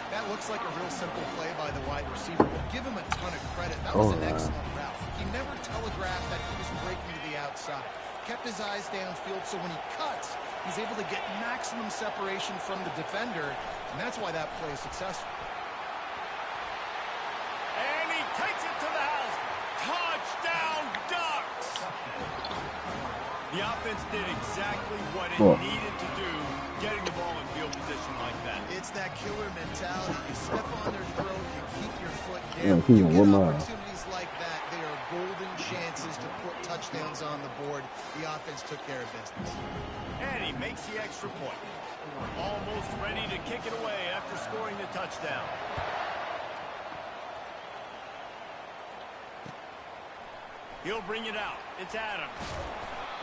That looks like a real simple play by the wide receiver. We'll give him a ton of credit. That was an excellent route. He never telegraphed that he was breaking to the outside. Kept his eyes downfield, so when he cuts, he's able to get maximum separation from the defender, and that's why that play is successful. And he takes it to the house. Touchdown, Ducks! The offense did exactly what it needed to do, getting the ball in field position like that. It's that killer mentality. You step on their throat, you keep your foot Yeah, down. he's You a get woman. opportunities like that, they are golden chances to put touchdowns on the board. The offense took care of business. And he makes the extra point. Almost ready to kick it away after scoring the touchdown. He'll bring it out. It's Adams.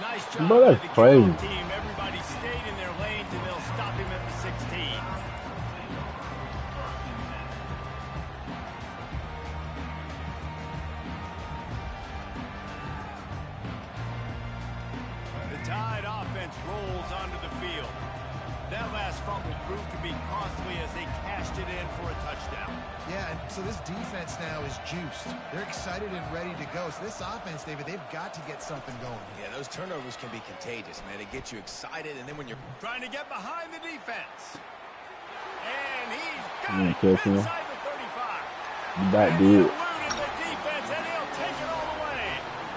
Nice job Bro, by that's the crazy. kickoff team. Everybody stayed in their lanes, and they'll stop him at the 16. The Tide offense rolls onto the field. That last fumble proved to be costly as they cashed it in for a touchdown. Yeah, and so this defense now is juiced. They're excited and ready to go. So this offense, David, they've got to get something going. Yeah, those turnovers can be contagious, man. They get you excited, and then when you're Trying to get behind the defense. And he's got You it catch him? inside the 35. You about And he did. eluded the defense, and he'll take it all the way.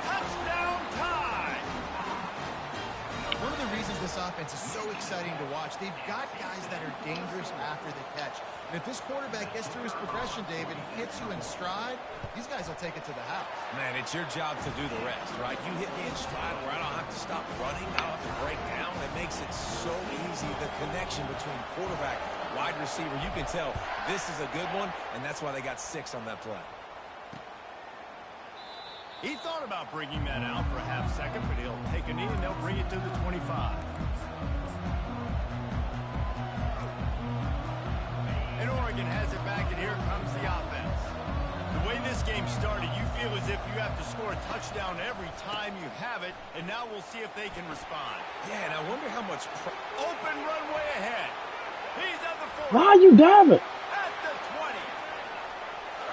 Touchdown tie. One of the reasons this offense is so exciting to watch, they've got guys that are dangerous after the catch. And if this quarterback gets through his progression, David, hits you in stride, these guys will take it to the house. Man, it's your job to do the rest, right? You hit me in stride where I don't have to stop running. I don't have to break down. It makes it so easy. The connection between quarterback, wide receiver, you can tell this is a good one, and that's why they got 6 on that play. He thought about bringing that out for a half second, but he'll take a knee and they'll bring it to the 25. And Oregon has it back, and here comes the offense. The way this game started, you feel as if you have to score a touchdown every time you have it, and now we'll see if they can respond. Yeah, and I wonder how much Open runway ahead. He's at the 40. Why are you diving? At the 20.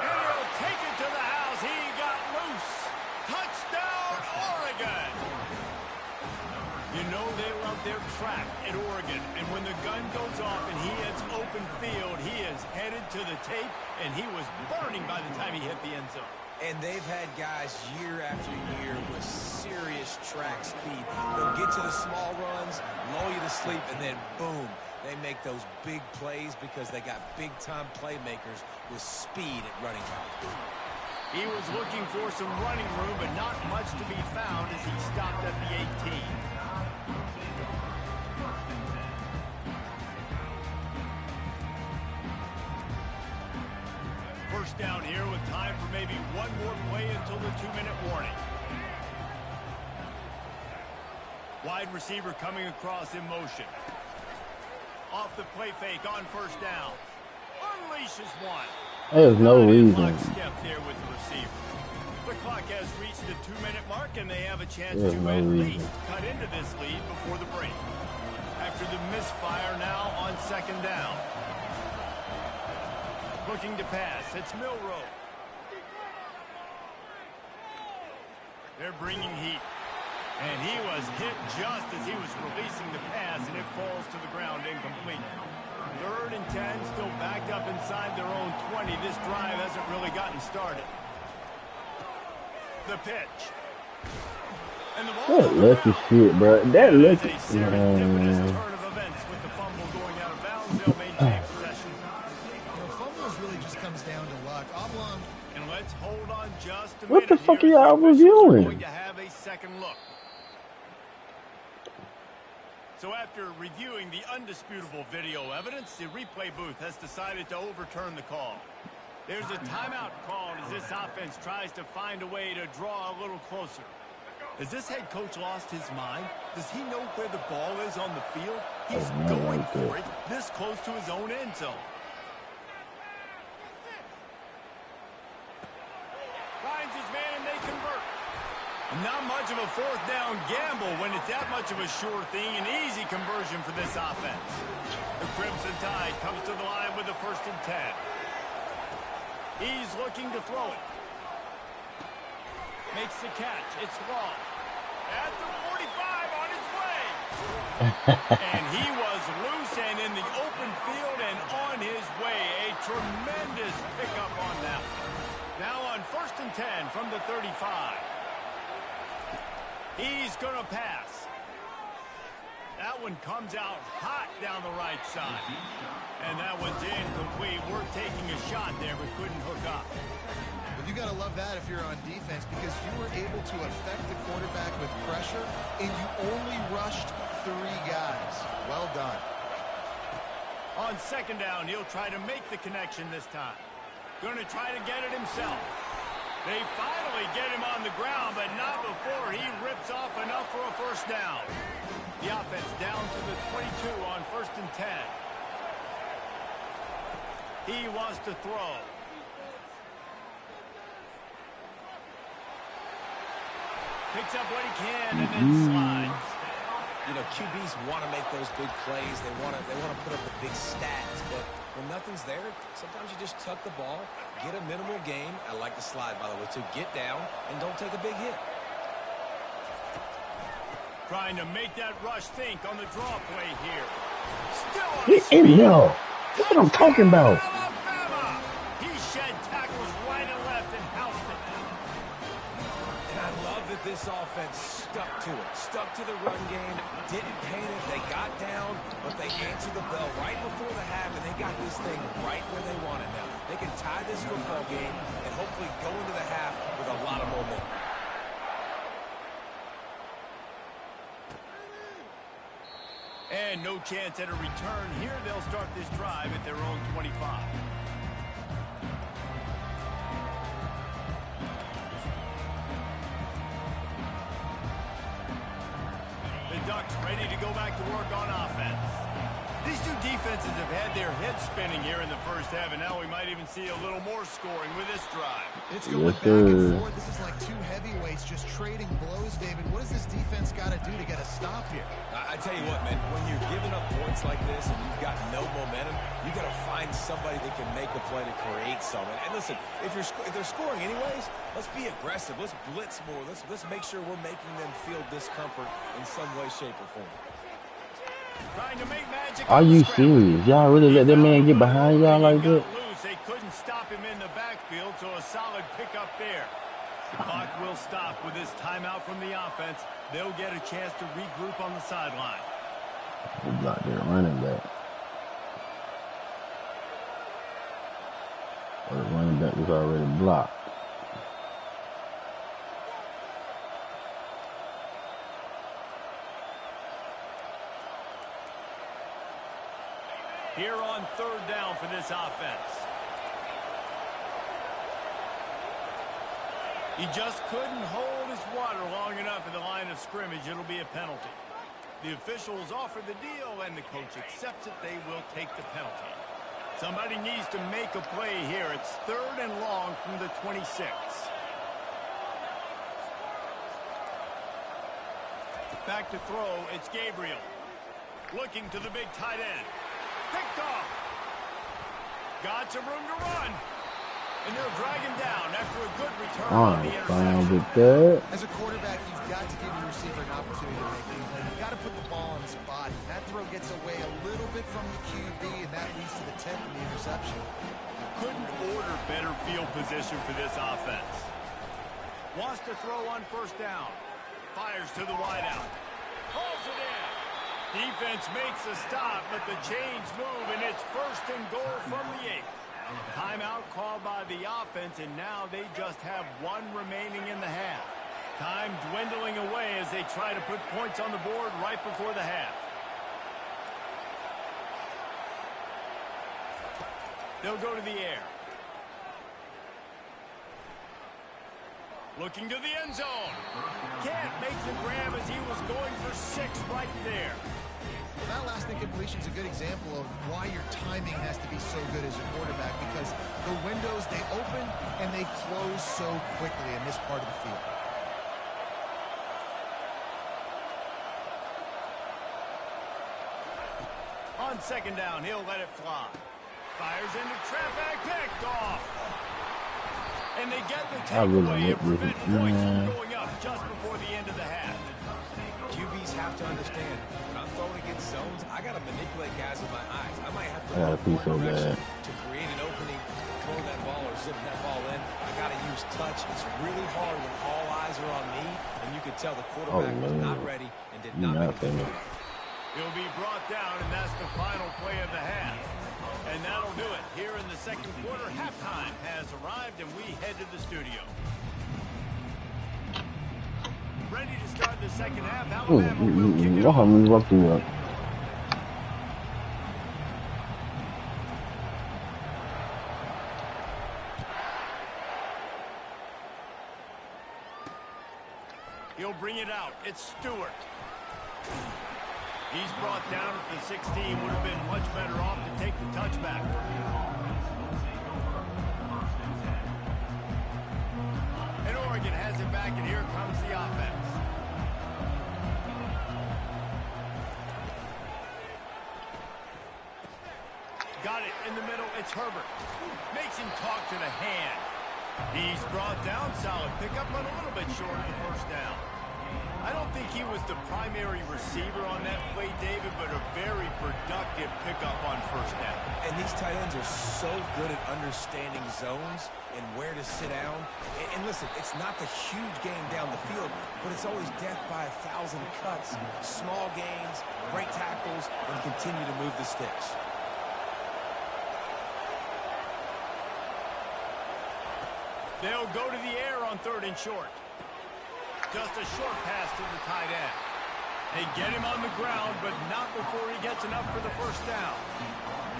And he'll take it to the house. He got loose. Touchdown, Oregon. You know they love their track at Oregon. And when the gun goes off and he hits open field, he is headed to the tape, and he was burning by the time he hit the end zone. And they've had guys year after year with serious track speed. They'll get to the small runs, lull you to sleep, and then boom, they make those big plays because they got big-time playmakers with speed at running back. He was looking for some running room, but not much to be found as he stopped at the 18. First down here with time for maybe one more play until the 2-minute warning. Wide receiver coming across in motion. Off the play fake on first down. Unleashes one. There's no reason. Step there with the receiver. The clock has reached the 2-minute mark, and they have a chance There's to no at reason. least cut into this lead before the break. After the misfire now on second down. Looking to pass. It's Milroe. They're bringing heat. And he was hit just as he was releasing the pass, and it falls to the ground incomplete. 3rd and 10, still backed up inside their own 20. This drive hasn't really gotten started. The pitch. And the ball. That lucky shit, bro. That lucky. A serendipitous turn of events with the fumble going out of bounds. They'll maintain possession. Fumbles really just comes down to luck. Oblong. And let's hold on just a What minute. the fuck here are y'all as the officials are reviewing? going to have a second look. So after reviewing the undisputable video evidence, the replay booth has decided to overturn the call. There's a timeout called as this offense tries to find a way to draw a little closer. Has this head coach lost his mind? Does he know where the ball is on the field? He's going for it this close to his own end zone. Finds his man and they convert. Not much of a 4th down gamble when it's that much of a sure thing, an easy conversion for this offense. The Crimson Tide comes to the line with the 1st and 10. He's looking to throw it. Makes the catch. It's long. At the 45 on his way. And he was loose and in the open field and on his way. A tremendous pickup on that. Now on 1st and 10 from the 35. He's going to pass. That one comes out hot down the right side. And that one's incomplete. We're taking a shot there, but couldn't hook up. But you got to love that if you're on defense, because you were able to affect the quarterback with pressure, and you only rushed 3 guys. Well done. On second down, he'll try to make the connection this time. Going to try to get it himself. They finally get him on the ground, but not before he rips off enough for a 1st down. The offense down to the 22 on 1st and 10. He wants to throw. Picks up what he can and then slides. You know, QBs want to make those big plays. They want to put up the big stats. But when nothing's there, sometimes you just tuck the ball, get a minimal gain. I like the slide, by the way, to get down and don't take a big hit. Trying to make that rush think on the draw play here. Still on Get his in feet. here. That's what I'm talking about. Alabama! He shed tackles right and left and housed it. And I love that this offense stuck to it, stuck to the run game, didn't paint it. They got down, but they answered the bell right before the half, and they got this thing right where they want it now. They can tie this football game and hopefully go into the half with a lot of momentum. And no chance at a return here. They'll start this drive at their own 25. The Ducks ready to go back to work on offense. These two defenses have had their heads spinning here in the first half, and now we might even see a little more scoring with this drive. It's going back and forth. This is like two heavyweights just trading blows, David. What does this defense got to do to get a stop here? I tell you what, man, when you're giving up points like this and you've got no momentum, you got to find somebody that can make a play to create something. And listen, if they're scoring anyways, let's be aggressive. Let's blitz more. Let's make sure we're making them feel discomfort in some way, shape, or form. Trying to make magic. Are you serious? Y'all really let that man get behind y'all like that? They couldn't stop him in the backfield, so a solid pickup there. The clock will stop with this timeout from the offense. They'll get a chance to regroup on the sideline. He blocked their running back. Or the running back was already blocked. Here on third down for this offense. He just couldn't hold his water long enough in the line of scrimmage. It'll be a penalty. The officials offer the deal, and the coach accepts it. They will take the penalty. Somebody needs to make a play here. It's third and long from the 26. Back to throw. It's Gabriel. Looking to the big tight end. Picked off. Got some room to run. And they'll drag him down after a good return on the interception. As a quarterback, you've got to give your receiver an opportunity to make a play. You've got to put the ball on his body. That throw gets away a little bit from the QB, and that leads to the 10th and the interception. Couldn't order better field position for this offense. Wants to throw on first down. Fires to the wideout. Calls it in. Defense makes a stop, but the chains move, and it's first and goal from the 8. Timeout called by the offense, and now they just have one remaining in the half. Time dwindling away as they try to put points on the board right before the half. They'll go to the air. Looking to the end zone. Can't make the grab as he was going for 6 right there. Well, that last incompletion is a good example of why your timing has to be so good as a quarterback, because the windows, they open and they close so quickly in this part of the field. On second down, he'll let it fly. Fires into traffic, picked off. And they get the takeaway and prevent points from going up just before the end of the half. QBs have to understand, when I'm throwing against zones, I got to manipulate guys with my eyes. I might have to look one direction to create an opening, throw that ball or zip that ball in. I got to use touch. It's really hard when all eyes are on me, and you could tell the quarterback was not ready and did not make a good throw. He'll be brought down, and that's the final play of the half. And that'll do it. Here in the second quarter, halftime has arrived, and we head to the studio. Ready to start the second half. Alabama will kick it off. He'll bring it out. It's Stewart. He's brought down at the 16. Would have been much better off to take the touchback. And Oregon has it back, and here comes the offense. Got it in the middle. It's Herbert. Makes him talk to the hand. He's brought down. Solid pickup, but a little bit short of the first down. I don't think he was the primary receiver on that play, David, but a very productive pickup on first down. And these tight ends are so good at understanding zones and where to sit down. And listen, it's not the huge game down the field, but it's always death by 1,000 cuts, small gains, break tackles, and continue to move the sticks. They'll go to the air on 3rd and short. Just a short pass to the tight end. They get him on the ground, but not before he gets enough for the first down.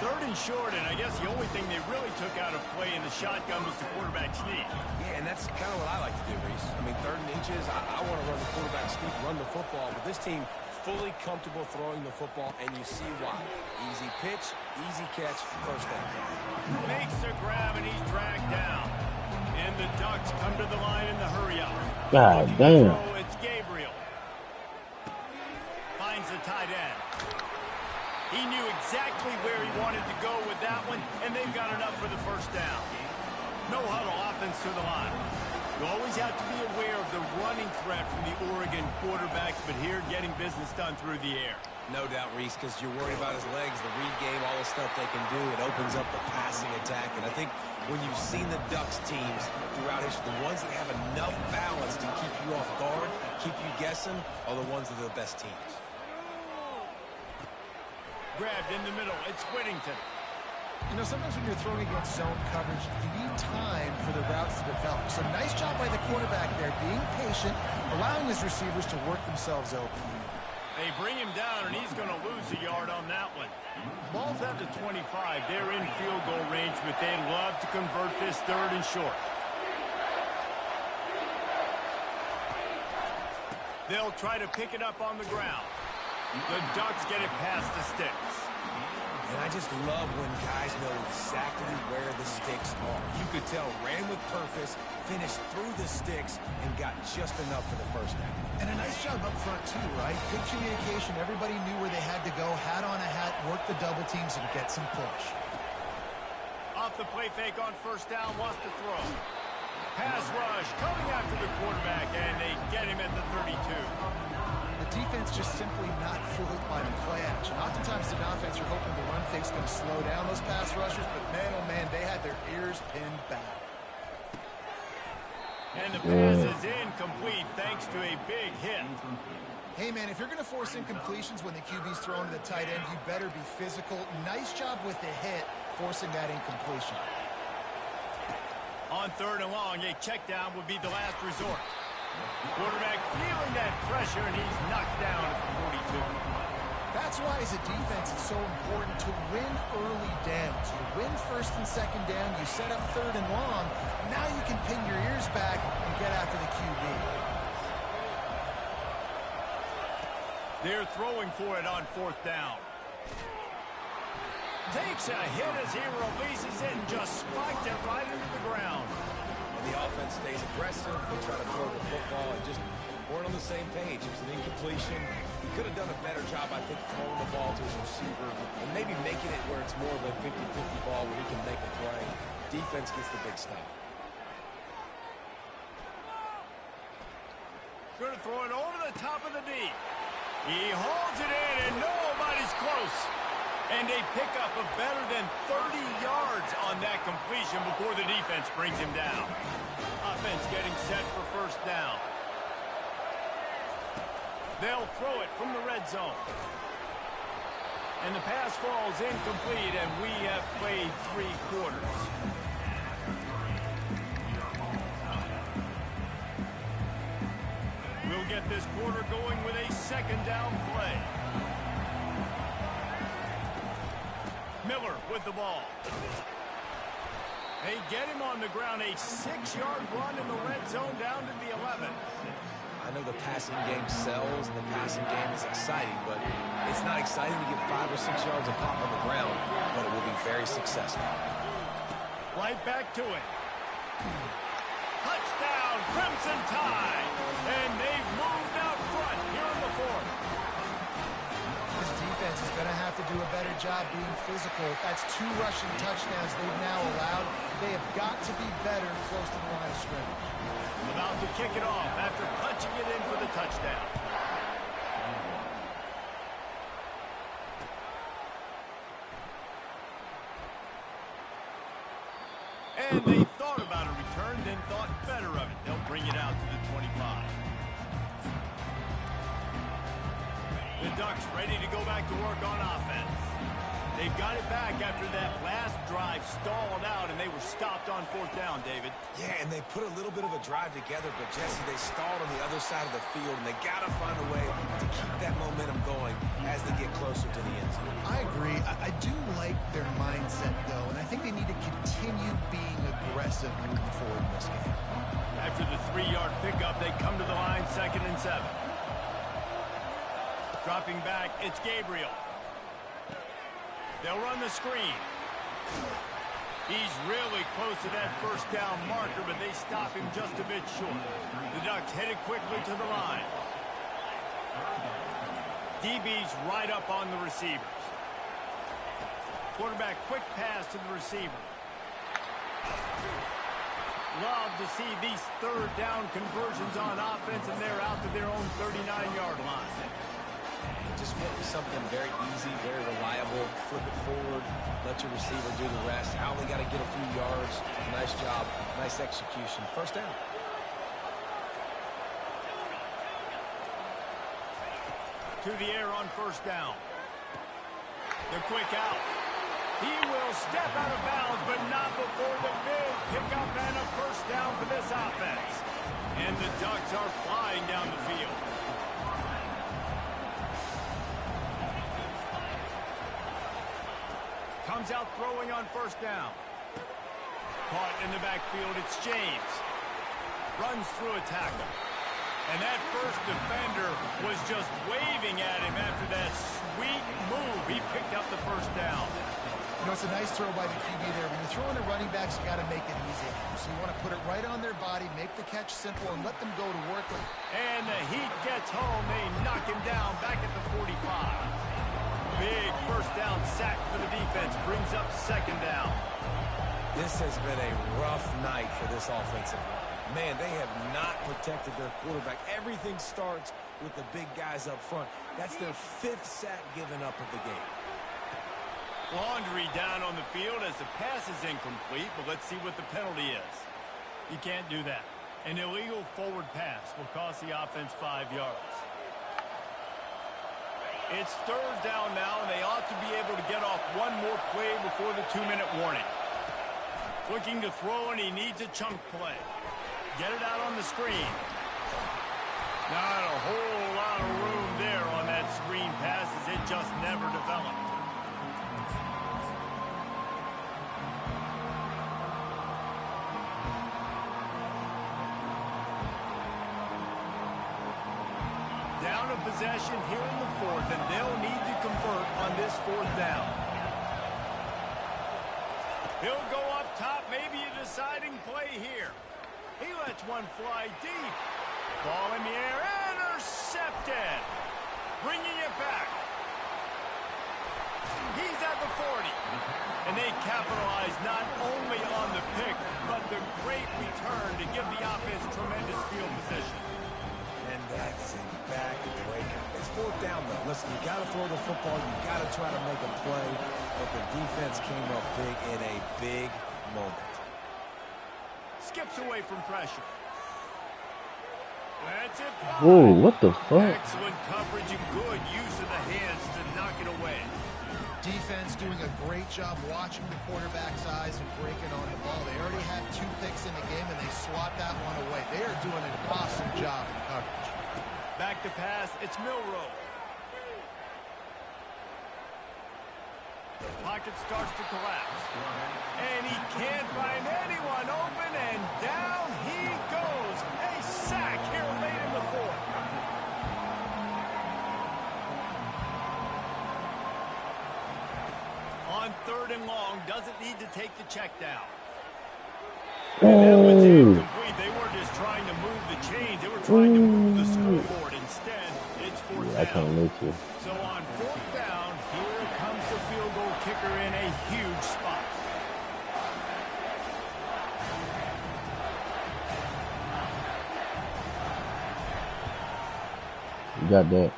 3rd and short, and I guess the only thing they really took out of play in the shotgun was the quarterback sneak. Yeah, and that's kind of what I like to do, Reese. I mean, 3rd and inches, I want to run the quarterback sneak, run the football, but this team fully comfortable throwing the football, and you see why. Easy pitch, easy catch, first down. Makes the grab, and he's dragged down. And the Ducks come to the line in the hurry-up. God damn. It's Gabriel. Finds the tight end. He knew exactly where he wanted to go with that one, and they've got enough for the first down. No huddle offense to the line. You always have to be aware of the running threat from the Oregon quarterbacks, but here getting business done through the air. No doubt, Reese, because you're worried about his legs, the read game, all the stuff they can do. It opens up the passing attack. And I think when you've seen the Ducks teams throughout history, the ones that have enough balance to keep you off guard, keep you guessing, are the ones that are the best teams. Grabbed in the middle. It's Whittington. You know, sometimes when you're throwing against zone coverage, you need time for the routes to develop. So nice job by the quarterback there, being patient, allowing his receivers to work themselves open. They bring him down, and he's going to lose a yard on that one. Ball's out to 25. They're in field goal range, but they'd love to convert this 3rd and short. They'll try to pick it up on the ground. The Ducks get it past the sticks. And I just love when guys know exactly where the sticks are. You could tell, ran with purpose, finished through the sticks, and got just enough for the first down. And a nice job up front, too, right? Good communication. Everybody knew where they had to go, hat on a hat, work the double teams, and get some push. Off the play fake on first down, wants to throw. Pass rush coming after the quarterback, and they get him at the 32. The defense just simply not fooled by the play action. Oftentimes the offense are hoping the run fake's going to slow down those pass rushers, but man, oh man, they had their ears pinned back. And the pass is incomplete thanks to a big hit. Hey, man, if you're going to force incompletions when the QB's thrown to the tight end, you better be physical. Nice job with the hit, forcing that incompletion. On 3rd and long, a check down would be the last resort. Quarterback feeling that pressure, and he's knocked down at the 42. That's why, as a defense, it's so important to win early downs. You win 1st and 2nd down, you set up 3rd and long. Now you can pin your ears back and get after the QB. They're throwing for it on 4th down. Takes a hit as he releases it and just spiked it right into the ground. And the offense stays aggressive. They try to throw the football and just weren't on the same page. It was an incompletion. He could have done a better job, I think, throwing the ball to his receiver and maybe making it where it's more of a 50-50 ball where he can make a play. Defense gets the big stop. Going to throw it over the top of the D. He holds it in, and nobody's close. And a pickup of better than 30 yards on that completion before the defense brings him down. Offense getting set for first down. They'll throw it from the red zone. And the pass falls incomplete, and we have played 3 quarters. We'll get this quarter going with a 2nd down play. Miller with the ball. They get him on the ground. A 6-yard run in the red zone down to the 11. I know the passing game sells and the passing game is exciting, but it's not exciting to get 5 or 6 yards of pop on the ground, but it will be very successful. Right back to it. Touchdown, Crimson Tide. And they've moved out front here in the 4th. This defense has going to have to do a better job being physical. That's 2 rushing touchdowns they've now allowed. They have got to be better close to the line of scrimmage. About to kick it off after punching it in for the touchdown. And they thought about a return, then thought better of it. They'll bring it out to the 25. The Ducks ready to go back to work on offense. They've got it back after that last drive stalled out, and they were stopped on 4th down, David. Yeah, and they put a little bit of a drive together, but, Jesse, they stalled on the other side of the field, and they got to find a way to keep that momentum going as they get closer to the end zone. I agree. I do like their mindset, though, and I think they need to continue being aggressive moving forward in this game. After the 3-yard pickup, they come to the line 2nd and 7. Dropping back, it's Gabriel. They'll run the screen. He's really close to that 1st down marker, but they stop him just a bit short. The Ducks headed quickly to the line. DB's right up on the receivers. Quarterback quick pass to the receiver. Love to see these 3rd down conversions on offense, and they're out to their own 39-yard line. Just went with something very easy, very reliable. Flip it forward, let your receiver do the rest. I only got to get a few yards. Nice job, nice execution. 1st down. To the air on 1st down. The quick out. He will step out of bounds, but not before the big pickup and a 1st down for this offense. And the Ducks are flying down the field. Comes out throwing on 1st down. Caught in the backfield, it's James. Runs through a tackle. And that first defender was just waving at him after that sweet move. He picked up the 1st down. You know, it's a nice throw by the QB there. When you're throwing to running backs, you got to make it easy. So you want to put it right on their body, make the catch simple, and let them go to work with it. And the heat gets home. They knock him down back at the 45. Big 1st down sack for the defense. Brings up 2nd down. This has been a rough night for this offensive line. Man, they have not protected their quarterback. Everything starts with the big guys up front. That's their 5th sack given up of the game. Laundry down on the field as the pass is incomplete, but let's see what the penalty is. You can't do that. An illegal forward pass will cost the offense 5 yards. It's 3rd down now, and they ought to be able to get off one more play before the 2-minute warning. Looking to throw, and he needs a chunk play. Get it out on the screen. Not a whole lot of room there on that screen pass as it just never developed. Down a possession here in the 4th, and they'll need to convert on this 4th down. He'll go up top, maybe a deciding play here. He lets one fly deep. Ball in the air, intercepted. Bringing it back. He's at the 40. And they capitalize not only on the pick, but the great return to give the offense tremendous field position. And that's it. Back break. It's 4th down, though. Listen, you got to throw the football. You got to try to make a play. But the defense came up big in a big moment. Skips away from pressure. That's it. Whoa, what the fuck? Excellent coverage and good use of the hands to knock it away. Defense doing a great job watching the quarterback's eyes and breaking on the ball. They already have 2 picks in the game, and they swat that one away. They are doing an awesome job in coverage. Back to pass, it's Milroe. Pocket starts to collapse. And he can't find anyone open, and down he goes. A sack here late in the 4th. On 3rd and long, doesn't need to take the check down. And that was incomplete. They weren't just trying to move the chains. They were trying to move the scoreboard. Instead, it's 4th down. I can't miss you. So on 4th fourth down. Here comes the field goal kicker in a huge spot. You got that.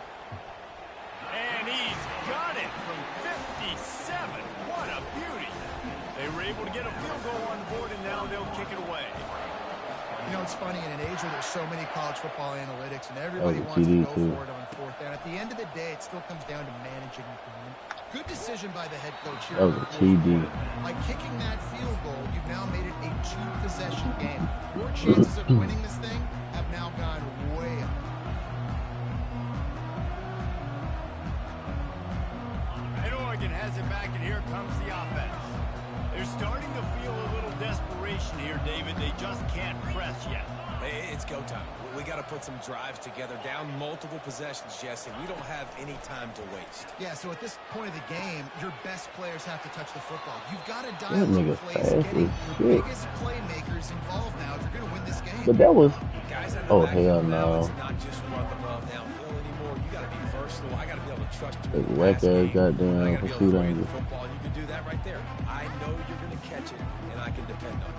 And he's got it from 57. What a beauty. They were able to get a field goal on the board, and now they'll kick it away. You know, it's funny, in an age where there's so many college football analytics and everybody wants to go for it on fourth down, at the end of the day, it still comes down to managing the game. Good decision by the head coach here. That was a TD. By kicking that field goal, you've now made it a two-possession game. Your chances of winning this thing have now gone way up. And Oregon has it back, and here comes the offense. They're starting to feel a little desperation here, David. They just can't press yet. Hey, it's go time. We got to put some drives together, down multiple possessions, Jesse. We don't have any time to waste. Yeah, so at this point of the game, your best players have to touch the football. You've got to dial That nigga up plays, fast getting as your shit. biggest playmakers involved now if you're going to win this game. But that was. Guys in the Oh, backfield hell now, no. it's not just run the ball downhill anymore. You got to be versatile. I got to be able to trust you. Like in the whack pass ass game. goddamn I got to be able to pursuit throw you angle. the football. You can do that right there. I know you're going to catch it, and I can depend on it.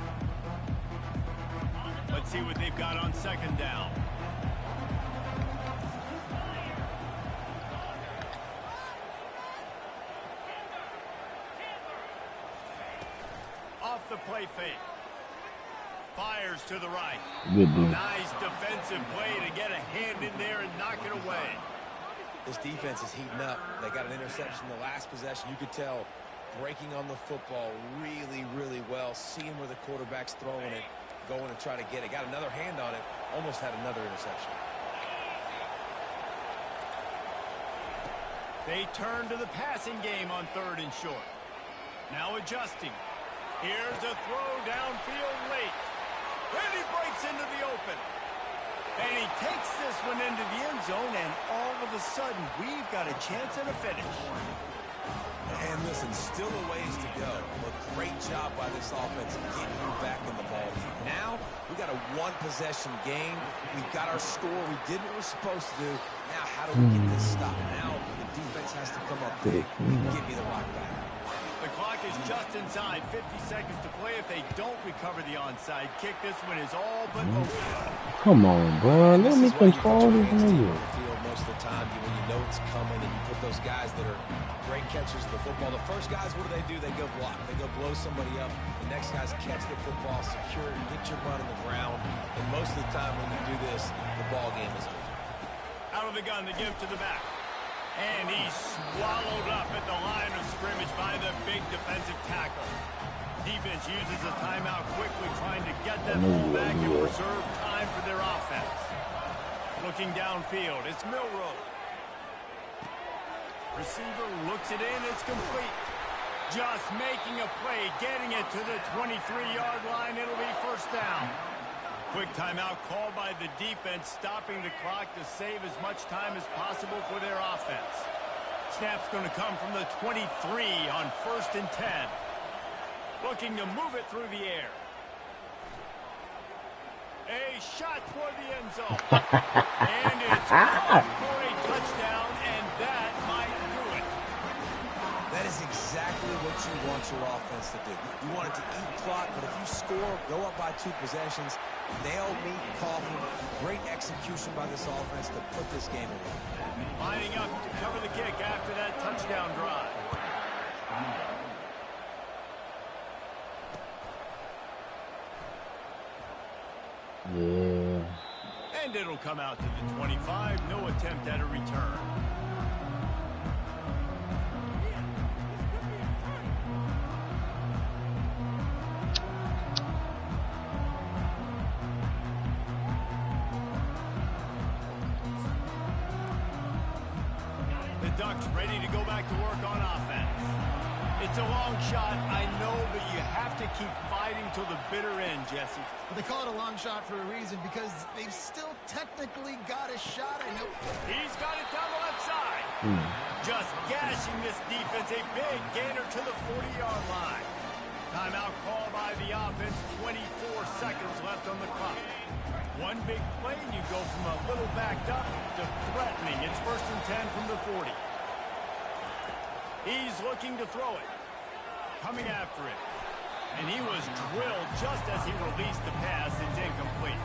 Let's see what they've got on second down. Off the play fake. Fires to the right. Good dude. Nice defensive play to get a hand in there and knock it away. This defense is heating up. They got an interception the last possession. You could tell breaking on the football really, really well, seeing where the quarterback's throwing it, going to try to get it. Got another hand on it, almost had another interception. They turn to the passing game on third and short. Now adjusting. Here's a throw downfield late. And he breaks into the open. And he takes this one into the end zone, and all of a sudden, we've got a chance at a finish. And listen, still a ways to go, but great job by this offense getting you back in the ball game. Now, we got a one-possession game. We've got our score. We did what we're supposed to do. Now, how do we get this stopped? Now, the defense has to come up big and give me the rock back. The clock is just inside 50 seconds to play. If they don't recover the onside kick, this one is all but over. Come on, bro. Let me control this nigga. Field most of the time, when you know it's coming, and you put those guys that are great catchers of the football. The first guys, what do? They go block. They go blow somebody up. The next guys catch the football, secure it, get your butt in the ground. And most of the time when you do this, the ball game is over. Out of the gun to give to the back. And he's swallowed up at the line of scrimmage by the big defensive tackle. Defense uses a timeout quickly, trying to get that ball back and preserve time for their offense. Looking downfield, it's Milroe. Receiver looks it in, it's complete. Just making a play, getting it to the 23-yard line. It'll be first down. Quick timeout called by the defense, stopping the clock to save as much time as possible for their offense. Snap's going to come from the 23 on 1st and 10. Looking to move it through the air. A shot toward the end zone. And it's caught for a touchdown, and that might do it. That is exactly what you want your offense to do. You want it to eat clock, but if you score, go up by 2 possessions, nail meet Coffin. Great execution by this offense to put this game away. Lining up to cover the kick after that touchdown drive. Yeah. And it'll come out to the 25. No attempt at a return. The Ducks ready to go back to work on offense. It's a long shot, I know, but you have to keep fighting till the bitter end, Jesse. But they call it a long shot for a reason, because they've still technically got a shot. I know. He's got it down the left side. Just gashing this defense. A big gainer to the 40-yard line. Timeout call by the offense. 24 seconds left on the clock. One big play, and you go from a little backed up to threatening. It's 1st and 10 from the 40. He's looking to throw it. Coming after it. And he was drilled just as he released the pass. It's incomplete.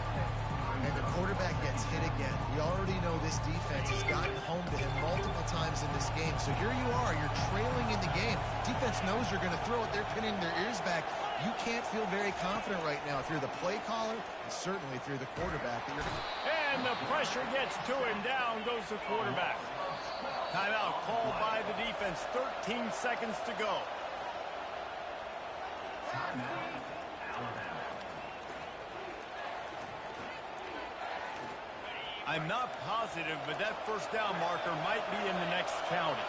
And the quarterback gets hit again. We already know this defense has gotten home to him multiple times in this game. So here you are. You're trailing in the game. Defense knows you're going to throw it. They're pinning their ears back. You can't feel very confident right now if you're the play caller, and certainly if you're the quarterback. And the pressure gets to him. Down goes the quarterback. Timeout called by the defense. 13 seconds to go. Timeout, Alabama. I'm not positive, but that first down marker might be in the next county.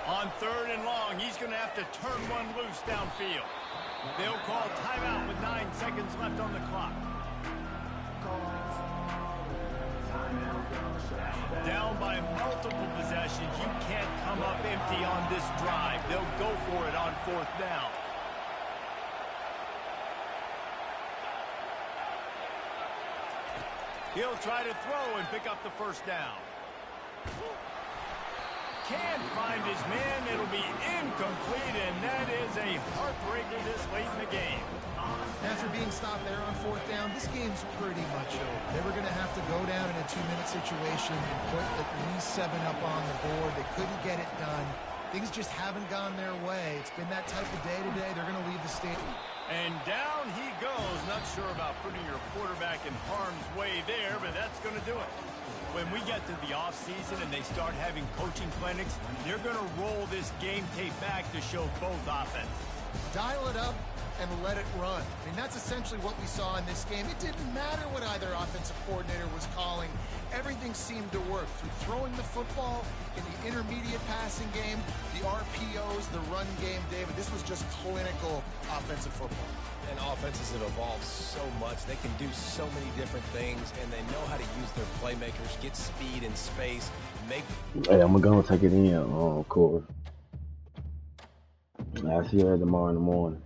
On 3rd and long, he's going to have to turn one loose downfield. They'll call timeout with 9 seconds left on the clock. Down by multiple possessions. You can't come up empty on this drive. They'll go for it on 4th down. He'll try to throw and pick up the first down. Can't find his man. It'll be incomplete, and that is a heartbreaker this late in the game. After being stopped there on 4th down, this game's pretty much over. They were going to have to go down in a 2-minute situation and put at least 7 up on the board. They couldn't get it done. Things just haven't gone their way. It's been that type of day today. They're going to leave the stadium. And down he goes. Not sure about putting your quarterback in harm's way there, but that's going to do it. When we get to the offseason and they start having coaching clinics, they're going to roll this game tape back to show both offenses. Dial it up and let it run. I mean, that's essentially what we saw in this game. It didn't matter what either offensive coordinator was calling. Everything seemed to work through throwing the football in the intermediate passing game, the RPOs, the run game, David. This was just clinical offensive football. And offenses have evolved so much. They can do so many different things, and they know how to use their playmakers, get speed and space, make... Hey, I'm going to take it in, Corey. I'll see you tomorrow in the morning.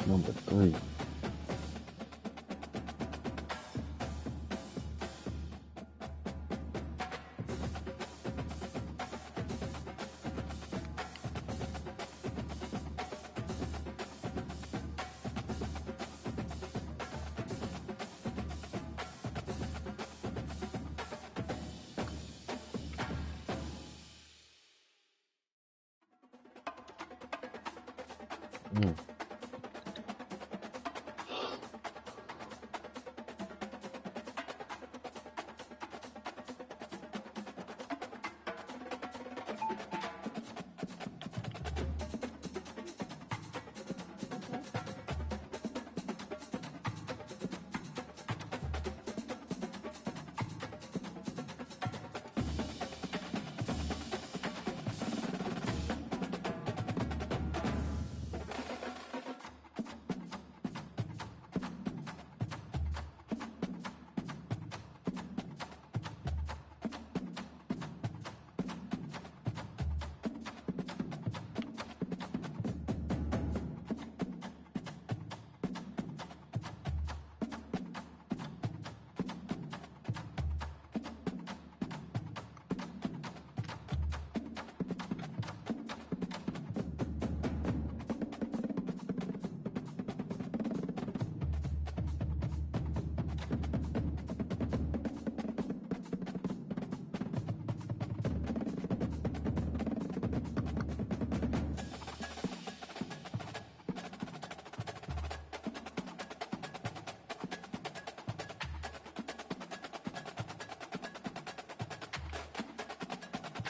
Number 3. Mm.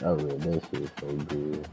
Oh yeah, that shit is so good.